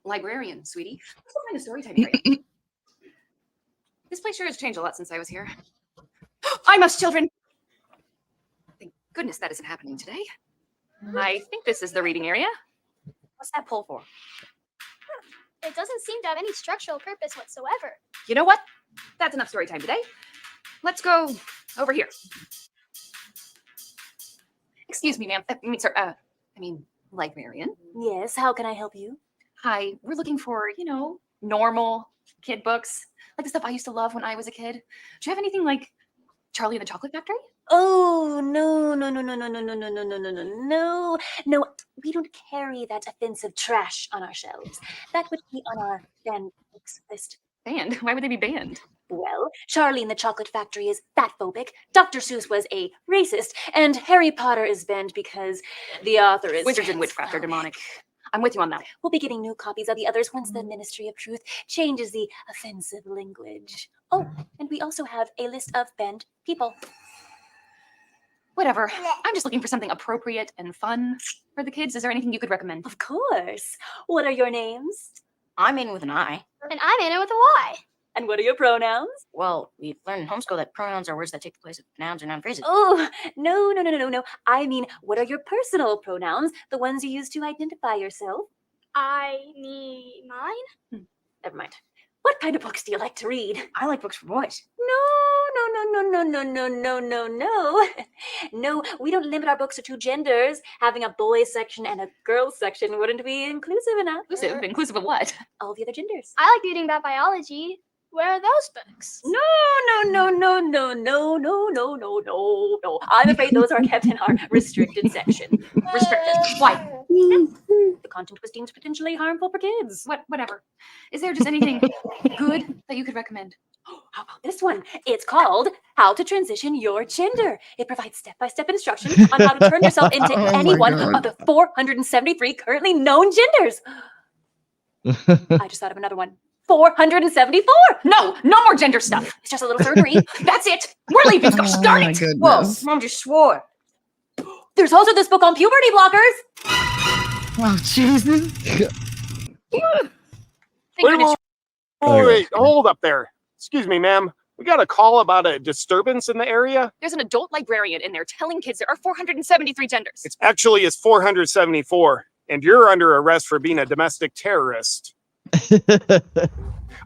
librarian, sweetie. What's the kind of story time here? This place sure has changed a lot since I was here. I must, children. Thank goodness that isn't happening today. I think this is the reading area. What's that pole for? It doesn't seem to have any structural purpose whatsoever. You know what? That's enough story time today. Let's go over here. Excuse me, ma'am. Sir. Librarian. Yes, how can I help you? Hi, we're looking for, normal kid books. Like the stuff I used to love when I was a kid. Do you have anything like Charlie and the Chocolate Factory? Oh, no. No, we don't carry that offensive trash on our shelves. That would be on our banned books list. Banned? Why would they be banned? Well, Charlie and the Chocolate Factory is fatphobic, Dr. Seuss was a racist, and Harry Potter is banned because the author is Wizards and witchcraft are demonic. I'm with you on that. We'll be getting new copies of the others once the Ministry of Truth changes the offensive language. Oh, and we also have a list of banned people. Whatever. I'm just looking for something appropriate and fun for the kids. Is there anything you could recommend? Of course. What are your names? I'm in with an I. And I'm Anna with a Y. And what are your pronouns? Well, we learned in homeschool that pronouns are words that take the place of nouns or noun phrases. Oh, no. I mean, what are your personal pronouns? The ones you use to identify yourself? I need mine. Never mind. What kind of books do you like to read? I like books for boys. No. No, we don't limit our books to two genders. Having a boys section and a girls section wouldn't be inclusive enough. Inclusive of what? All the other genders. I like reading about biology. Where are those books? No. I'm afraid those are kept in our restricted section. Restricted. Why? The content was deemed potentially harmful for kids. Whatever. Is there just anything good that you could recommend? How about this one? It's called How to Transition Your Gender. It provides step-by-step instructions on how to turn yourself into any one of the 473 currently known genders. I just thought of another one. 474. No more gender stuff. It's just a little surgery. That's it. We're leaving. Start it. Whoa, Mom just swore. There's also this book on puberty blockers. Oh, Jesus. Wait, hold up there. Excuse me, ma'am. We got a call about a disturbance in the area. There's an adult librarian in there telling kids there are 473 genders. It's actually 474, and you're under arrest for being a domestic terrorist.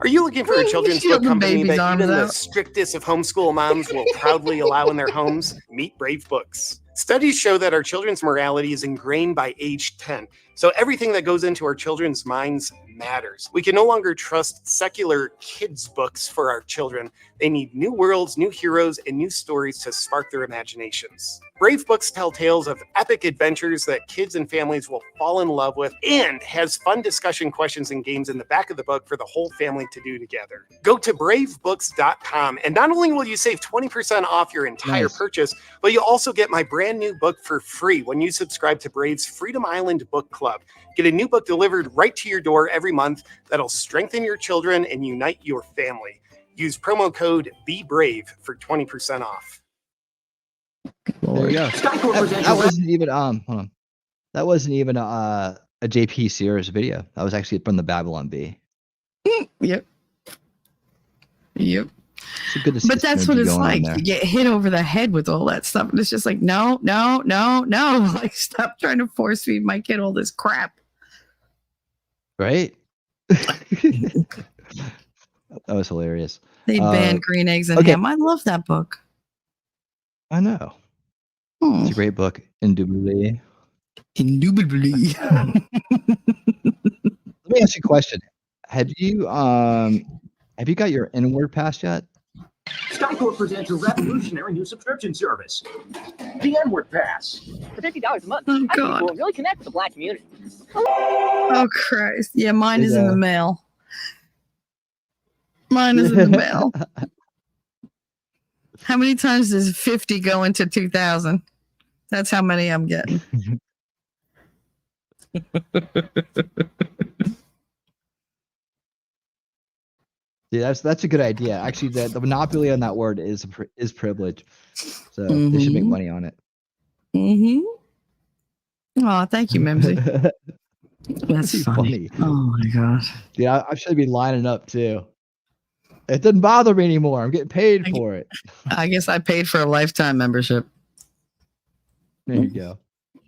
Are you looking for a children's book company that even the strictest of homeschool moms will proudly allow in their homes? Meet Brave Books. Studies show that our children's morality is ingrained by age 10. So everything that goes into our children's minds matters. We can no longer trust secular kids' books for our children. They need new worlds, new heroes, and new stories to spark their imaginations. Brave Books tell tales of epic adventures that kids and families will fall in love with, and has fun discussion questions and games in the back of the book for the whole family to do together. Go to bravebooks.com, and not only will you save 20% off your entire purchase, but you'll also get my brand new book for free when you subscribe to Brave's Freedom Island Book Club. Get a new book delivered right to your door every month that'll strengthen your children and unite your family. Use promo code BeBrave for 20% off. There you go. That wasn't even hold on. That wasn't even a JP Sears video. That was actually from the Babylon Bee. Yep. So good to see. But that's what it's like. You get hit over the head with all that stuff, and it's just like, no. Like, stop trying to force feed my kid all this crap. Right? That was hilarious. They banned green eggs and ham. I love that book. I know. It's a great book. Indubitably. Let me ask you a question. Have you got your N-word pass yet? SkyCorp presents a revolutionary new subscription service, the N-word Pass. For $50 a month, Oh, I think God. we'll really connect with the Black community. Oh, Christ. Yeah, mine is in the mail. Mine is in the mail. How many times does 50 go into 2000? That's how many I'm getting. Yeah, that's a good idea. Actually, the monopoly on that word is privilege. So they should make money on it. Oh, thank you, Mimsy. That's funny. Oh my gosh. Yeah, I should be lining up too. It doesn't bother me anymore. I'm getting paid for it. I guess I paid for a lifetime membership. There you go.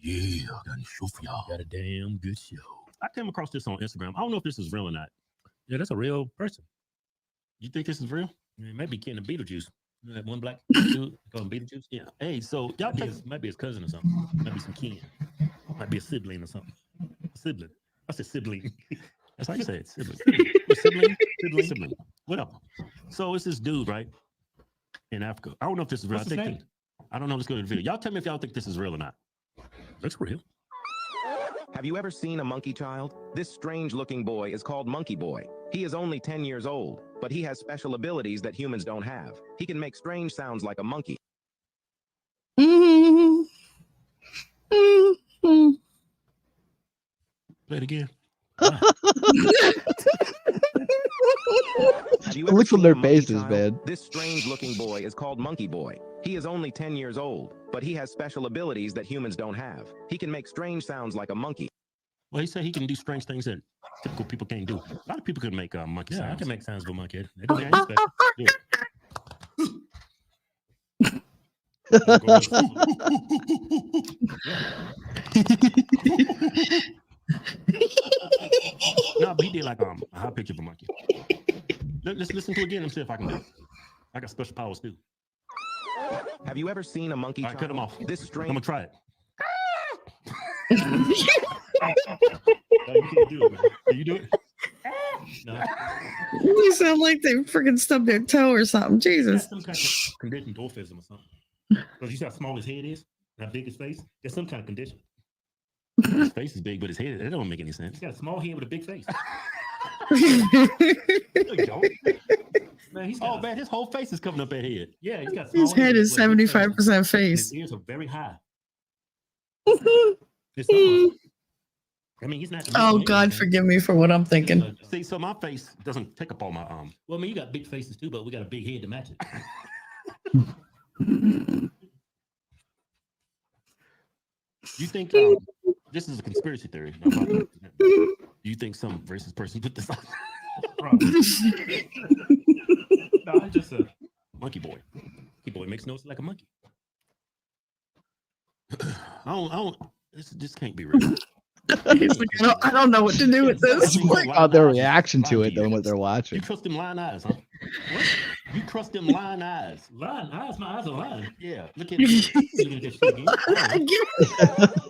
Yeah, I got a show for y'all. Got a damn good show. I came across this on Instagram. I don't know if this is real or not. Yeah, that's a real person. You think this is real? It might be Ken of Beetlejuice. You know that one black dude called him Beetlejuice? Yeah. Hey, so y'all think might be his cousin or something. Might be some kin. Might be a sibling or something. A sibling. I said sibling. That's how you say it. Sibling. Sibling. Whatever. So it's this dude, right? In Africa. I don't know if this is real. I don't know. Let's go to the video. Y'all tell me if y'all think this is real or not. Looks real. Have you ever seen a monkey child? This strange-looking boy is called Monkey Boy. He is only 10 years old, but he has special abilities that humans don't have. He can make strange sounds like a monkey. Play it again. Look at their faces, man. This strange-looking boy is called Monkey Boy. He is only 10 years old, but he has special abilities that humans don't have. He can make strange sounds like a monkey. Well, he said he can do strange things that typical people can't do. A lot of people could make monkey sounds. I can make sounds of a monkey. They don't have any No, but he did like a high pitch of a monkey. Let's listen to it again and see if I can do it. I got special powers too. Have you ever seen a monkey child? Cut him off. This strange... I'm gonna try it. No, you can't do it, man. Can you do it? No. You sound like they freaking stubbed their toe or something. Jesus. Some kind of conditioned dwarfism or something. Because you see how small his head is, how big his face. There's some kind of condition. His face is big, but his head, that don't make any sense. He's got a small head with a big face. No, you don't. Man, man, his whole face is covering up that head. Yeah, he's got his head is 75% face. His ears are very high. I mean, he's not. Oh, God, forgive me for what I'm thinking. See, so my face doesn't take up all my arm. Well, I mean, you got big faces too, but we got a big head to match it. You think this is a conspiracy theory? Do you think some racist person put this on? No, it's just a monkey boy. Monkey boy makes noise like a monkey. I don't. This can't be real. I don't know what to do with this. It's more about their reaction to it than what they're watching. You trust them lying eyes, huh? What? You trust them lying eyes? Lying eyes? My eyes are lying. Yeah. Look at me.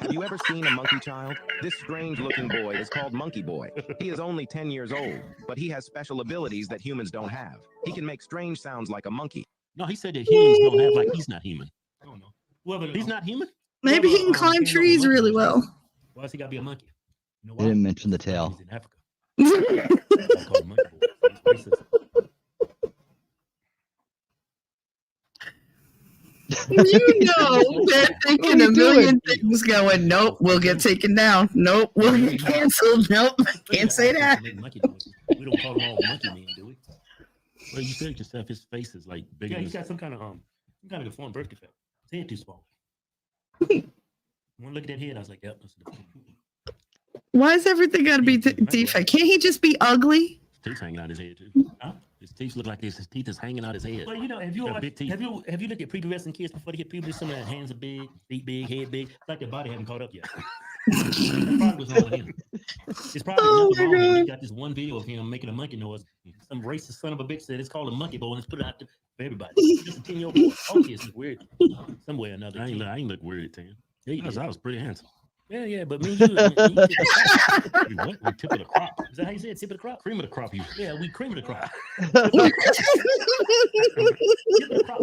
Have you ever seen a monkey child? This strange-looking boy is called Monkey Boy. He is only 10 years old, but he has special abilities that humans don't have. He can make strange sounds like a monkey. No, he said that humans don't have, like he's not human. I don't know. He's not human? Maybe he can climb trees really well. Why does he got to be a monkey? You know why? They didn't mention the tail. He's in Africa. You know, they're thinking a million things going, nope, we'll get taken down. Nope, we'll get canceled. Nope, can't say that. We don't call them all monkey men, do we? Well, you said yourself, his face is like bigger. Yeah, he's got some kind of deformed birth defect. His head too small. When I look at that head, I was like, yep, that's a Why is everything got to be defect? Can't he just be ugly? His teeth hanging out his head too. Huh? His teeth look like this. His teeth is hanging out his head. Well, you know, have you looked at prepubescent kids before they hit puberty? Some of their hands are big, feet big, head big. It's like their body hasn't caught up yet. That probably was wrong with him. It's probably nothing wrong with him. He got this one video of him making a monkey noise. Some racist son of a bitch said it's called a monkey boy and let's put it out there for everybody. Just a 10-year-old boy. All kids look weird. Some way or another. I ain't look weird at 10. Yeah, I was pretty handsome. Yeah, but me and you what? We tip of the crop. Is that how you say it? Tip of the crop? Cream of the crop. Yeah, we cream of the crop. Tip of the crop.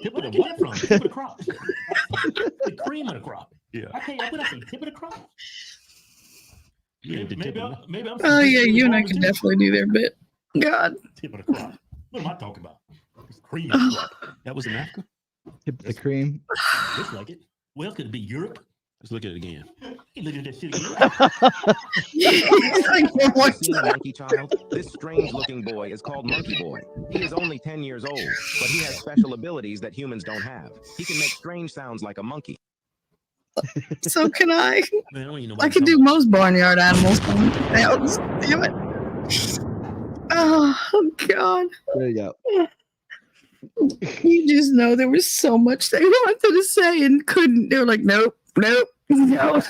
Tip of the what from? Tip of the crop. The cream of the crop. Yeah. What I say? Tip of the crop. Yeah, maybe I'm oh yeah, you and I can definitely do their bit. God. Tip of the crop. What am I talking about? It's cream of the crop. That was in Africa? Tip of the cream. Looks like it. Well, could it be Europe? Let's look at it again. Hey, look at that shit again. Seen a monkey child? This strange-looking boy is called Monkey Boy. He is only 10 years old, but he has special abilities that humans don't have. He can make strange sounds like a monkey. So can I. Man, I can do most barnyard animals. Damn it. Oh, God. There you go. You just know there was so much they wanted to say and couldn't. They were like, nope, nope, no,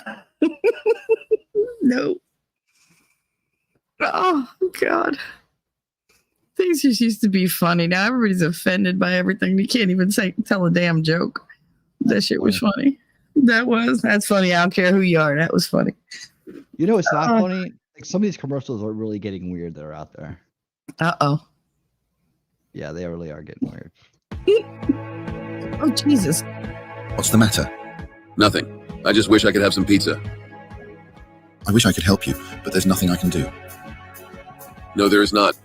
nope. Oh, God. Things just used to be funny. Now everybody's offended by everything. You can't even tell a damn joke. That shit was funny. That's funny. I don't care who you are. That was funny. You know, it's not funny. Like some of these commercials are really getting weird that are out there. Uh-oh. Yeah, they really are getting weird. Oh, Jesus. What's the matter? Nothing. I just wish I could have some pizza. I wish I could help you, but there's nothing I can do. No, there is not.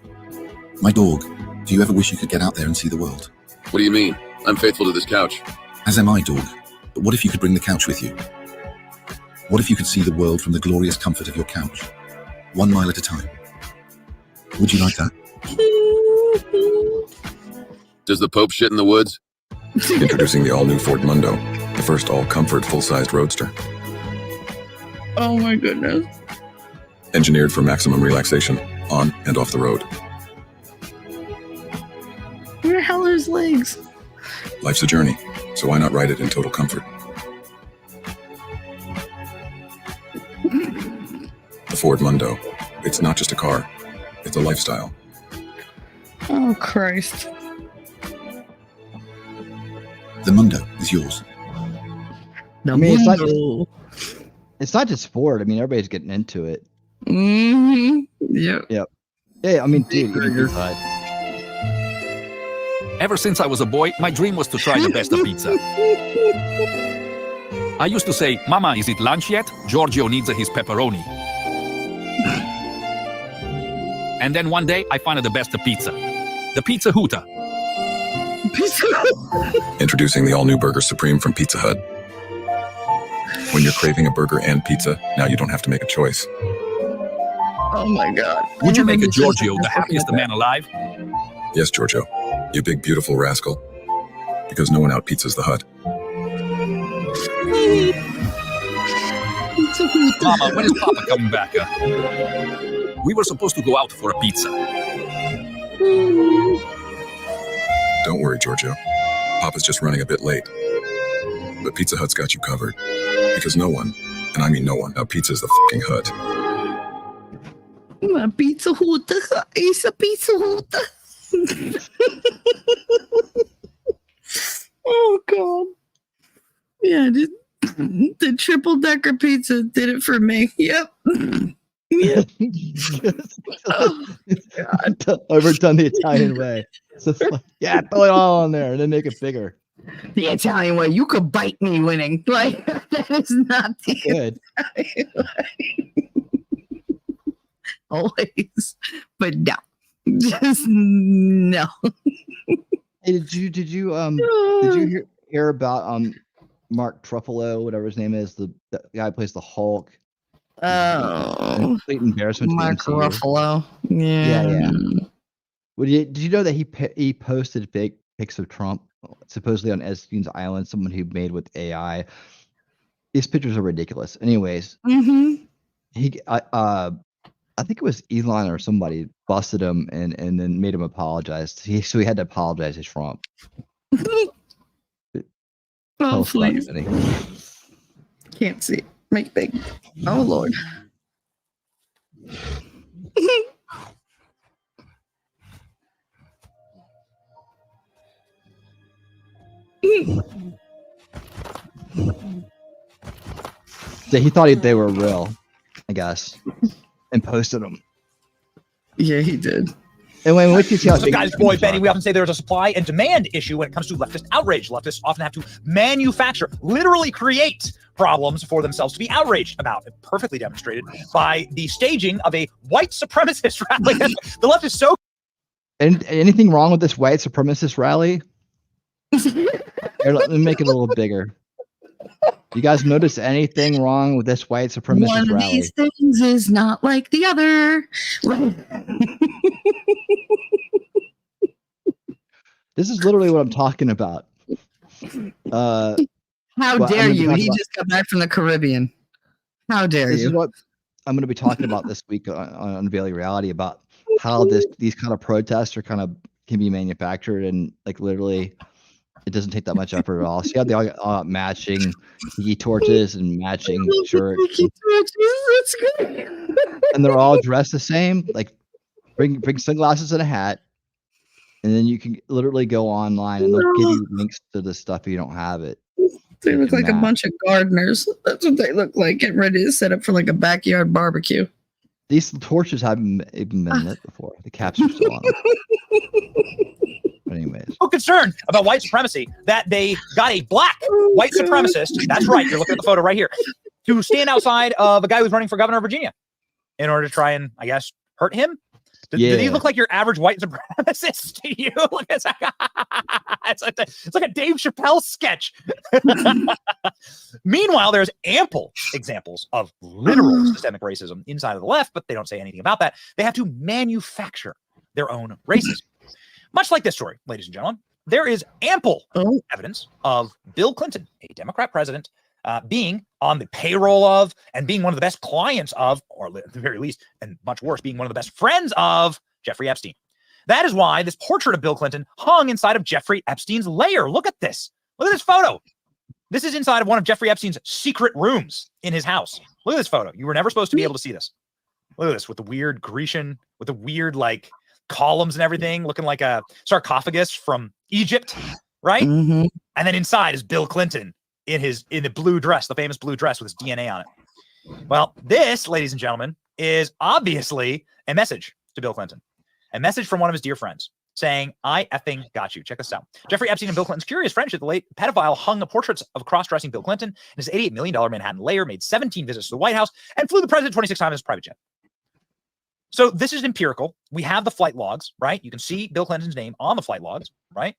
My dog. Do you ever wish you could get out there and see the world? What do you mean? I'm faithful to this couch. As am I, dog. But what if you could bring the couch with you? What if you could see the world from the glorious comfort of your couch? 1 mile at a time. Would you like that? Does the Pope shit in the woods? Introducing the all-new Ford Mundo, the first all-comfort, full-sized roadster. Oh, my goodness. Engineered for maximum relaxation, on and off the road. Where the hell are his legs? Life's a journey, so why not ride it in total comfort? The Ford Mundo. It's not just a car, it's a lifestyle. Oh, Christ. The Mundo is yours. I mean, it's not just Ford. I mean, everybody's getting into it. Mm-hmm. Yep. Yep. Yeah, I mean, dude. Ever since I was a boy, my dream was to try the best of pizza. I used to say, Mama, is it lunch yet? Giorgio needs his pepperoni. And then one day, I found the best of pizza. The Pizza Huta. Introducing the all-new Burger Supreme from Pizza Hut. When you're craving a burger and pizza, now you don't have to make a choice. Oh, my God. Would you make a Giorgio the happiest man alive? Yes, Giorgio. You big, beautiful rascal. Because no one out-pizzas the Hut. Mama, when is Papa coming back? We were supposed to go out for a pizza. Don't worry, Giorgio. Papa's just running a bit late. But Pizza Hut's got you covered. Because no one, and I mean no one, out-pizzas the fucking Hut. My Pizza Huta is a Pizza Huta. Oh, God. Yeah, the triple-decker pizza did it for me. Yep. Yeah. Oh, God. Overdone the Italian way. So like, yeah, throw it all on there and then make it bigger. The Italian way. You could bite me winning. Like, that is not the good. Always. But no. Just no. Hey, did you hear about Mark Truffalo, whatever his name is, the guy who plays the Hulk? Oh, complete embarrassment. Mark Ruffalo. Yeah. Did you know that he posted pics of Trump supposedly on Epstein's Island? Someone who made with AI. These pictures are ridiculous. Anyways, I think it was Elon or somebody busted him and then made him apologize. So he had to apologize to Trump. Oh, please. Can't see it. Make big. Oh, Lord. So he thought they were real, I guess, and posted them. Yeah, he did. And when you see how so guys, boy, Benny, we often say there's a supply and demand issue when it comes to leftist outrage. Leftists often have to manufacture, literally create problems for themselves to be outraged about. Perfectly demonstrated by the staging of a white supremacist rally. The left is so anything wrong with this white supremacist rally? Here, let me make it a little bigger. You guys notice anything wrong with this white supremacist One of rally? these things is not like the other. This is literally what I'm talking about. How well, dare you? He about, just got back from the Caribbean. How dare this you? is what I'm going to be talking about this week on Unveiling Reality, about how these kind of protests are can be manufactured, and like literally it doesn't take that much effort at all. So you have the all matching tiki torches and matching shirts. That's good. And they're all dressed the same. Like bring sunglasses and a hat, and then you can literally go online and they'll give you links to the stuff if you don't have it. They look like a bunch of gardeners. That's what they look like, getting ready to set up for like a backyard barbecue. These torches haven't even been lit before. The caps are still on them. But anyways. So concerned about white supremacy that they got a black white supremacist, that's right, you're looking at the photo right here, to stand outside of a guy who's running for governor of Virginia in order to try and, I guess, hurt him. Do these look like your average white supremacist to you? It's like a Dave Chappelle sketch. Meanwhile, there's ample examples of literal systemic racism inside of the left, but they don't say anything about that. They have to manufacture their own racism. Much like this story, ladies and gentlemen, there is ample evidence of Bill Clinton, a Democrat president, being on the payroll of and being one of the best clients of, or at the very least, and much worse, being one of the best friends of Jeffrey Epstein. That is why this portrait of Bill Clinton hung inside of Jeffrey Epstein's lair. Look at this. Look at this photo. This is inside of one of Jeffrey Epstein's secret rooms in his house. Look at this photo. You were never supposed to be able to see this. Look at this with the weird Grecian, with the weird like columns and everything, looking like a sarcophagus from Egypt, right? Mm-hmm. And then inside is Bill Clinton in the blue dress, the famous blue dress with his DNA on it. Well, this, ladies and gentlemen, is obviously a message to Bill Clinton, a message from one of his dear friends saying, I effing got you. Check this out. Jeffrey Epstein and Bill Clinton's curious friendship, the late pedophile hung the portraits of cross-dressing Bill Clinton in his $88 million Manhattan lair, made 17 visits to the White House, and flew the president 26 times in his private jet. So this is empirical. We have the flight logs, right? You can see Bill Clinton's name on the flight logs, right?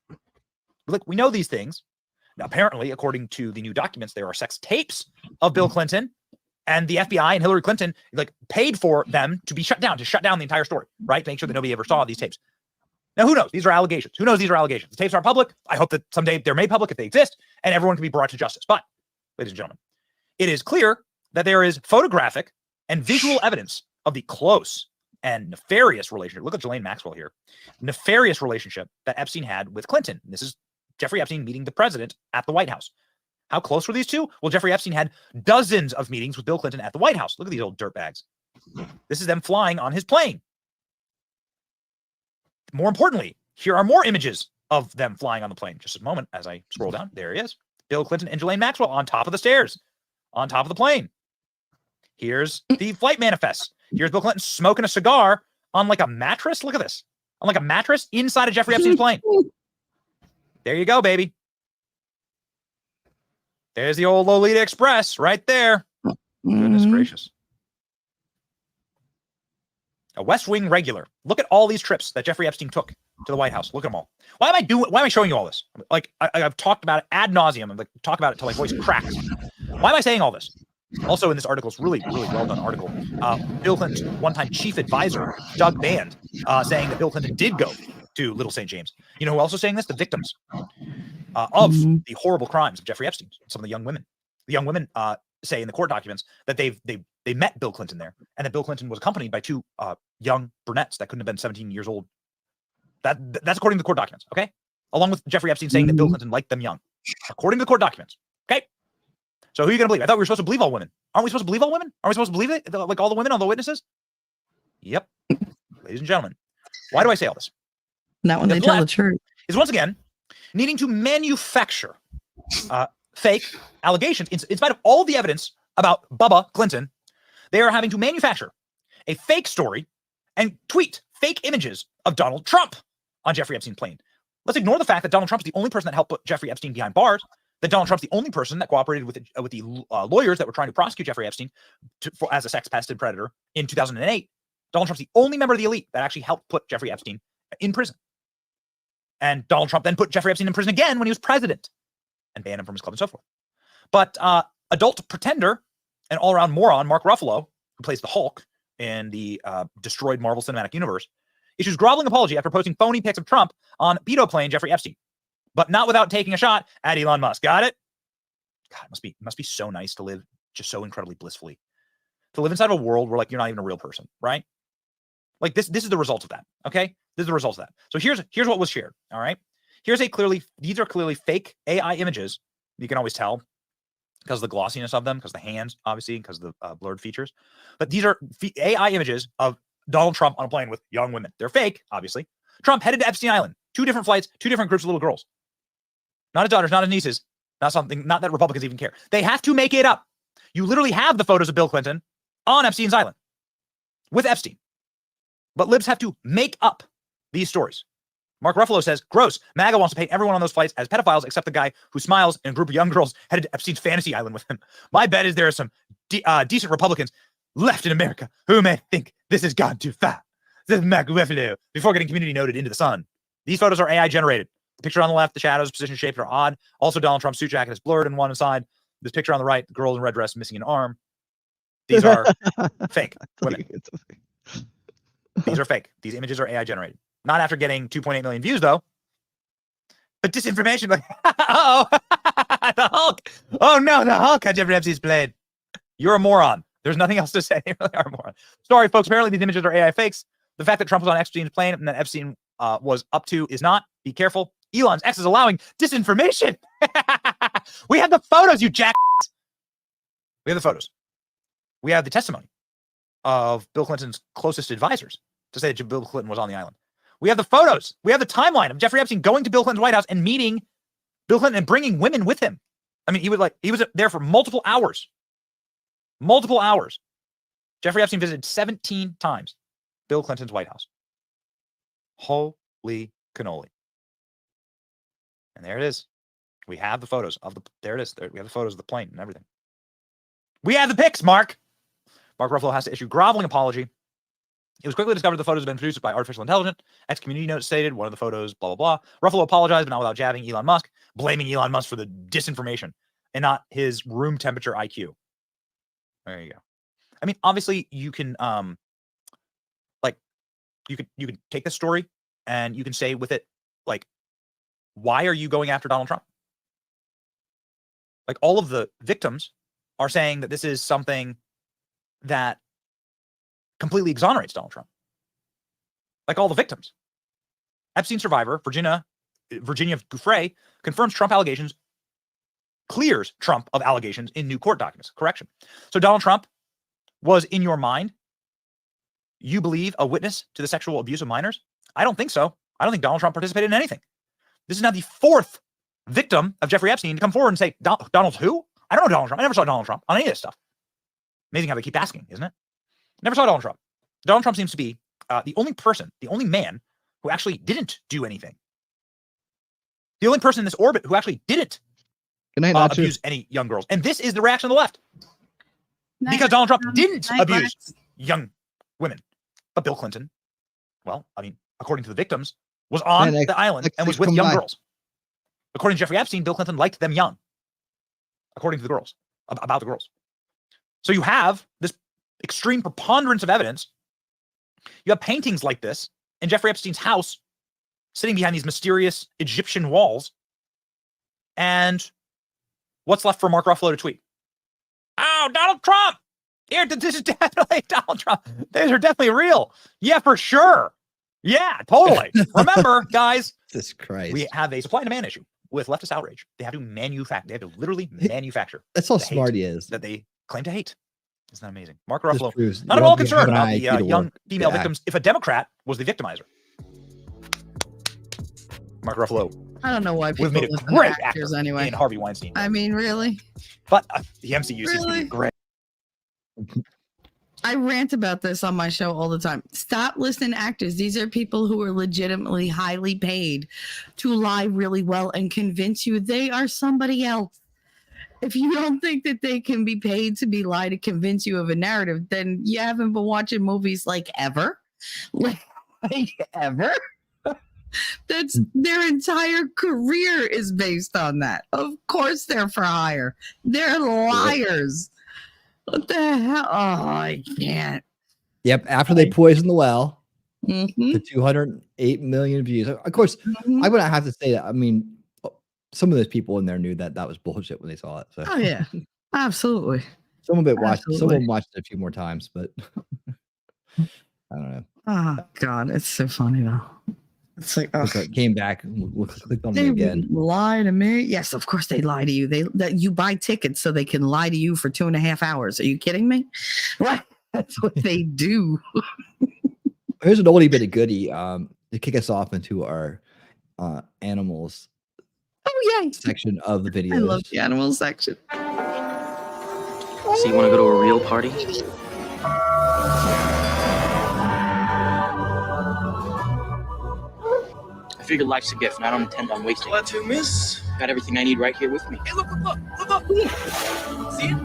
Look, we know these things. Now, apparently, according to the new documents, there are sex tapes of Bill Clinton, and the FBI and Hillary Clinton paid for them to be shut down, to shut down the entire story, right? To make sure that nobody ever saw these tapes. Now, who knows? These are allegations. Who knows these are allegations? The tapes aren't public. I hope that someday they're made public if they exist, and everyone can be brought to justice. But, ladies and gentlemen, it is clear that there is photographic and visual evidence of the close and nefarious relationship. Look at Ghislaine Maxwell here. Nefarious relationship that Epstein had with Clinton. This is Jeffrey Epstein meeting the president at the White House. How close were these two? Well, Jeffrey Epstein had dozens of meetings with Bill Clinton at the White House. Look at these old dirtbags. This is them flying on his plane. More importantly, here are more images of them flying on the plane. Just a moment as I scroll down. There he is. Bill Clinton and Ghislaine Maxwell on top of the stairs, on top of the plane. Here's the flight manifest. Here's Bill Clinton smoking a cigar on like a mattress. Look at this. On like a mattress inside of Jeffrey Epstein's plane. There you go, baby. There's the old Lolita Express right there. Goodness gracious. A West Wing regular. Look at all these trips that Jeffrey Epstein took to the White House. Look at them all. Why am I showing you all this? Like I've talked about it ad nauseum. I'm like talk about it till my voice cracks. Why am I saying all this? Also in this article, it's really, really well done article. Bill Clinton's one-time chief advisor, Doug Band, saying that Bill Clinton did go to Little St. James. You know who else was saying this? The victims of the horrible crimes of Jeffrey Epstein. Some of the young women. The young women say in the court documents that they met Bill Clinton there, and that Bill Clinton was accompanied by two young brunettes that couldn't have been 17 years old. That's according to the court documents. Okay, along with Jeffrey Epstein saying that Bill Clinton liked them young, according to the court documents. Okay, so who are you gonna believe? I thought we were supposed to believe all women. Aren't we supposed to believe all women? Aren't we supposed to believe it? Like all the women, all the witnesses? Yep, ladies and gentlemen. Why do I say all this? Not when they tell the truth. Is once again needing to manufacture fake allegations in spite of all the evidence about Bubba Clinton. They are having to manufacture a fake story and tweet fake images of Donald Trump on Jeffrey Epstein's plane. Let's ignore the fact that Donald Trump is the only person that helped put Jeffrey Epstein behind bars, that Donald Trump's the only person that cooperated with the lawyers that were trying to prosecute Jeffrey Epstein as a sex pest and predator in 2008. Donald Trump's the only member of the elite that actually helped put Jeffrey Epstein in prison. And Donald Trump then put Jeffrey Epstein in prison again when he was president and banned him from his club and so forth. But adult pretender and all-around moron Mark Ruffalo, who plays the Hulk in the destroyed Marvel Cinematic Universe, issues groveling apology after posting phony pics of Trump on pedo plane Jeffrey Epstein, but not without taking a shot at Elon Musk. Got it? God, it must be so nice to live just so incredibly blissfully. To live inside of a world where like you're not even a real person, right? Like this is the result of that. Okay, this is the result of that. So here's what was shared. All right, these are clearly fake AI images. You can always tell because of the glossiness of them, because the hands, obviously, because of the blurred features. But these are AI images of Donald Trump on a plane with young women. They're fake, obviously. Trump headed to Epstein Island. 2 different flights, 2 different groups of little girls. Not his daughters, not his nieces, not that Republicans even care. They have to make it up. You literally have the photos of Bill Clinton on Epstein's Island with Epstein. But libs have to make up these stories. Mark Ruffalo says, gross, MAGA wants to paint everyone on those flights as pedophiles except the guy who smiles and a group of young girls headed to Epstein's fantasy island with him. My bet is there are some decent Republicans left in America who may think this has gone too far. This is Mark Ruffalo before getting community noted into the sun. These photos are AI generated. The picture on the left, the shadows, position, shapes are odd. Also, Donald Trump's suit jacket is blurred on one side. This picture on the right, the girl in red dress missing an arm. These are fake women. These are fake. These images are AI generated. Not after getting 2.8 million views, though. But disinformation, like, uh-oh, the Hulk. Oh, no, the Hulk had Jeffrey Epstein's blade. You're a moron. There's nothing else to say. You really are a moron. Sorry, folks. Apparently, these images are AI fakes. The fact that Trump was on Epstein's plane and that Epstein was up to is not. Be careful. Elon's X is allowing disinformation. We have the photos, you jack. We have the photos. We have the testimony of Bill Clinton's closest advisors to say that Bill Clinton was on the island. We have the photos. We have the timeline of Jeffrey Epstein going to Bill Clinton's White House and meeting Bill Clinton and bringing women with him. I mean, he was there for multiple hours. Multiple hours. Jeffrey Epstein visited 17 times Bill Clinton's White House. Holy cannoli. And there it is. We have the photos of there it is. We have the photos of the plane and everything. We have the pics, Mark. Mark Ruffalo has to issue groveling apology. It was quickly discovered the photos had been produced by artificial intelligence. Ex-community note stated one of the photos, blah, blah, blah. Ruffalo apologized, but not without jabbing Elon Musk, blaming Elon Musk for the disinformation and not his room temperature IQ. There you go. I mean, obviously, you can, you can take this story and you can say with it, like, why are you going after Donald Trump? Like, all of the victims are saying that this is something that completely exonerates Donald Trump. Like all the victims. Epstein survivor, Virginia Giuffre, confirms Trump allegations, clears Trump of allegations in new court documents. Correction. So Donald Trump was, in your mind, you believe, a witness to the sexual abuse of minors? I don't think so. I don't think Donald Trump participated in anything. This is now the 4th victim of Jeffrey Epstein to come forward and say, Donald who? I don't know Donald Trump. I never saw Donald Trump on any of this stuff. Amazing how they keep asking, isn't it? Never saw Donald Trump. Donald Trump seems to be the only man who actually didn't do anything. The only person in this orbit who actually didn't abuse any young girls. And this is the reaction of the left. Because Donald Trump didn't abuse young women. But Bill Clinton, well, I mean, according to the victims, was on the island and was with young girls. According to Jeffrey Epstein, Bill Clinton liked them young. According to the girls, about the girls. So you have this extreme preponderance of evidence. You have paintings like this in Jeffrey Epstein's house, sitting behind these mysterious Egyptian walls. And what's left for Mark Ruffalo to tweet? Oh, Donald Trump! Here, this is definitely Donald Trump. These are definitely real. Yeah, for sure. Yeah, totally. Remember, guys, Jesus Christ, we have a supply and demand issue with leftist outrage. They have to manufacture. They have to literally manufacture. That's how smart he is. That they claim to hate. Isn't that amazing? Mark Ruffalo, not at all concerned about the young female victims if a Democrat was the victimizer. Mark Ruffalo. I don't know why people made a listen great to actors actor anyway. in Harvey Weinstein. I mean, really? But the MCU seems to be great. I rant about this on my show all the time. Stop listening to actors. These are people who are legitimately highly paid to lie really well and convince you they are somebody else. If you don't think that they can be paid to be lied to convince you of a narrative, then you haven't been watching movies like ever. Like ever. That's their entire career is based on that. Of course they're for hire. They're liars. What the hell? Oh, I can't. Yep. After they poisoned the well, Mm-hmm. the 208 million views. Of course, I wouldn't have to say that. I mean, some of those people in there knew that that was bullshit when they saw it. So. Oh yeah, absolutely. Some of it watched. Some of Absolutely. them watched it a few more times, but I don't know. Oh God, it's so funny though. It's like, So it came back and clicked on it they again. lie to me. Yes, of course they lie to you. That you buy tickets so they can lie to you for 2.5 hours. Are you kidding me? What? That's what they do. Here's an oldie bit of goodie to kick us off into our animals section of the video. I love the animal section. So you want to go to a real party? I figured life's a gift, and I don't intend on wasting it. Glad to, miss. Got everything I need right here with me. Hey, look, look, look, look, look. See it?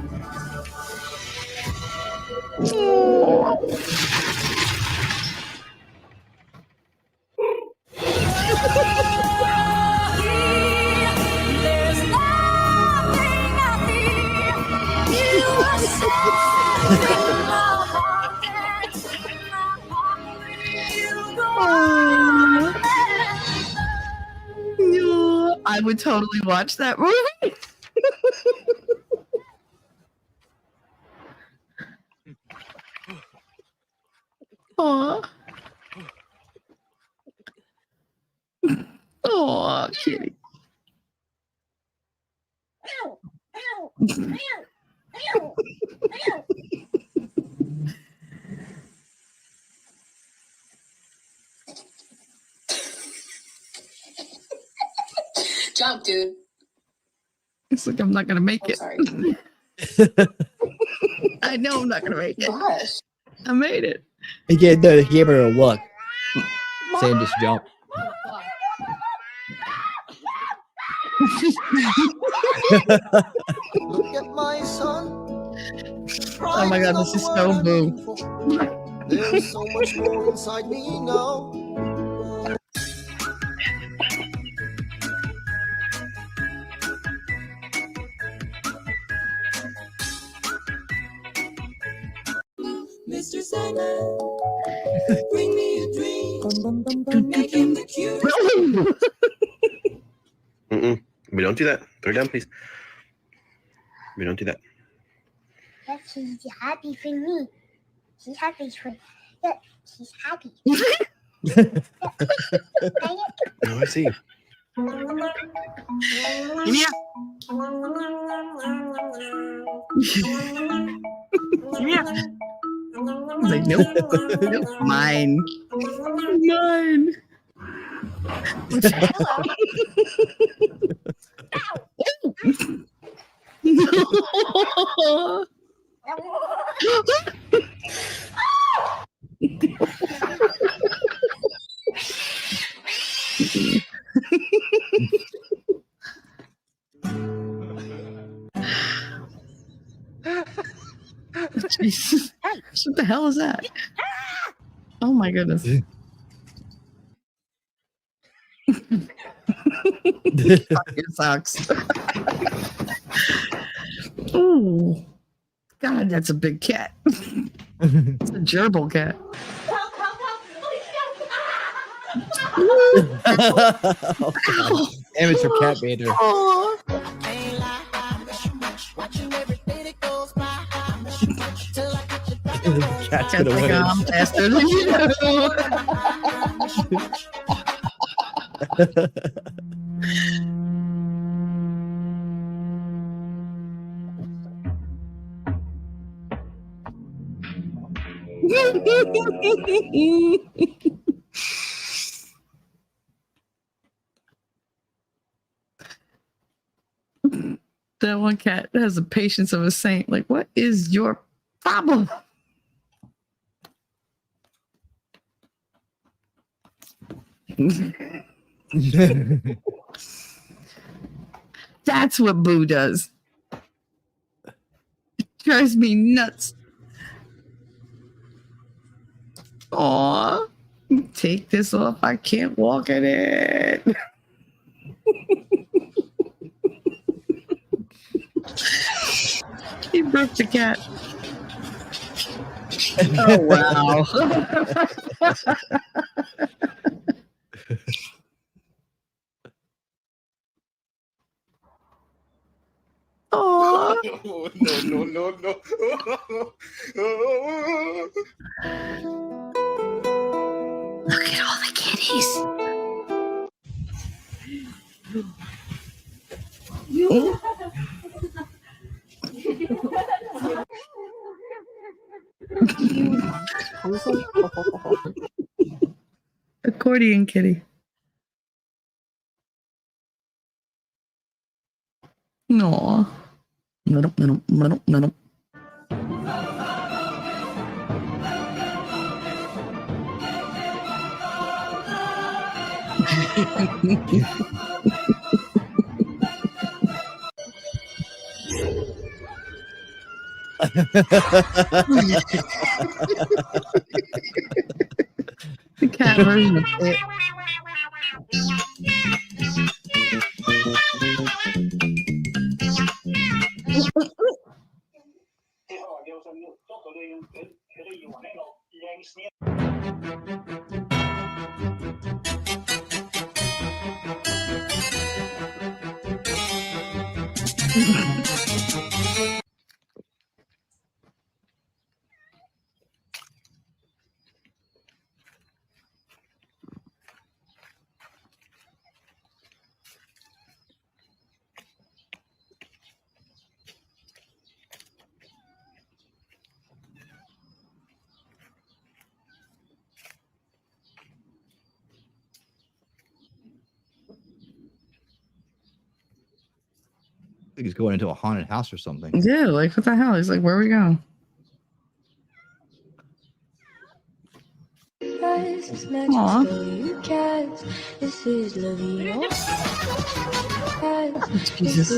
I would totally watch that movie. Aw. Aw, kitty. Jump, dude. It's like I'm not gonna make it. Sorry. I know I'm not gonna make it. I made it. He gave her a look, saying just jump. Look at my son. Oh my God, this is so boo. There's so much more inside me now. Mr. Sandman, bring me a dream. Make him the cutest. We don't do that. Put her down, please. We don't do that. She's happy for me. She's happy for look, she's happy. Oh, I see. Yeah. Like, nope. Nope. Mine. Mine. Jesus. What the hell is that? Oh my goodness. Fucking sucks. Ooh. God, that's a big cat. It's a gerbil cat. Oh, God. Amateur cat baiter. The cat's gonna win. I'm faster than you. That one cat has the patience of a saint. Like, what is your problem? That's what Boo does. It drives me nuts. Aw. take this off. I can't walk in it. He broke the cat. Oh, wow. Oh, no. Look at all the kitties. Accordion kitty. No. No. The cat version of it. I think he's going into a haunted house or something. Yeah, like what the hell? He's like, where are we going? Aw. Jesus.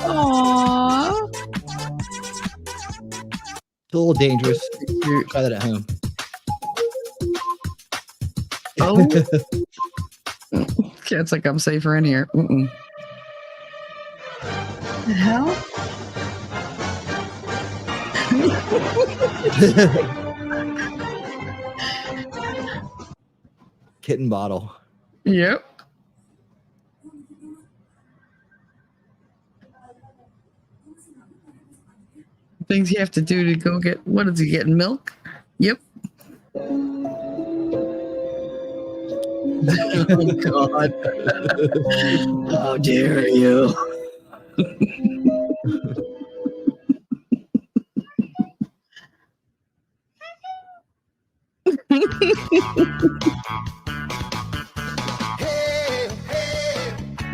Aww. It's a little dangerous. Try that at home. Oh. Cat's like, I'm safer in here. The hell? Kitten bottle. Yep. Things you have to do to go get, what is he getting, milk? Yep. Oh, God. How dare you?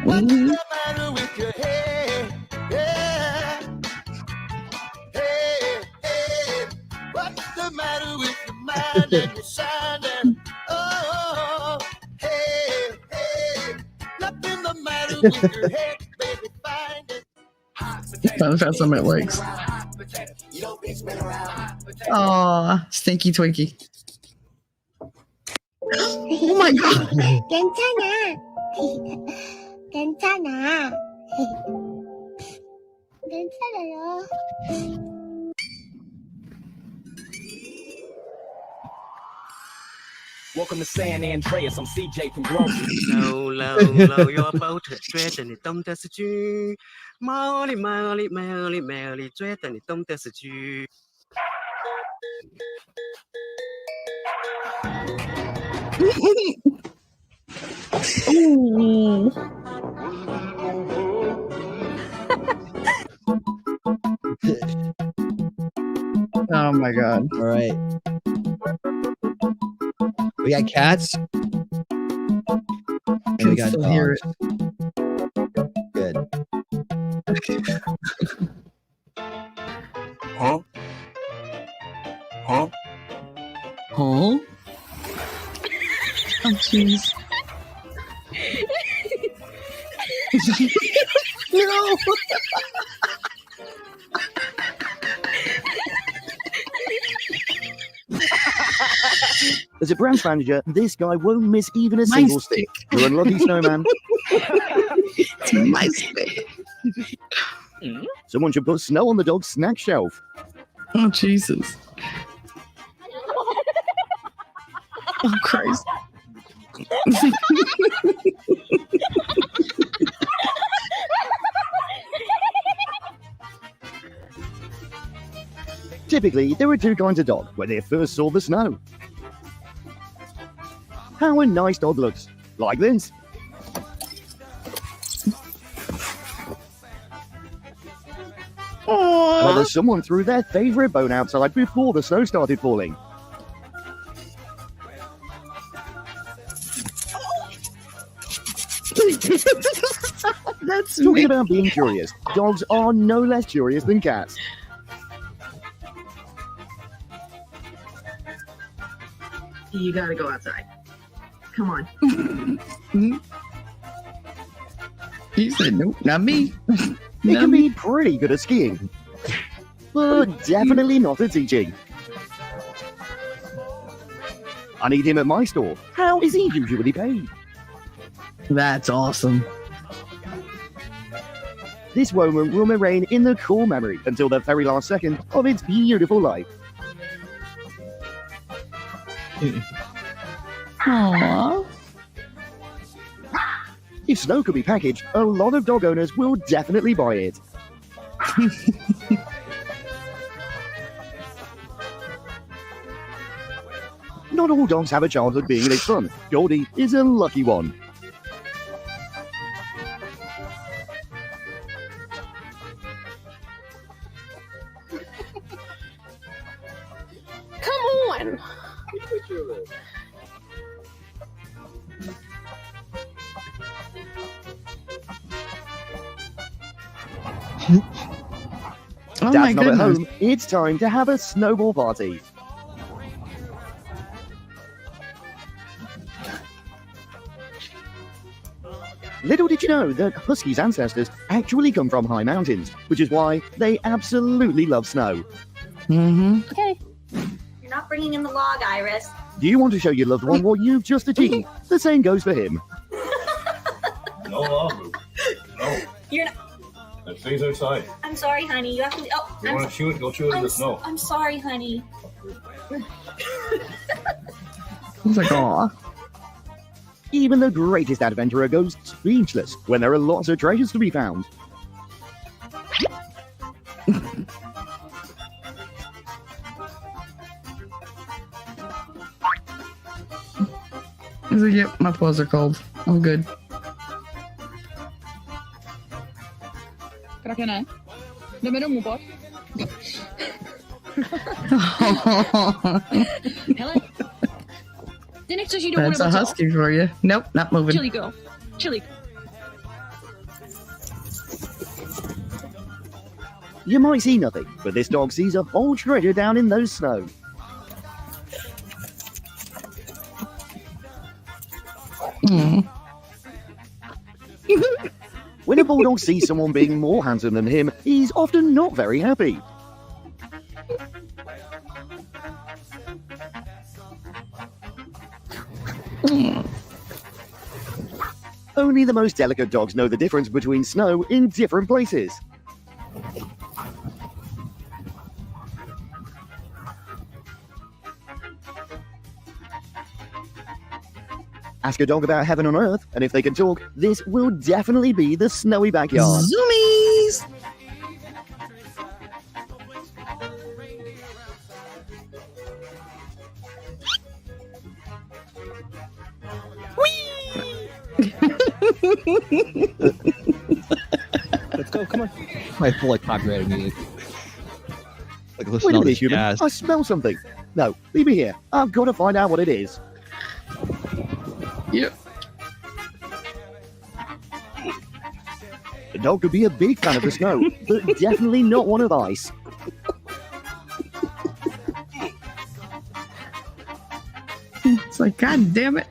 What's the matter with your head? Yeah. Hey, what's the matter with your mind and your sounding? Oh, hey, nothing the matter with your head, baby, find it. Found some at legs. Aw, Stinky Twinkie. Oh my God. 괜찮아. 괜찮아. 괜찮아요. Welcome to San Andreas. I'm CJ from Grove. Low, your boat, dread and it don't test you. Molly, dread and it don't test you. Ooh. Oh my God. All right. We got cats. And we got still hear dogs. Good. Huh? Huh? Oh, jeez. No. no. As a branch manager, this guy won't miss even a single stick. You're unlucky, snowman. It's my stick. Someone should put snow on the dog's snack shelf. Oh, Jesus. Oh, Christ. Typically, there are two kinds of dog when they first saw the snow. How a nice dog looks. Like this. Whether someone threw their favourite bone outside before the snow started falling. That's Talking about being curious, dogs are no less curious than cats. You gotta go outside. Come on. He said, nope, not me. They can be pretty good at skiing, but definitely not at teaching. I need him at my store. How is he usually paid? That's awesome. This moment will remain in the core memory until the very last second of its beautiful life. Aww. If snow could be packaged, a lot of dog owners will definitely buy it. Not all dogs have a childhood being this fun. Goldie is a lucky one. Come on. Oh Dad's my not at goodness. home. It's time to have a snowball party. Little did you know that Husky's ancestors actually come from high mountains, which is why they absolutely love snow. Mm-hmm. Okay. You're not bringing in the log, Iris. Do you want to show your loved one what you've just achieved? The same goes for him. No log. No. You're not. It stays outside. I'm sorry, honey. You have to. Oh, You want to chew it? Go chew it in the snow. I'm sorry, honey. He's like, aw. Even the greatest adventurer goes speechless when there are lots of treasures to be found. He's like, yep, my paws are cold. I'm good. 그렇게는 너매를 못 봐. Helen, the next time you don't That's a want to husky for you. Nope, not moving. Chili go. Chili. You might see nothing, but this dog sees a whole treasure down in those snow. When a bulldog sees someone being more handsome than him, he's often not very happy. Only the most delicate dogs know the difference between snow in different places. Ask a dog about heaven on earth, and if they can talk, this will definitely be the snowy backyard. Zoomies! Let's go, come on. I feel like copyrighted music. Like, listen Wait a to minute, this human. jazz. I smell something. No, leave me here. I've got to find out what it is. Yep. The dog could be a big fan of the snow, but definitely not one of ice. It's like, God damn it.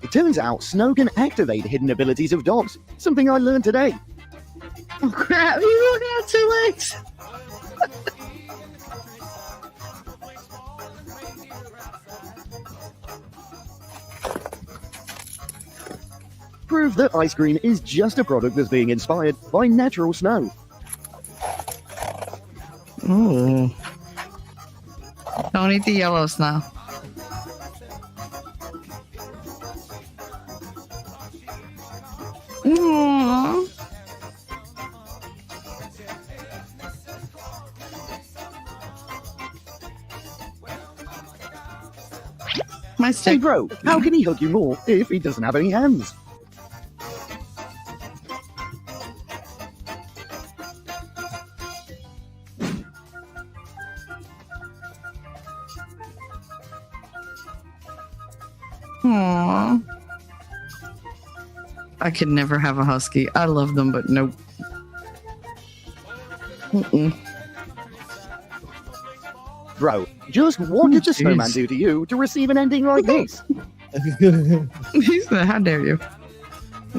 It turns out snow can activate hidden abilities of dogs, something I learned today. Oh crap, you only have 2 legs. Prove that ice cream is just a product that's being inspired by natural snow. Ooh. Don't eat the yellow snow. Aww. My stick. Hey bro, how can he hug you more if he doesn't have any hands? Aww. I could never have a husky. I love them, but nope. Bro, just what did the snowman do to you to receive an ending like this? He's like, how dare you?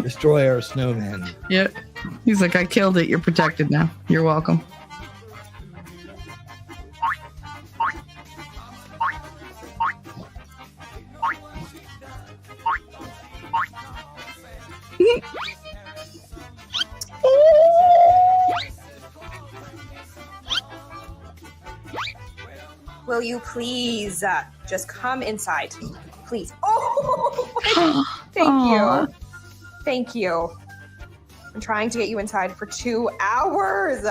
Destroy our snowman. Yeah. He's like, I killed it. You're protected now. You're welcome. Will you please just come inside? Please. Oh, thank Aw. you. Thank you. I'm trying to get you inside for 2 hours.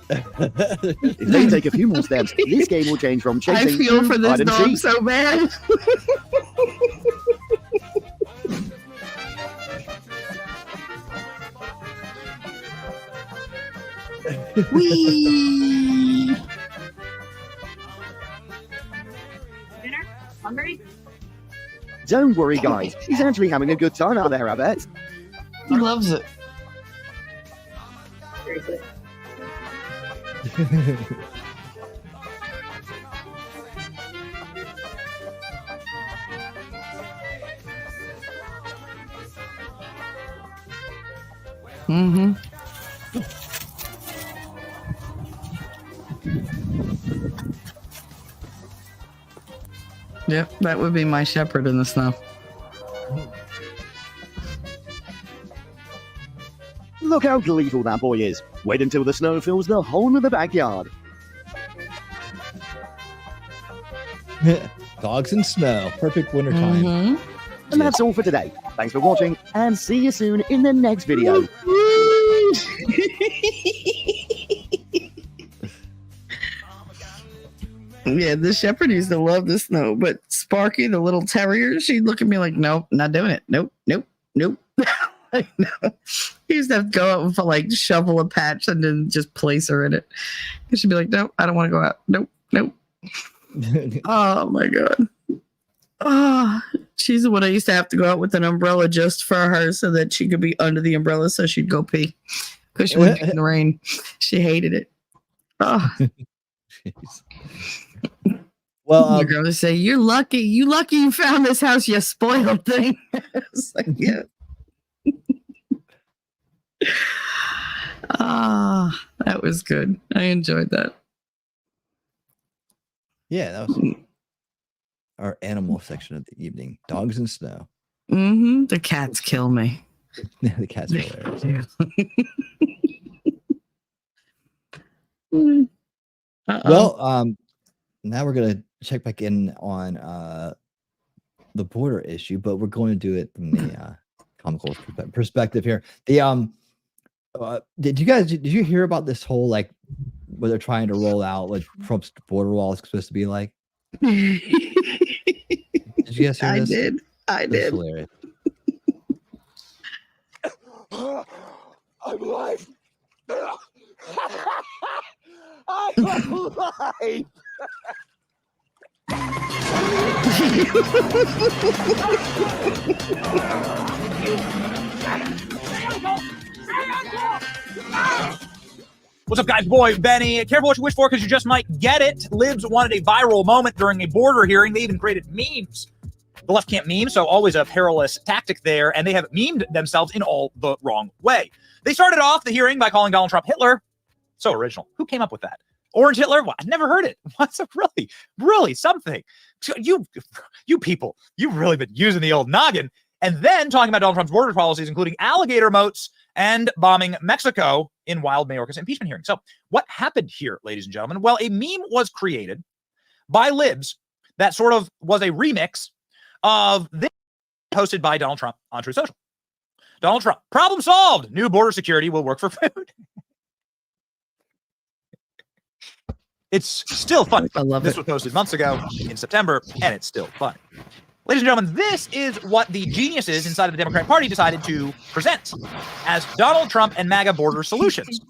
If they take a few more steps, this game will change from I chasing feel to for this hide and dog seek. so bad. Whee! Dinner? Hungry? Don't worry, guys. He's actually having a good time out there, I bet. He loves it. Seriously. Mm-hmm. Yep, that would be my shepherd in the snow. Look how gleeful that boy is. Wait until the snow fills the whole of the backyard. Dogs and snow. Perfect wintertime. And that's all for today. Thanks for watching, and see you soon in the next video. Yeah, the shepherd used to love the snow, but Sparky, the little terrier, she'd look at me like, nope, not doing it. Nope, nope, nope. Like, no. He used to have to go out and like shovel a patch and then just place her in it. And she'd be like, nope, I don't want to go out. Nope, nope. Oh my God. Oh, she's the one I used to have to go out with an umbrella just for her so that she could be under the umbrella so she'd go pee. Because she wouldn't get in the rain. She hated it. Oh. Well, the girl would say, "You're lucky. You found this house, you spoiled thing." It's like, yeah. Ah, that was good. I enjoyed that. Yeah, that was our animal section of the evening. Dogs and snow. Mm-hmm. The cats kill me. The cats are hilarious. Well, now we're gonna check back in on the border issue, but we're going to do it from the comical perspective here. The did you hear about this whole like what they're trying to roll out what Trump's border wall is supposed to be like? Did you guys hear this? I That's did. hilarious. I'm alive. I'm alive. What's up, guys? Boy, Benny. Careful what you wish for because you just might get it. Libs wanted a viral moment during a border hearing. They even created memes. The left can't meme, so always a perilous tactic there, and they have memed themselves in all the wrong way. They started off the hearing by calling Donald Trump Hitler. So original. Who came up with that? Orange Hitler? Well, I've never heard it. What's really something? You people, you've really been using the old noggin. And then talking about Donald Trump's border policies, including alligator moats and bombing Mexico in wild Mayorkas impeachment hearing. So what happened here, ladies and gentlemen? Well, a meme was created by libs that sort of was a remix of this posted by Donald Trump on Truth Social. Donald Trump, problem solved. New border security will work for food. It's still funny. I love this it. was posted months ago in September, and it's still funny. Ladies and gentlemen, this is what the geniuses inside of the Democratic Party decided to present as Donald Trump and MAGA border solutions.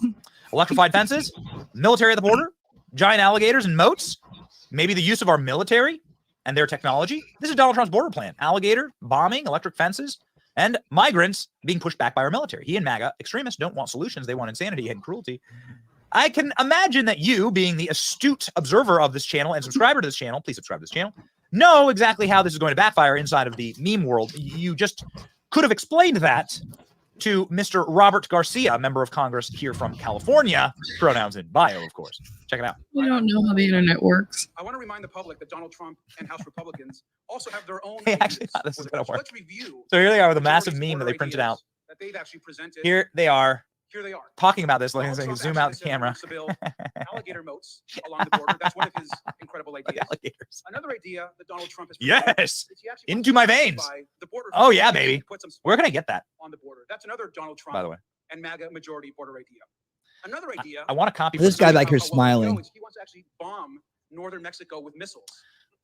Electrified fences, military at the border, giant alligators and moats, maybe the use of our military and their technology. This is Donald Trump's border plan. Alligator, bombing, electric fences, and migrants being pushed back by our military. He and MAGA extremists don't want solutions. They want insanity and cruelty. I can imagine that you, being the astute observer of this channel and subscriber to this channel, please subscribe to this channel, know exactly how this is going to backfire inside of the meme world. You just could have explained that to Mr. Robert Garcia, member of Congress here from California. Pronouns in bio, of course. Check it out. We don't know how the internet works. I want to remind the public that Donald Trump and House Republicans also have their own. They actually thought this is going to work. Let's review. So here they are with a massive meme that they printed out. That they've actually presented. Here they are. Here they are. Talking about this, like zoom out the camera. Alligator moats along the border. That's one of his incredible ideas. Alligators. Another idea that Donald Trump has Yes, into my veins. Oh yeah, baby. Where can I get that? On the border. That's another Donald Trump. By the way, and MAGA majority border idea. Another idea. I want a copy. This guy back here smiling. He wants to actually bomb northern Mexico with missiles.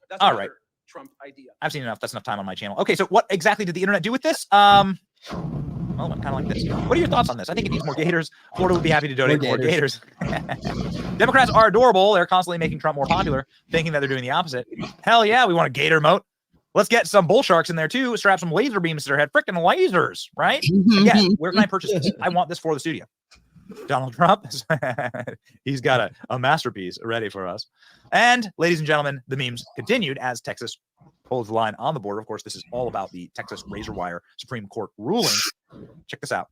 That's all another right. Trump idea. I've seen enough. That's enough time on my channel. Okay, so what exactly did the internet do with this? Well, kind of like this. What are your thoughts on this? I think it needs more gators. Florida would be happy to donate more gators. Democrats are adorable. They're constantly making Trump more popular, thinking that they're doing the opposite. Hell yeah, we want a gator moat. Let's get some bull sharks in there too. Strap some laser beams to their head. Freaking lasers, right? Again, where can I purchase this? I want this for the studio. Donald Trump, he's got a masterpiece ready for us. And ladies and gentlemen, the memes continued as Texas holds the line on the border. Of course, this is all about the Texas razor wire Supreme Court ruling. Check this out.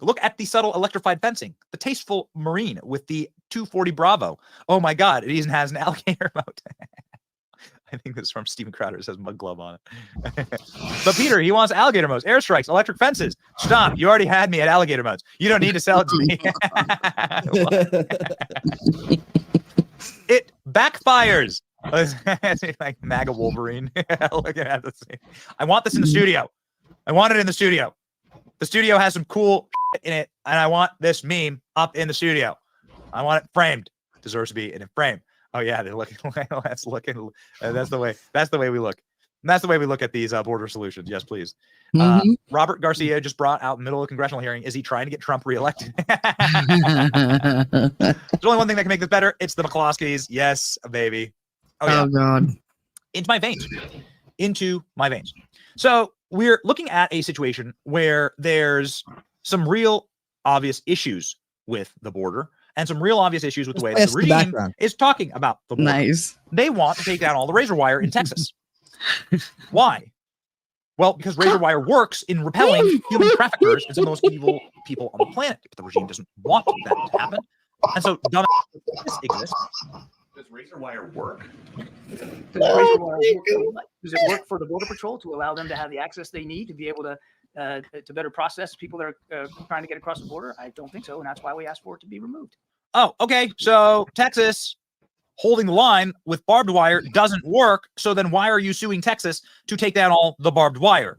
Look at the subtle electrified fencing, the tasteful marine with the 240 Bravo. Oh my God, it even has an alligator moat. I think this is from Steven Crowder. It says mug glove on it. But Peter, he wants alligator moats, airstrikes, electric fences. Stop. You already had me at alligator moats. You don't need to sell it to me. It backfires. Like MAGA Wolverine. Looking at this thing. I want this in the studio. I want it in the studio. The studio has some cool in it, and I want this meme up in the studio. I want it framed. It deserves to be in a frame. Oh yeah, they're looking. That's looking. That's the way. That's the way we look. And that's the way we look at these border solutions. Yes, please. Robert Garcia just brought out in the middle of a congressional hearing. Is he trying to get Trump reelected? There's only one thing that can make this better. It's the McCloskeys. Yes, baby. Oh, yeah. Oh God. Into my veins. Into my veins. So we're looking at a situation where there's some real obvious issues with the border and some real obvious issues with the way that the regime is talking about the border. Nice. They want to take down all the razor wire in Texas. Why? Well, because razor wire works in repelling human traffickers and some of the most evil people on the planet. But the regime doesn't want that to happen. And so dumb exists. Does razor wire work? Does it work for the Border Patrol to allow them to have the access they need to be able to better process people that are trying to get across the border? I don't think so, and that's why we asked for it to be removed. Oh, okay. So Texas holding the line with barbed wire doesn't work. So then why are you suing Texas to take down all the barbed wire?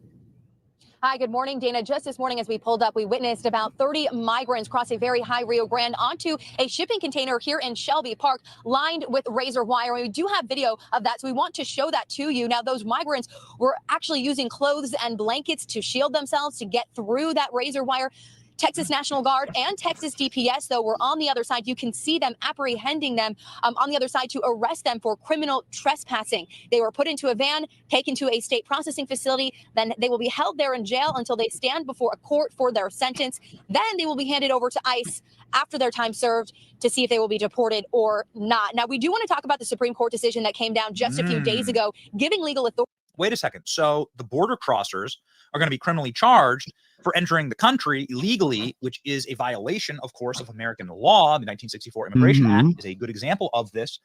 Hi, good morning, Dana. Just this morning as we pulled up, we witnessed about 30 migrants cross a very high Rio Grande onto a shipping container here in Shelby Park lined with razor wire. And we do have video of that, so we want to show that to you. Now, those migrants were actually using clothes and blankets to shield themselves to get through that razor wire. Texas National Guard and Texas DPS, though, were on the other side. You can see them apprehending them on the other side to arrest them for criminal trespassing. They were put into a van, taken to a state processing facility. Then they will be held there in jail until they stand before a court for their sentence. Then they will be handed over to ICE after their time served to see if they will be deported or not. Now, we do want to talk about the Supreme Court decision that came down just a few days ago, giving legal authority. Wait a second. So the border crossers are going to be criminally charged for entering the country illegally, which is a violation, of course, of American law. The 1964 Immigration Act is a good example of this.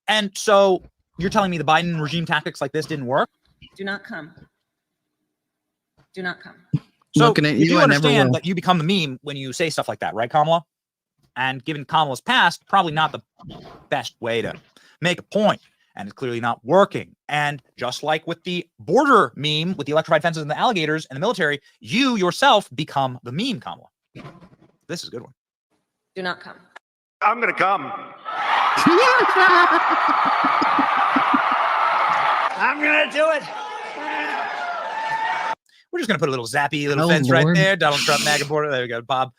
And so you're telling me the Biden regime tactics like this didn't work? Do not come. Do not come. So Looking at you you, do I never understand will. that you become the meme when you say stuff like that, right, Kamala? And given Kamala's past, probably not the best way to make a point. And it's clearly not working. And just like with the border meme, with the electrified fences and the alligators and the military, you yourself become the meme, Kamala. This is a good one. Do not come. I'm gonna come. I'm gonna do it. We're just gonna put a little zappy little Oh, fence Lord. right there. Donald Trump, MAGA border. There we go. Bob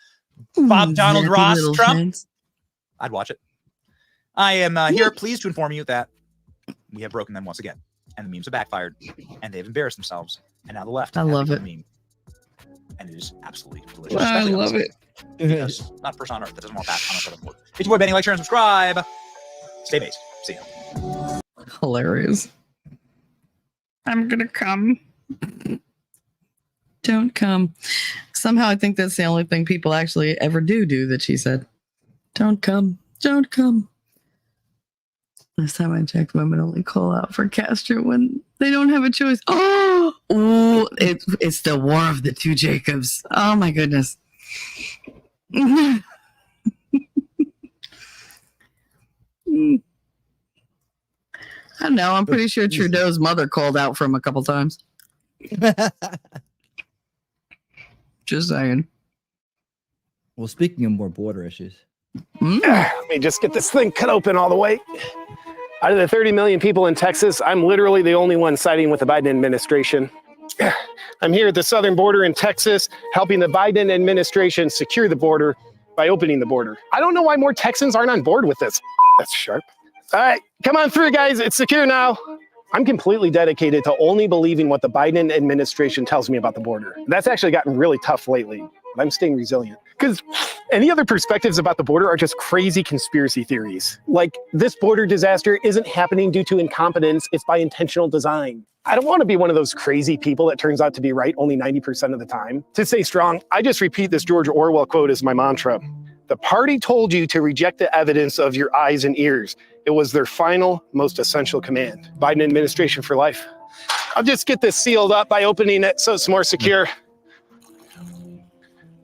Zappy Donald Ross little Trump. fence. I'd watch it. I am here pleased to inform you that we have broken them once again, and the memes have backfired, and they've embarrassed themselves, and now the left. I have love become it. a meme. And it is absolutely delicious. I especially on love this it. Because not a person on earth that doesn't want that on the board. It's your boy Benny. Like, share, and subscribe. Stay based. See ya. Hilarious. I'm gonna come. Don't come. Somehow I think that's the only thing people actually ever do that she said. Don't come. Don't come. Last time I checked, women only call out for Castro when they don't have a choice. Oh, it's the war of the two Jacobs. Oh my goodness. I don't know. I'm pretty sure Trudeau's mother called out for him a couple times. Just saying. Well, speaking of more border issues. Let me just get this thing cut open all the way. Out of the 30 million people in Texas, I'm literally the only one siding with the Biden administration. I'm here at the southern border in Texas, helping the Biden administration secure the border by opening the border. I don't know why more Texans aren't on board with this. That's sharp. All right, come on through, guys. It's secure now. I'm completely dedicated to only believing what the Biden administration tells me about the border. That's actually gotten really tough lately, but I'm staying resilient. Because any other perspectives about the border are just crazy conspiracy theories. Like, this border disaster isn't happening due to incompetence, it's by intentional design. I don't want to be one of those crazy people that turns out to be right only 90% of the time. To stay strong, I just repeat this George Orwell quote as my mantra. The party told you to reject the evidence of your eyes and ears. It was their final, most essential command. Biden administration for life. I'll just get this sealed up by opening it so it's more secure.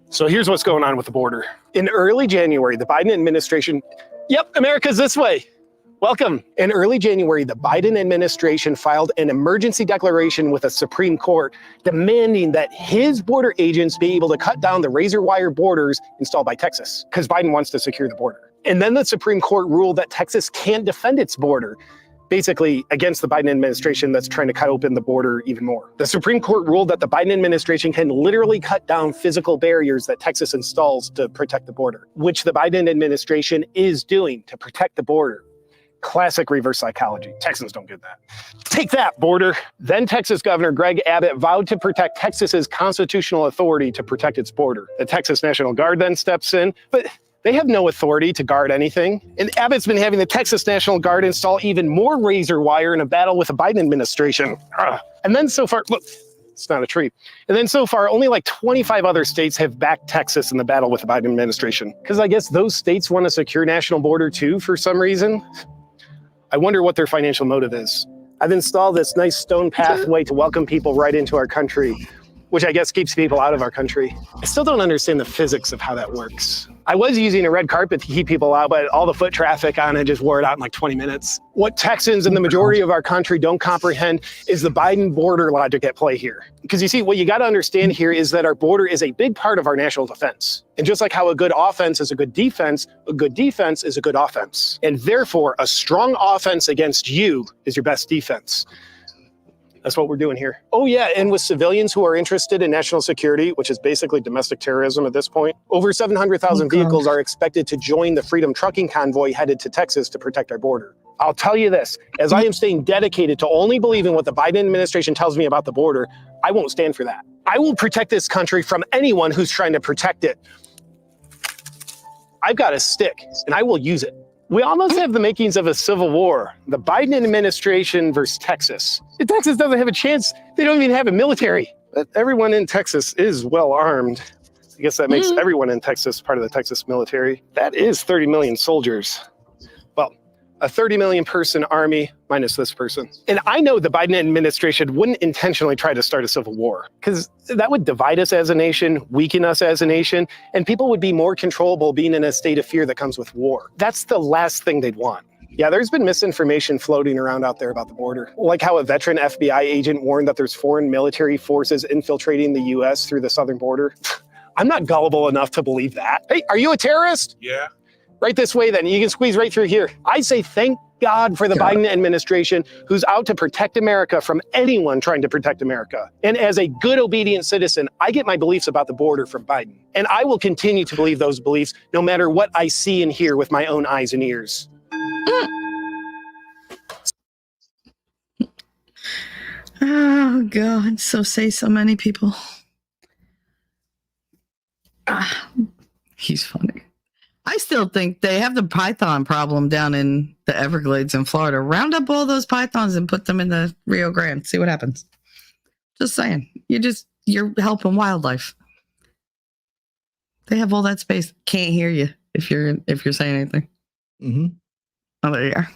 So here's what's going on with the border. In early January, the Biden administration, yep, America's this way. Welcome. In early January, the Biden administration filed an emergency declaration with the Supreme Court demanding that his border agents be able to cut down the razor wire borders installed by Texas, because Biden wants to secure the border. And then the Supreme Court ruled that Texas can't defend its border, basically against the Biden administration that's trying to cut open the border even more. The Supreme Court ruled that the Biden administration can literally cut down physical barriers that Texas installs to protect the border, which the Biden administration is doing to protect the border. Classic reverse psychology. Texans don't get that. Take that, border. Then Texas Governor Greg Abbott vowed to protect Texas's constitutional authority to protect its border. The Texas National Guard then steps in, but they have no authority to guard anything. And Abbott's been having the Texas National Guard install even more razor wire in a battle with the Biden administration. And then so far, look, it's not a tree. And then so far, only like 25 other states have backed Texas in the battle with the Biden administration. Because I guess those states want a secure national border too for some reason. I wonder what their financial motive is. I've installed this nice stone pathway to welcome people right into our country, which I guess keeps people out of our country. I still don't understand the physics of how that works. I was using a red carpet to keep people out, but all the foot traffic on it just wore it out in like 20 minutes. What Texans and the majority of our country don't comprehend is the Biden border logic at play here. Because you see, what you got to understand here is that our border is a big part of our national defense. And just like how a good offense is a good defense is a good offense. And therefore, a strong offense against you is your best defense. That's what we're doing here. Oh yeah, and with civilians who are interested in national security, which is basically domestic terrorism at this point, over 700,000 vehicles are expected to join the Freedom Trucking Convoy headed to Texas to protect our border. I'll tell you this, as I am staying dedicated to only believing what the Biden administration tells me about the border, I won't stand for that. I will protect this country from anyone who's trying to protect it. I've got a stick, and I will use it. We almost have the makings of a civil war. The Biden administration versus Texas. If Texas doesn't have a chance, they don't even have a military. But everyone in Texas is well armed. I guess that makes everyone in Texas part of the Texas military. That is 30 million soldiers. Well, a 30 million person army minus this person. And I know the Biden administration wouldn't intentionally try to start a civil war because that would divide us as a nation, weaken us as a nation, and people would be more controllable being in a state of fear that comes with war. That's the last thing they'd want. Yeah, there's been misinformation floating around out there about the border. Like how a veteran FBI agent warned that there's foreign military forces infiltrating the US through the southern border. I'm not gullible enough to believe that. Hey, are you a terrorist? Yeah. Right this way then, you can squeeze right through here. I say thank God for the Biden administration who's out to protect America from anyone trying to protect America. And as a good, obedient citizen, I get my beliefs about the border from Biden. And I will continue to believe those beliefs no matter what I see and hear with my own eyes and ears. Oh, God. So say so many people. He's funny. I still think they have the python problem down in the Everglades in Florida. Round up all those pythons and put them in the Rio Grande. See what happens. Just saying. You're helping wildlife. They have all that space. Can't hear you if you're saying anything. Mm-hmm. Oh, there you are.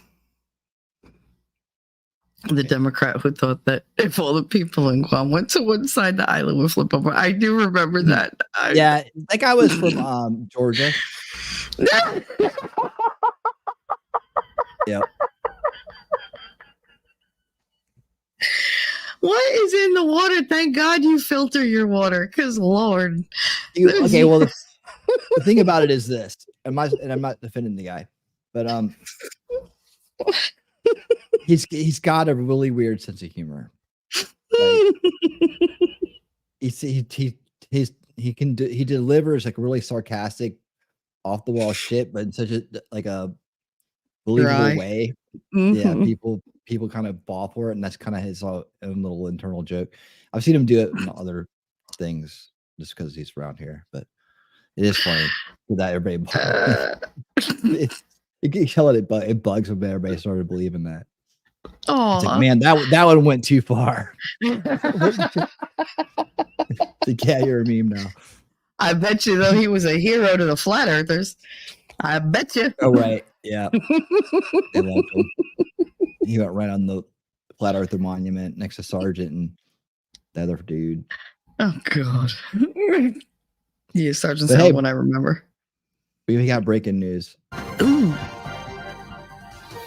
The Democrat who thought that if all the people in Guam went to one side, the island would flip over. I do remember that. Yeah, that guy was from Georgia. Yep. What is in the water? Thank God you filter your water, because Lord. Okay, well, the thing about it is this, and I'm not defending the guy, but he's got a really weird sense of humor. Like, he delivers like really sarcastic, off the wall shit, but in such a a believable way. Mm-hmm. Yeah, people kind of fall for it, and that's kind of his own little internal joke. I've seen him do it in other things just because he's around here, but it is funny that everybody it bugs when everybody started believing that. Oh, like, man, that one went too far. Yeah, you're a meme now. I bet you, though, he was a hero to the flat earthers. I bet you. Oh, right. Yeah. They loved him. He went right on the flat earther monument next to Sargent and the other dude. Oh, God. Yeah, Sergeant Sowell, one I remember. We got breaking news. Ooh.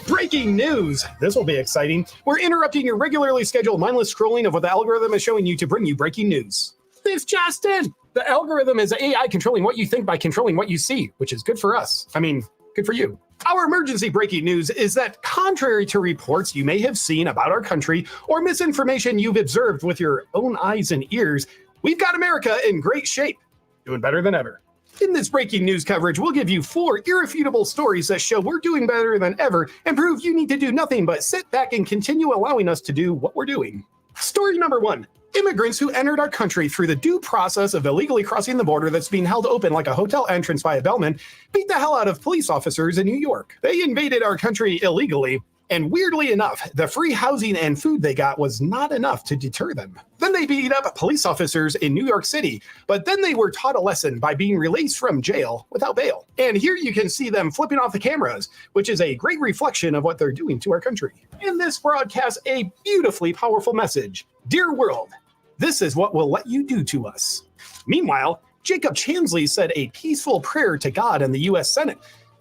Breaking news! This will be exciting. We're interrupting your regularly scheduled mindless scrolling of what the algorithm is showing you to bring you breaking news. This just in! The algorithm is AI controlling what you think by controlling what you see, which is good for us. I mean, good for you. Our emergency breaking news is that contrary to reports you may have seen about our country or misinformation you've observed with your own eyes and ears, we've got America in great shape, doing better than ever. In this breaking news coverage, we'll give you 4 irrefutable stories that show we're doing better than ever and prove you need to do nothing but sit back and continue allowing us to do what we're doing. Story number 1. Immigrants who entered our country through the due process of illegally crossing the border that's being held open like a hotel entrance by a bellman beat the hell out of police officers in New York. They invaded our country illegally, and weirdly enough, the free housing and food they got was not enough to deter them. Then they beat up police officers in New York City, but then they were taught a lesson by being released from jail without bail. And here you can see them flipping off the cameras, which is a great reflection of what they're doing to our country. And this broadcasts a beautifully powerful message. Dear world, this is what we'll let you do to us. Meanwhile, Jacob Chansley said a peaceful prayer to God in the U.S. Senate.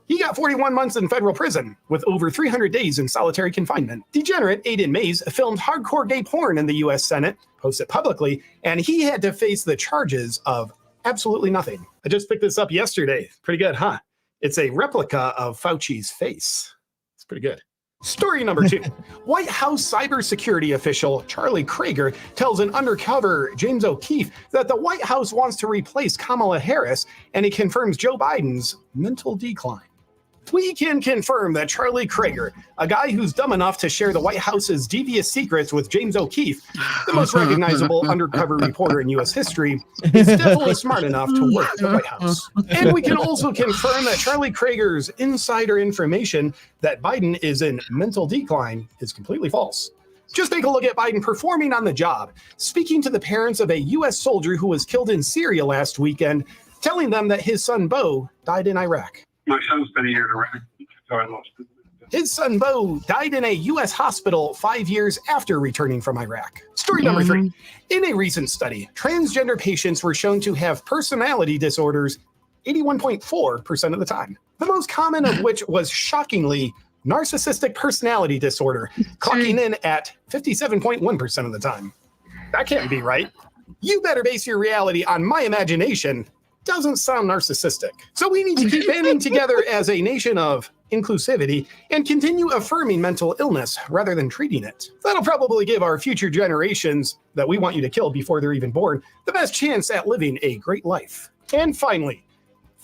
He got 41 months in federal prison with over 300 days in solitary confinement. Degenerate Aiden Mays filmed hardcore gay porn in the U.S. Senate, posted publicly, and he had to face the charges of absolutely nothing. I just picked this up yesterday. Pretty good, huh? It's a replica of Fauci's face. It's pretty good. Story number 2. White House cybersecurity official Charlie Krager tells an undercover James O'Keefe that the White House wants to replace Kamala Harris, and he confirms Joe Biden's mental decline. We can confirm that Charlie Krager, a guy who's dumb enough to share the White House's devious secrets with James O'Keefe, the most recognizable undercover reporter in U.S. history, is definitely smart enough to work at the White House. And we can also confirm that Charlie Krager's insider information that Biden is in mental decline is completely false. Just take a look at Biden performing on the job, speaking to the parents of a U.S. soldier who was killed in Syria last weekend, telling them that his son Beau died in Iraq. My son's been here in Iraq. So I lost it. His son Beau died in a U.S. hospital 5 years after returning from Iraq. Story number 3. In a recent study, transgender patients were shown to have personality disorders 81.4% of the time. The most common of which was, shockingly, narcissistic personality disorder, clocking in at 57.1% of the time. That can't be right. You better base your reality on my imagination. Doesn't sound narcissistic. So we need to keep banding together as a nation of inclusivity and continue affirming mental illness rather than treating it. That'll probably give our future generations that we want you to kill before they're even born the best chance at living a great life. And finally,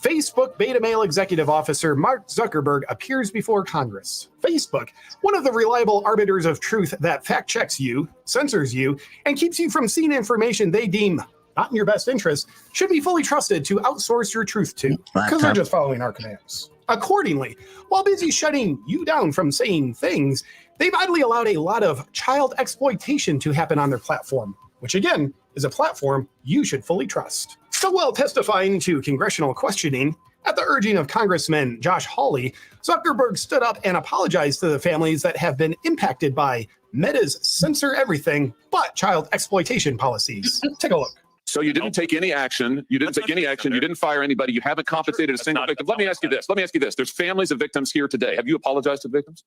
Facebook beta male executive officer Mark Zuckerberg appears before Congress. Facebook, one of the reliable arbiters of truth that fact checks you, censors you, and keeps you from seeing information they deem not in your best interest, should be fully trusted to outsource your truth to, because they're just following our commands. Accordingly, while busy shutting you down from saying things, they've idly allowed a lot of child exploitation to happen on their platform, which again is a platform you should fully trust. Sowell testifying to congressional questioning, at the urging of Congressman Josh Hawley, Zuckerberg stood up and apologized to the families that have been impacted by Meta's censor everything but child exploitation policies. Take a look. So you didn't take any action. You didn't take any action. You didn't fire anybody. You haven't compensated a single victim. Let me ask you this. There's families of victims here today. Have you apologized to the victims?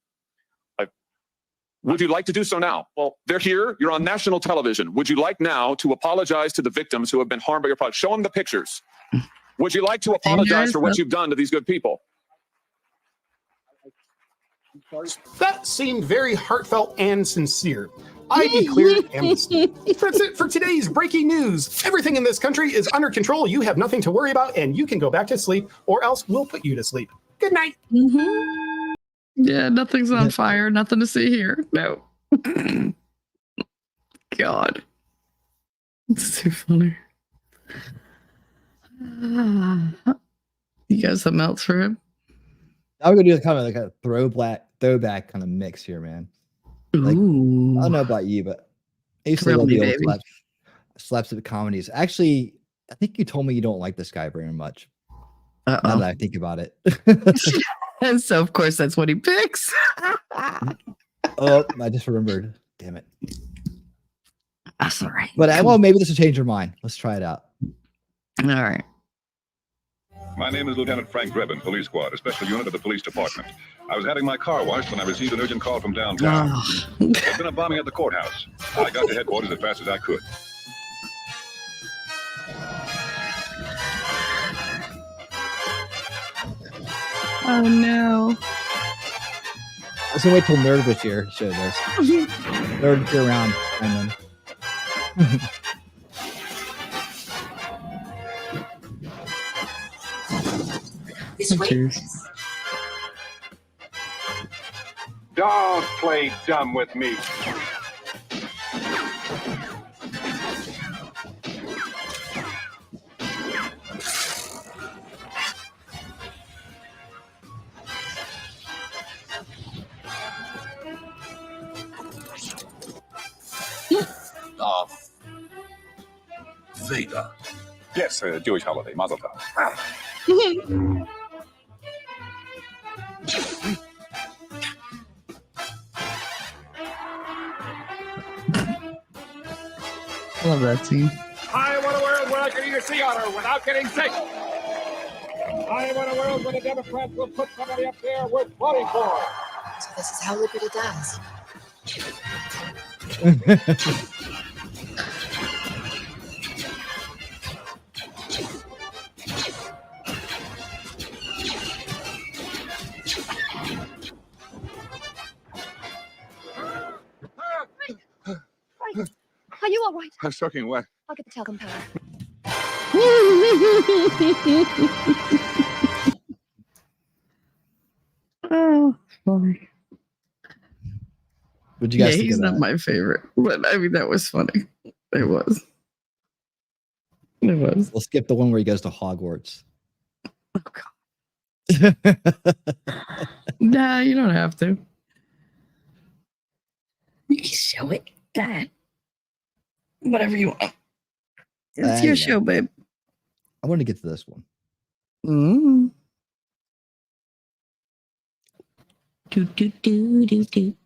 Would you like to do so now? Well, they're here. You're on national television. Would you like now to apologize to the victims who have been harmed by your product? Show them the pictures. Would you like to apologize for what you've done to these good people? That seemed very heartfelt and sincere. I declare amnesty. That's it for today's breaking news. Everything in this country is under control. You have nothing to worry about, and you can go back to sleep, or else we'll put you to sleep. Good night. Yeah, nothing's on fire. Nothing to see here. No. God. It's too funny. You got something else for him? I'm gonna do kind of like a throwback kind of mix here, man. Like, I don't know about you, but I used to love the old slapstick comedies. Actually, I think you told me you don't like this guy very much. Now that I think about it. And so, of course, that's what he picks. Oh, I just remembered. Damn it. That's all right. But well, maybe this will change your mind. Let's try it out. All right. My name is Lieutenant Frank Drebin, Police Squad, a special unit of the police department. I was having my car washed when I received an urgent call from downtown. There'd been a bombing at the courthouse. I got to headquarters as fast as I could. Oh, no. I was going to wait till Nerd was here to show this. Nerd, get around, and then... Don't play dumb with me. Vader. Yes, Jewish holiday, Mazel Tov. I love that scene. I want a world where I can eat a sea otter without getting sick. I want a world where the Democrats will put somebody up there worth voting for. So this is how Liberty dies. Are you all right? I'm soaking wet. I'll get the talcum powder. Oh, funny. What'd you guys think he's of not that? my favorite, but I mean that was funny. It was. It was. We'll skip the one where he goes to Hogwarts. Oh God. Nah, you don't have to. You can show it. God. Whatever you want. It's your show, babe. I want to get to this one. Mm. Do, do, do, do, do.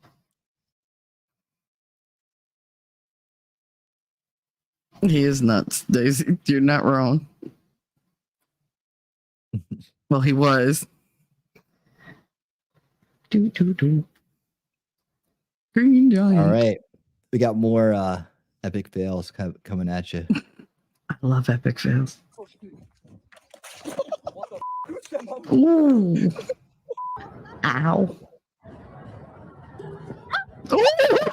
He is nuts, Daisy. You're not wrong. Well, he was. Do, do, do. Green Giant. All right. We got more epic fails coming at you. I love epic fails. Ooh. Ow. Oh my God.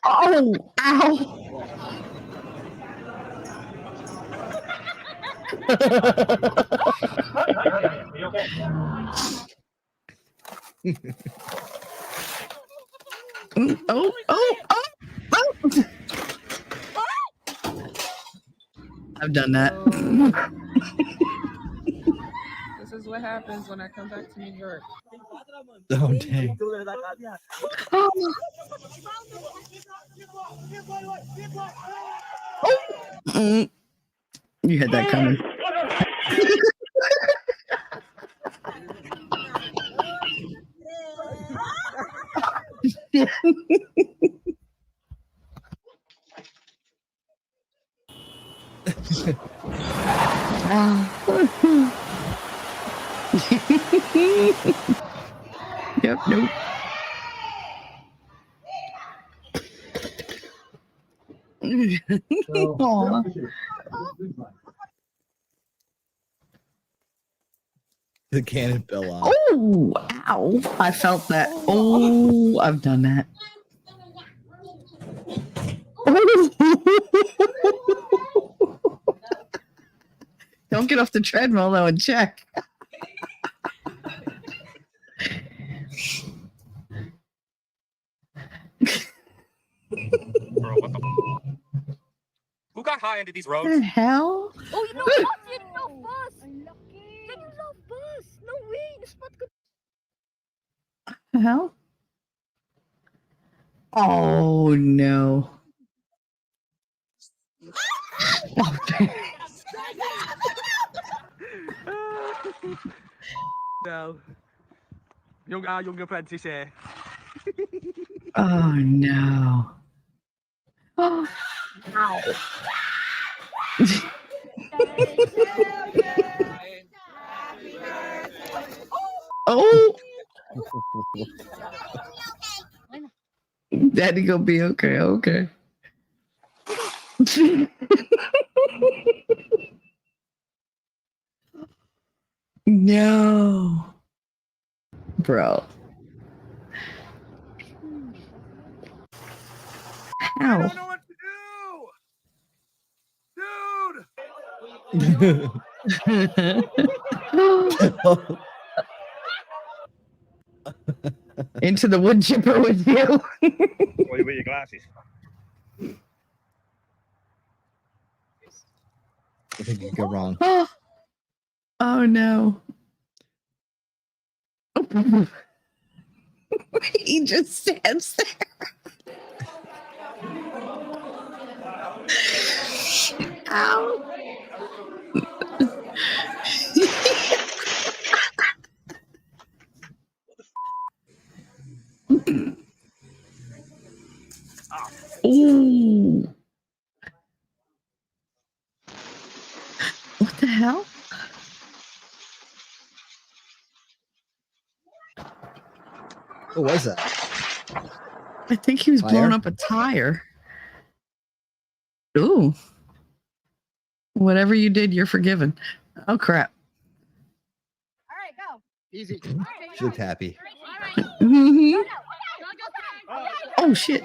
Oh, ow. Oh, oh, oh, oh. I've done that. This is what happens when I come back to New York. Oh, dang. Mm. You had that coming. Yep, nope. Aw. The cannon fell off. Oh, ow. I felt that. Oh, I've done that. Don't get off the treadmill though and check. Bro, what the? Who got high into these roads? What the hell? Oh, you know what? You know bus. Can you love bus? No way. The spot could. The hell? Oh no. No. Young apprentice here. Oh no. Oh. Ow. Oh. Daddy gonna be okay. Okay. No. Bro. How? I don't know what to do. Dude. Into the wood chipper with you. What about your glasses? I think you can go wrong. Oh no. He just stands there. Ow. Ooh. What the hell? What was that? I think he was blowing up a tire. Ooh. Whatever you did, you're forgiven. Oh, crap. All right, go. Easy. She looked happy. Mm-hmm. Oh, shit.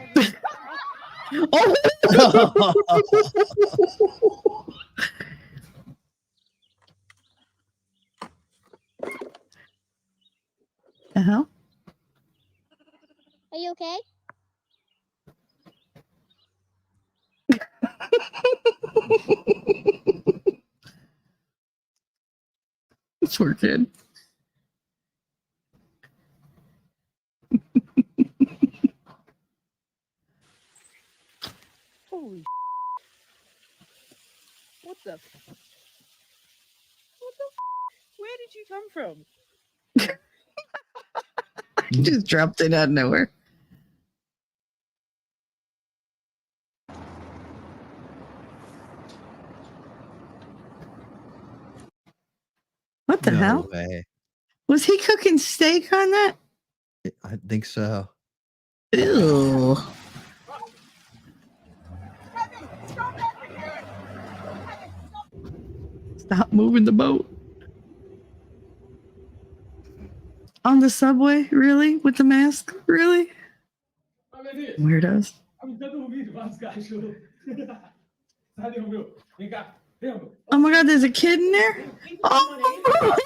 Oh! The hell? Are you okay? Poor kid. Holy what the where did you come from? He just dropped it out of nowhere. What the hell? Way. Was he cooking steak on that? I think so. Ew. Stop moving the boat. On the subway? Really? With the mask? Really? Weirdos. Oh my god, there's a kid in there? Oh.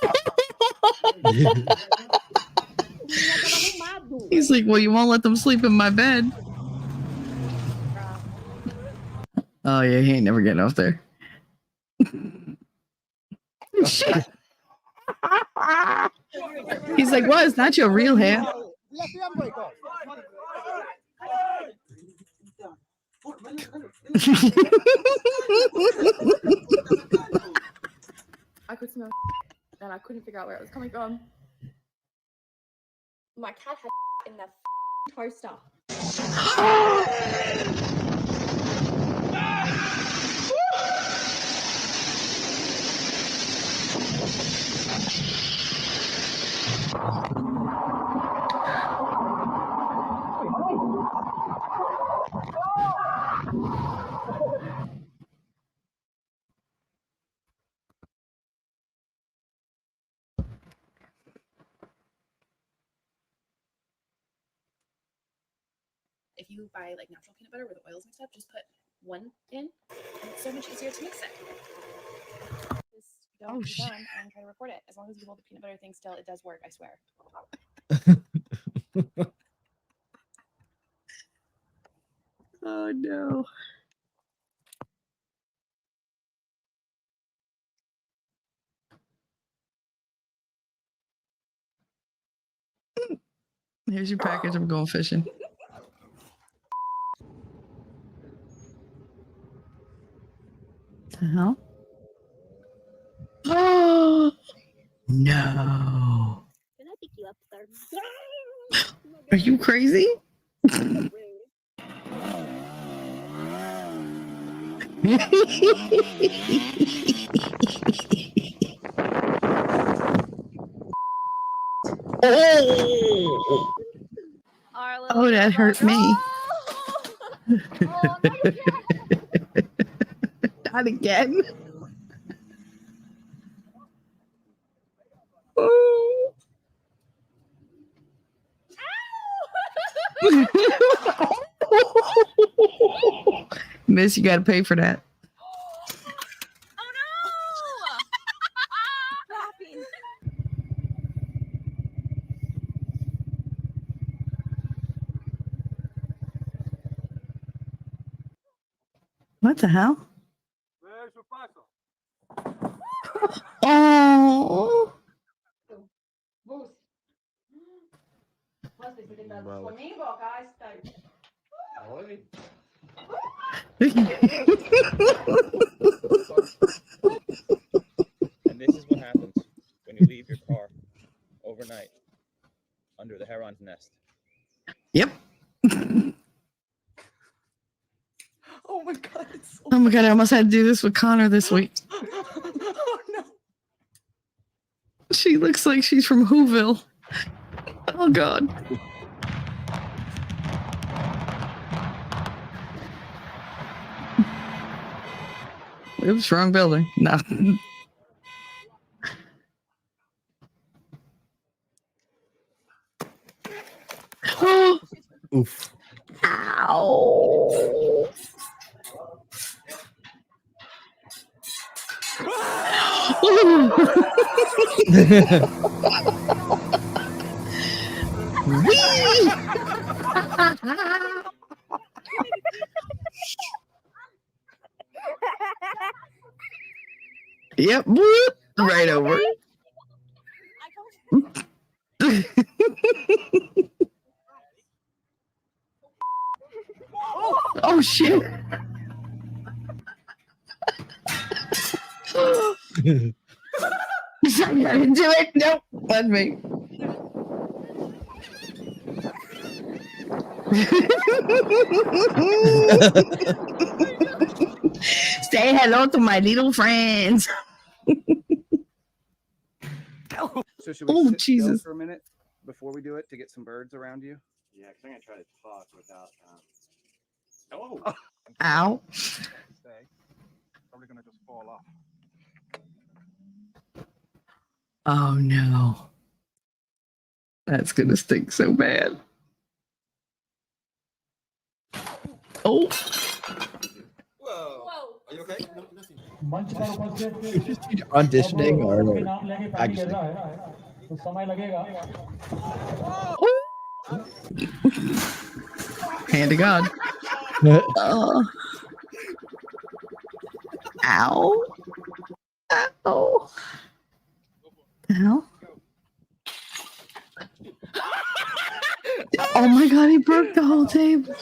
He's like, well, you won't let them sleep in my bed. Oh yeah, he ain't never getting off there. Shit. He's like, what? It's not your real hair. I could smell and I couldn't figure out where it was coming from. My cat had in the toaster. If you buy like natural peanut butter where the oil's mixed up, just put one in, and it's so much easier to mix it. Just don't be done and try to record it. As long as you hold the peanut butter thing still, it does work, I swear. Oh no. Here's your package. I'm going fishing. The hell? Oh no. Can I pick you up, sir? Are you crazy? Oh, that hurt me. Not again. Oh. Miss, you gotta pay for that. What the hell? Oh. And this is what happens when you leave your car overnight under the heron's nest. Yep. Oh my god. It's Oh my god, I almost had to do this with Connor this week. oh no. She looks like she's from Whoville. Oh god. Oops, wrong building. No. Oof. Ow. Whee! Yep, whoop, right over. Oh shit! I didn't do it. Nope, let me. Say hello to my little friends. So should we Oh, sit Jesus. still for a minute before we do it to get some birds around you? Yeah, because I'm gonna try to talk without. Oh. Ow. Stay. Probably gonna just fall off. Oh no. That's gonna stink so bad. Oh. Whoa. Are you okay? No, nothing. Auditioning or practicing? Hand to God. Ow. Ow. Ow. Oh my God, he broke the whole table.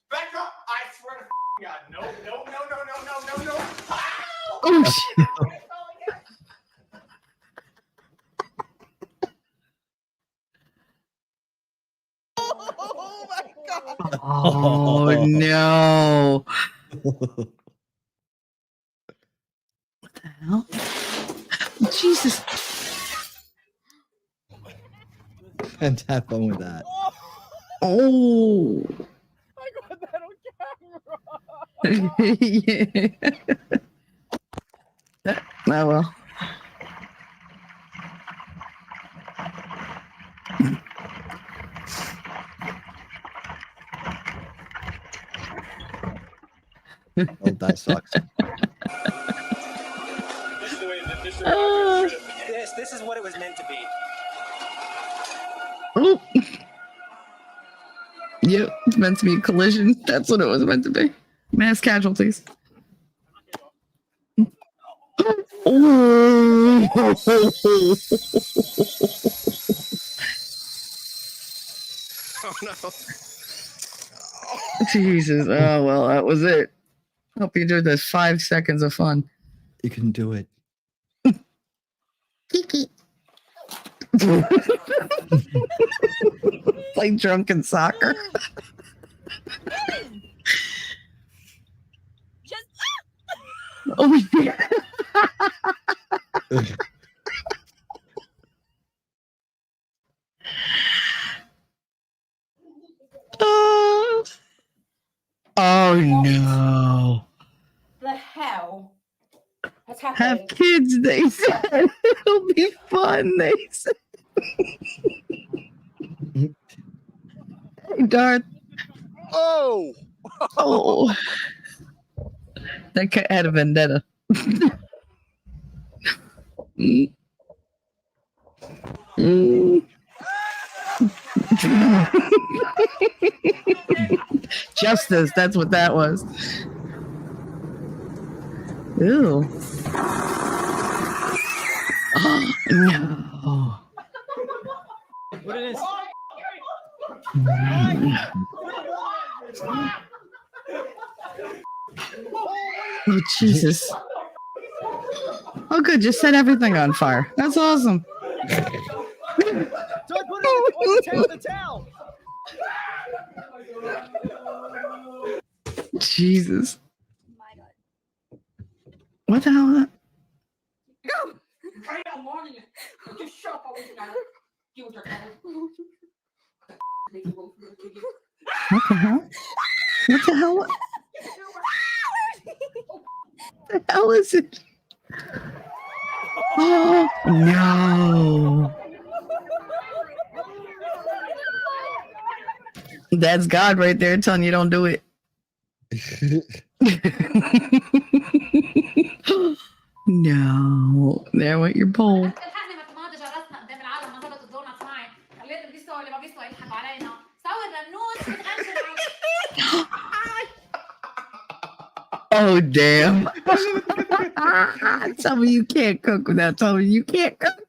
Back up! I swear to God, no, no, no, no, no, no, no, no. Oh shit. Oh my God. Oh no. What the hell? Jesus. And have fun with that. Oh. I got that on camera. Yeah. Oh well. Oh, that sucks. This is what it was meant to be. Oh. Yep, it's meant to be a collision. That's what it was meant to be. Mass casualties. Oh. Oh no. Jesus. Oh well, that was it. Hope you enjoyed those 5 seconds of fun. You can do it. Kiki. Play drunken soccer. Oh yeah. Oh no. The hell? What's Have happening? kids, they said. It'll be fun, they said. Hey, Darth. Oh. Oh. That cat had a vendetta. Mm. Mm. Justice, that's what that was. Ew. Oh, no. What it is? Oh, Jesus. Oh, good. Just set everything on fire. That's awesome. Don't put it on the towel. Jesus. What the hell? Just shut up. What the hell? What the hell? The hell is it? Oh, no. That's God right there telling you don't do it. No. There went your poll. Oh, damn. Tell me you can't cook without telling me you can't cook.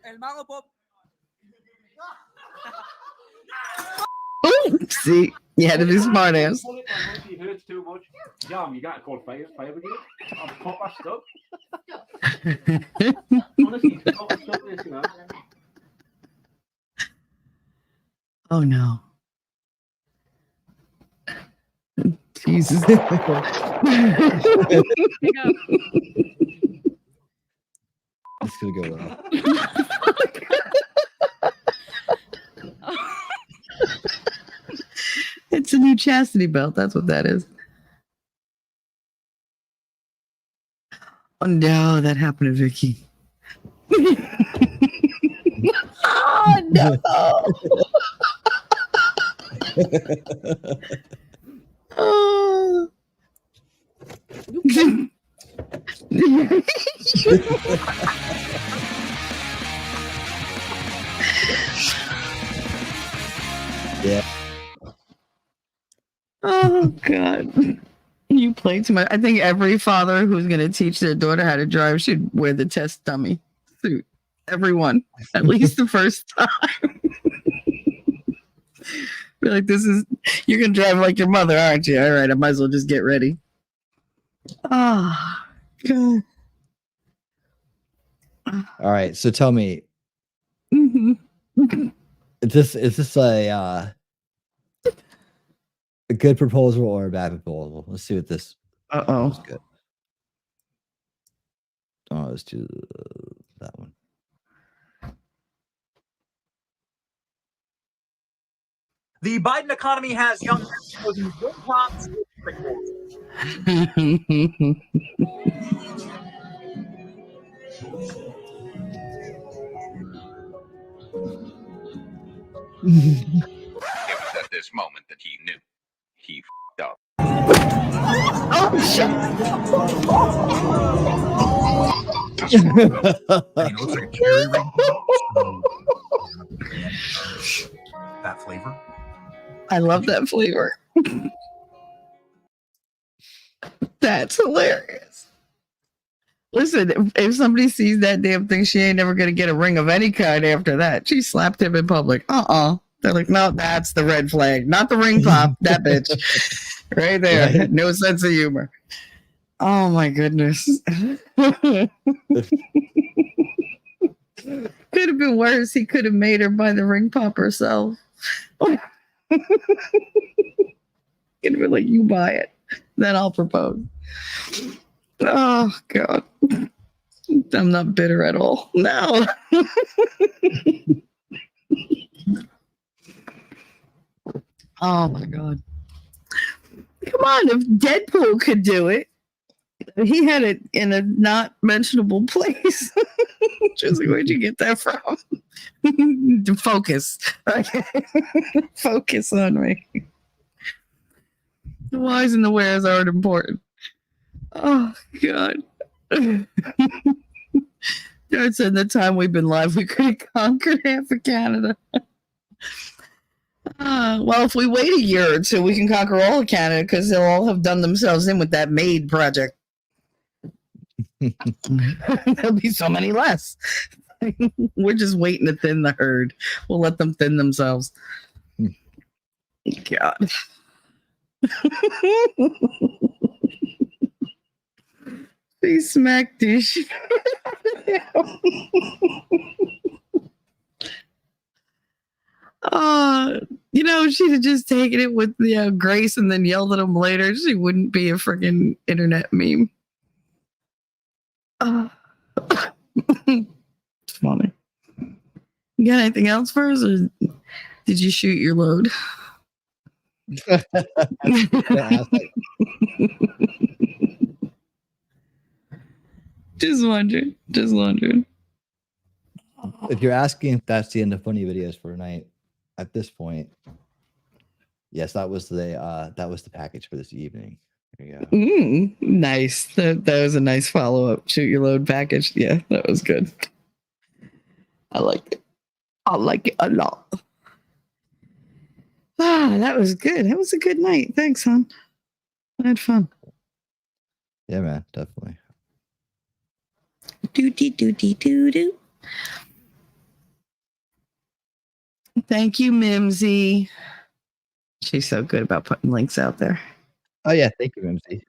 El mago pop. See, you had to be smart ass. He hurts too much. Jam, you got to call fire brigade. I'm proper stuck. Honestly, he's proper stuck this, you know. Oh no. Jesus. It's gonna go well. It's a new chastity belt. That's what that is. Oh no, that happened to Vicky. Oh no. Oh. Yeah. Oh God. You play too much. I think every father who's going to teach their daughter how to drive should wear the test dummy suit. Everyone, at least the first time. Be like, you're going to drive like your mother, aren't you? All right, I might as well just get ready. Oh, God. All right. So tell me, Mm-hmm. is this a good proposal or a bad proposal? Let's see what this. Uh-oh. That's good. Oh, let's do that one. The Biden economy has young men exposing good crops. It was at this moment that he knew he f***ed up. Oh, shit. It looks like a cherry ring. That flavor. I love that flavor. That's hilarious. Listen, if somebody sees that damn thing, she ain't never gonna get a ring of any kind after that. She slapped him in public. They're like, no, that's the red flag, not the ring pop. That bitch, right there. Right. No sense of humor. Oh my goodness. Could have been worse. He could have made her buy the ring pop herself. Could have been like, you buy it, then I'll propose. Oh God. I'm not bitter at all. No. Oh my God. Come on, if Deadpool could do it, he had it in a not mentionable place. Just like, where'd you get that from? Focus. Okay. Focus on me. The whys and the wheres aren't important. Oh God. Jared said the time we've been live, we could have conquered half of Canada. Well, if we wait a year or two, we can conquer all of Canada because they'll all have done themselves in with that MAID project. There'll be so many less. We're just waiting to thin the herd. We'll let them thin themselves. God. They smacked this. You know, she'd have just taken it with grace and then yelled at him later. She wouldn't be a freaking internet meme. It's funny. You got anything else for us, or did you shoot your load? Just wondering. If you're asking if that's the end of funny videos for tonight, at this point, yes, that was the package for this evening. There you go. Nice. That was a nice follow-up. Shoot your load package. Yeah, that was good. I liked it. I like it a lot. That was good. That was a good night. Thanks, hon. I had fun. Yeah, man, definitely. Do. Thank you, Mimsy. She's so good about putting links out there. Oh yeah, thank you, MC.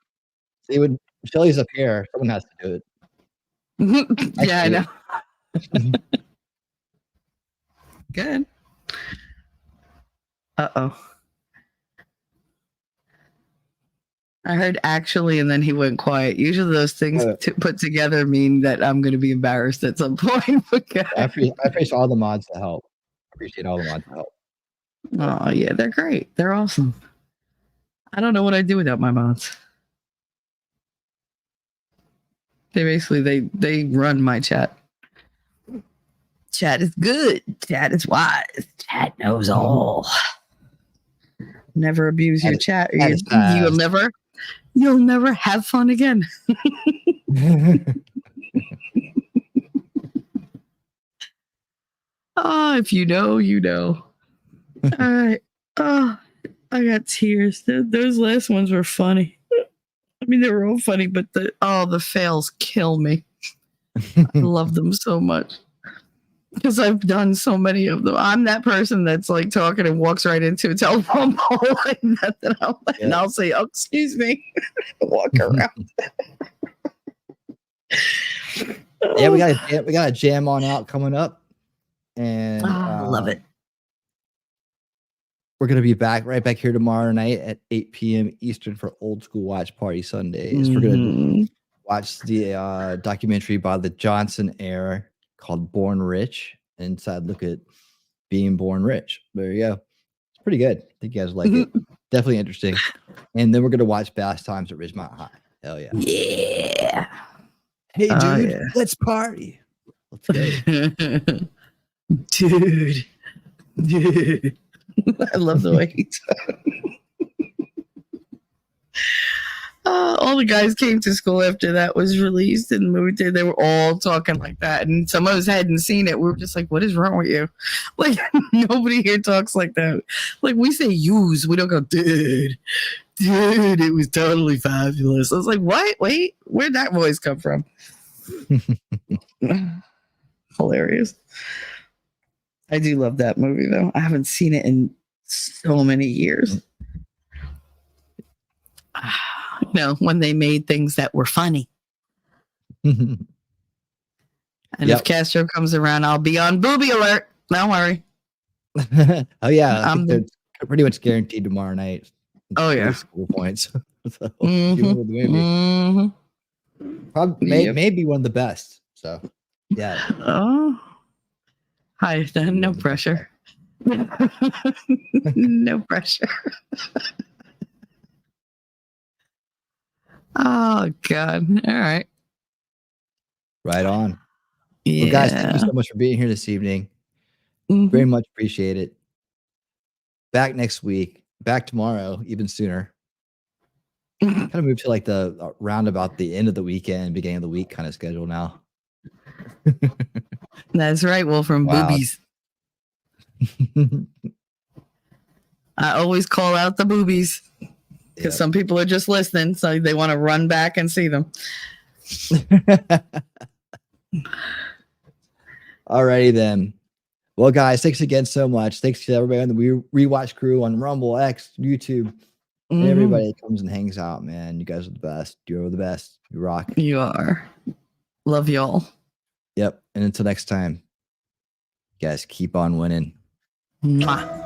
See, when Shelly's up here, someone has to do it. Yeah, I know. Good. Uh-oh. I heard actually, and then he went quiet. Usually those things put together mean that I'm going to be embarrassed at some point. I appreciate all the mods to help. Oh, yeah, they're great. They're awesome. I don't know what I'd do without my mods. They basically, they run my chat. Chat is good. Chat is wise. Chat knows all. Never abuse your chat. You'll never have fun again. If you know, you know. All right. Oh, I got tears. Those last ones were funny. I mean, they were all funny, but the fails kill me. I love them so much. Because I've done so many of them. I'm that person that's like talking and walks right into a telephone pole like that. And I'll say, "Oh, excuse me," walk around. Yeah, we got a jam on out coming up, and I love it. We're gonna be right back here tomorrow night at 8 p.m. Eastern for Old School Watch Party Sundays. We're gonna watch the documentary by the Johnson era called Born Rich, and inside look at being born rich. There you go. It's pretty good. I think you guys like it. Definitely interesting. And then we're gonna watch Fast Times at Ridgemont High. Hell yeah. Yeah. Hey dude, let's party. Let's go. Dude. I love the way he talks. All the guys came to school after that was released in the movie theater. They were all talking like that, and some of us hadn't seen it. We were just like, "What is wrong with you?" Like nobody here talks like that. Like we say "use," we don't go "dude." It was totally fabulous. I was like, "What? Wait, where'd that voice come from?" Hilarious. I do love that movie though. I haven't seen it in so many years. You know, when they made things that were funny. And if Castro comes around, I'll be on booby alert. Don't worry. Oh yeah, I think they're pretty much guaranteed tomorrow night. Oh yeah, school points. So, probably maybe one of the best. So yeah. Oh, hi. No pressure. No pressure. Oh God. All right. Right on. Yeah. Well, guys, thank you so much for being here this evening. Very much appreciate it. Back next week. Back tomorrow, even sooner. Kind of move to like the roundabout the end of the weekend, beginning of the week kind of schedule now. That's right. Well, from boobies. I always call out the boobies because some people are just listening, so they want to run back and see them. Alrighty then. Well, guys, thanks again so much. Thanks to everybody on the Rewatch crew on Rumble, X, YouTube, and everybody that comes and hangs out, man. You guys are the best. You're the best. You rock. You are. Love y'all. Yep. And until next time, you guys keep on winning. Mwah.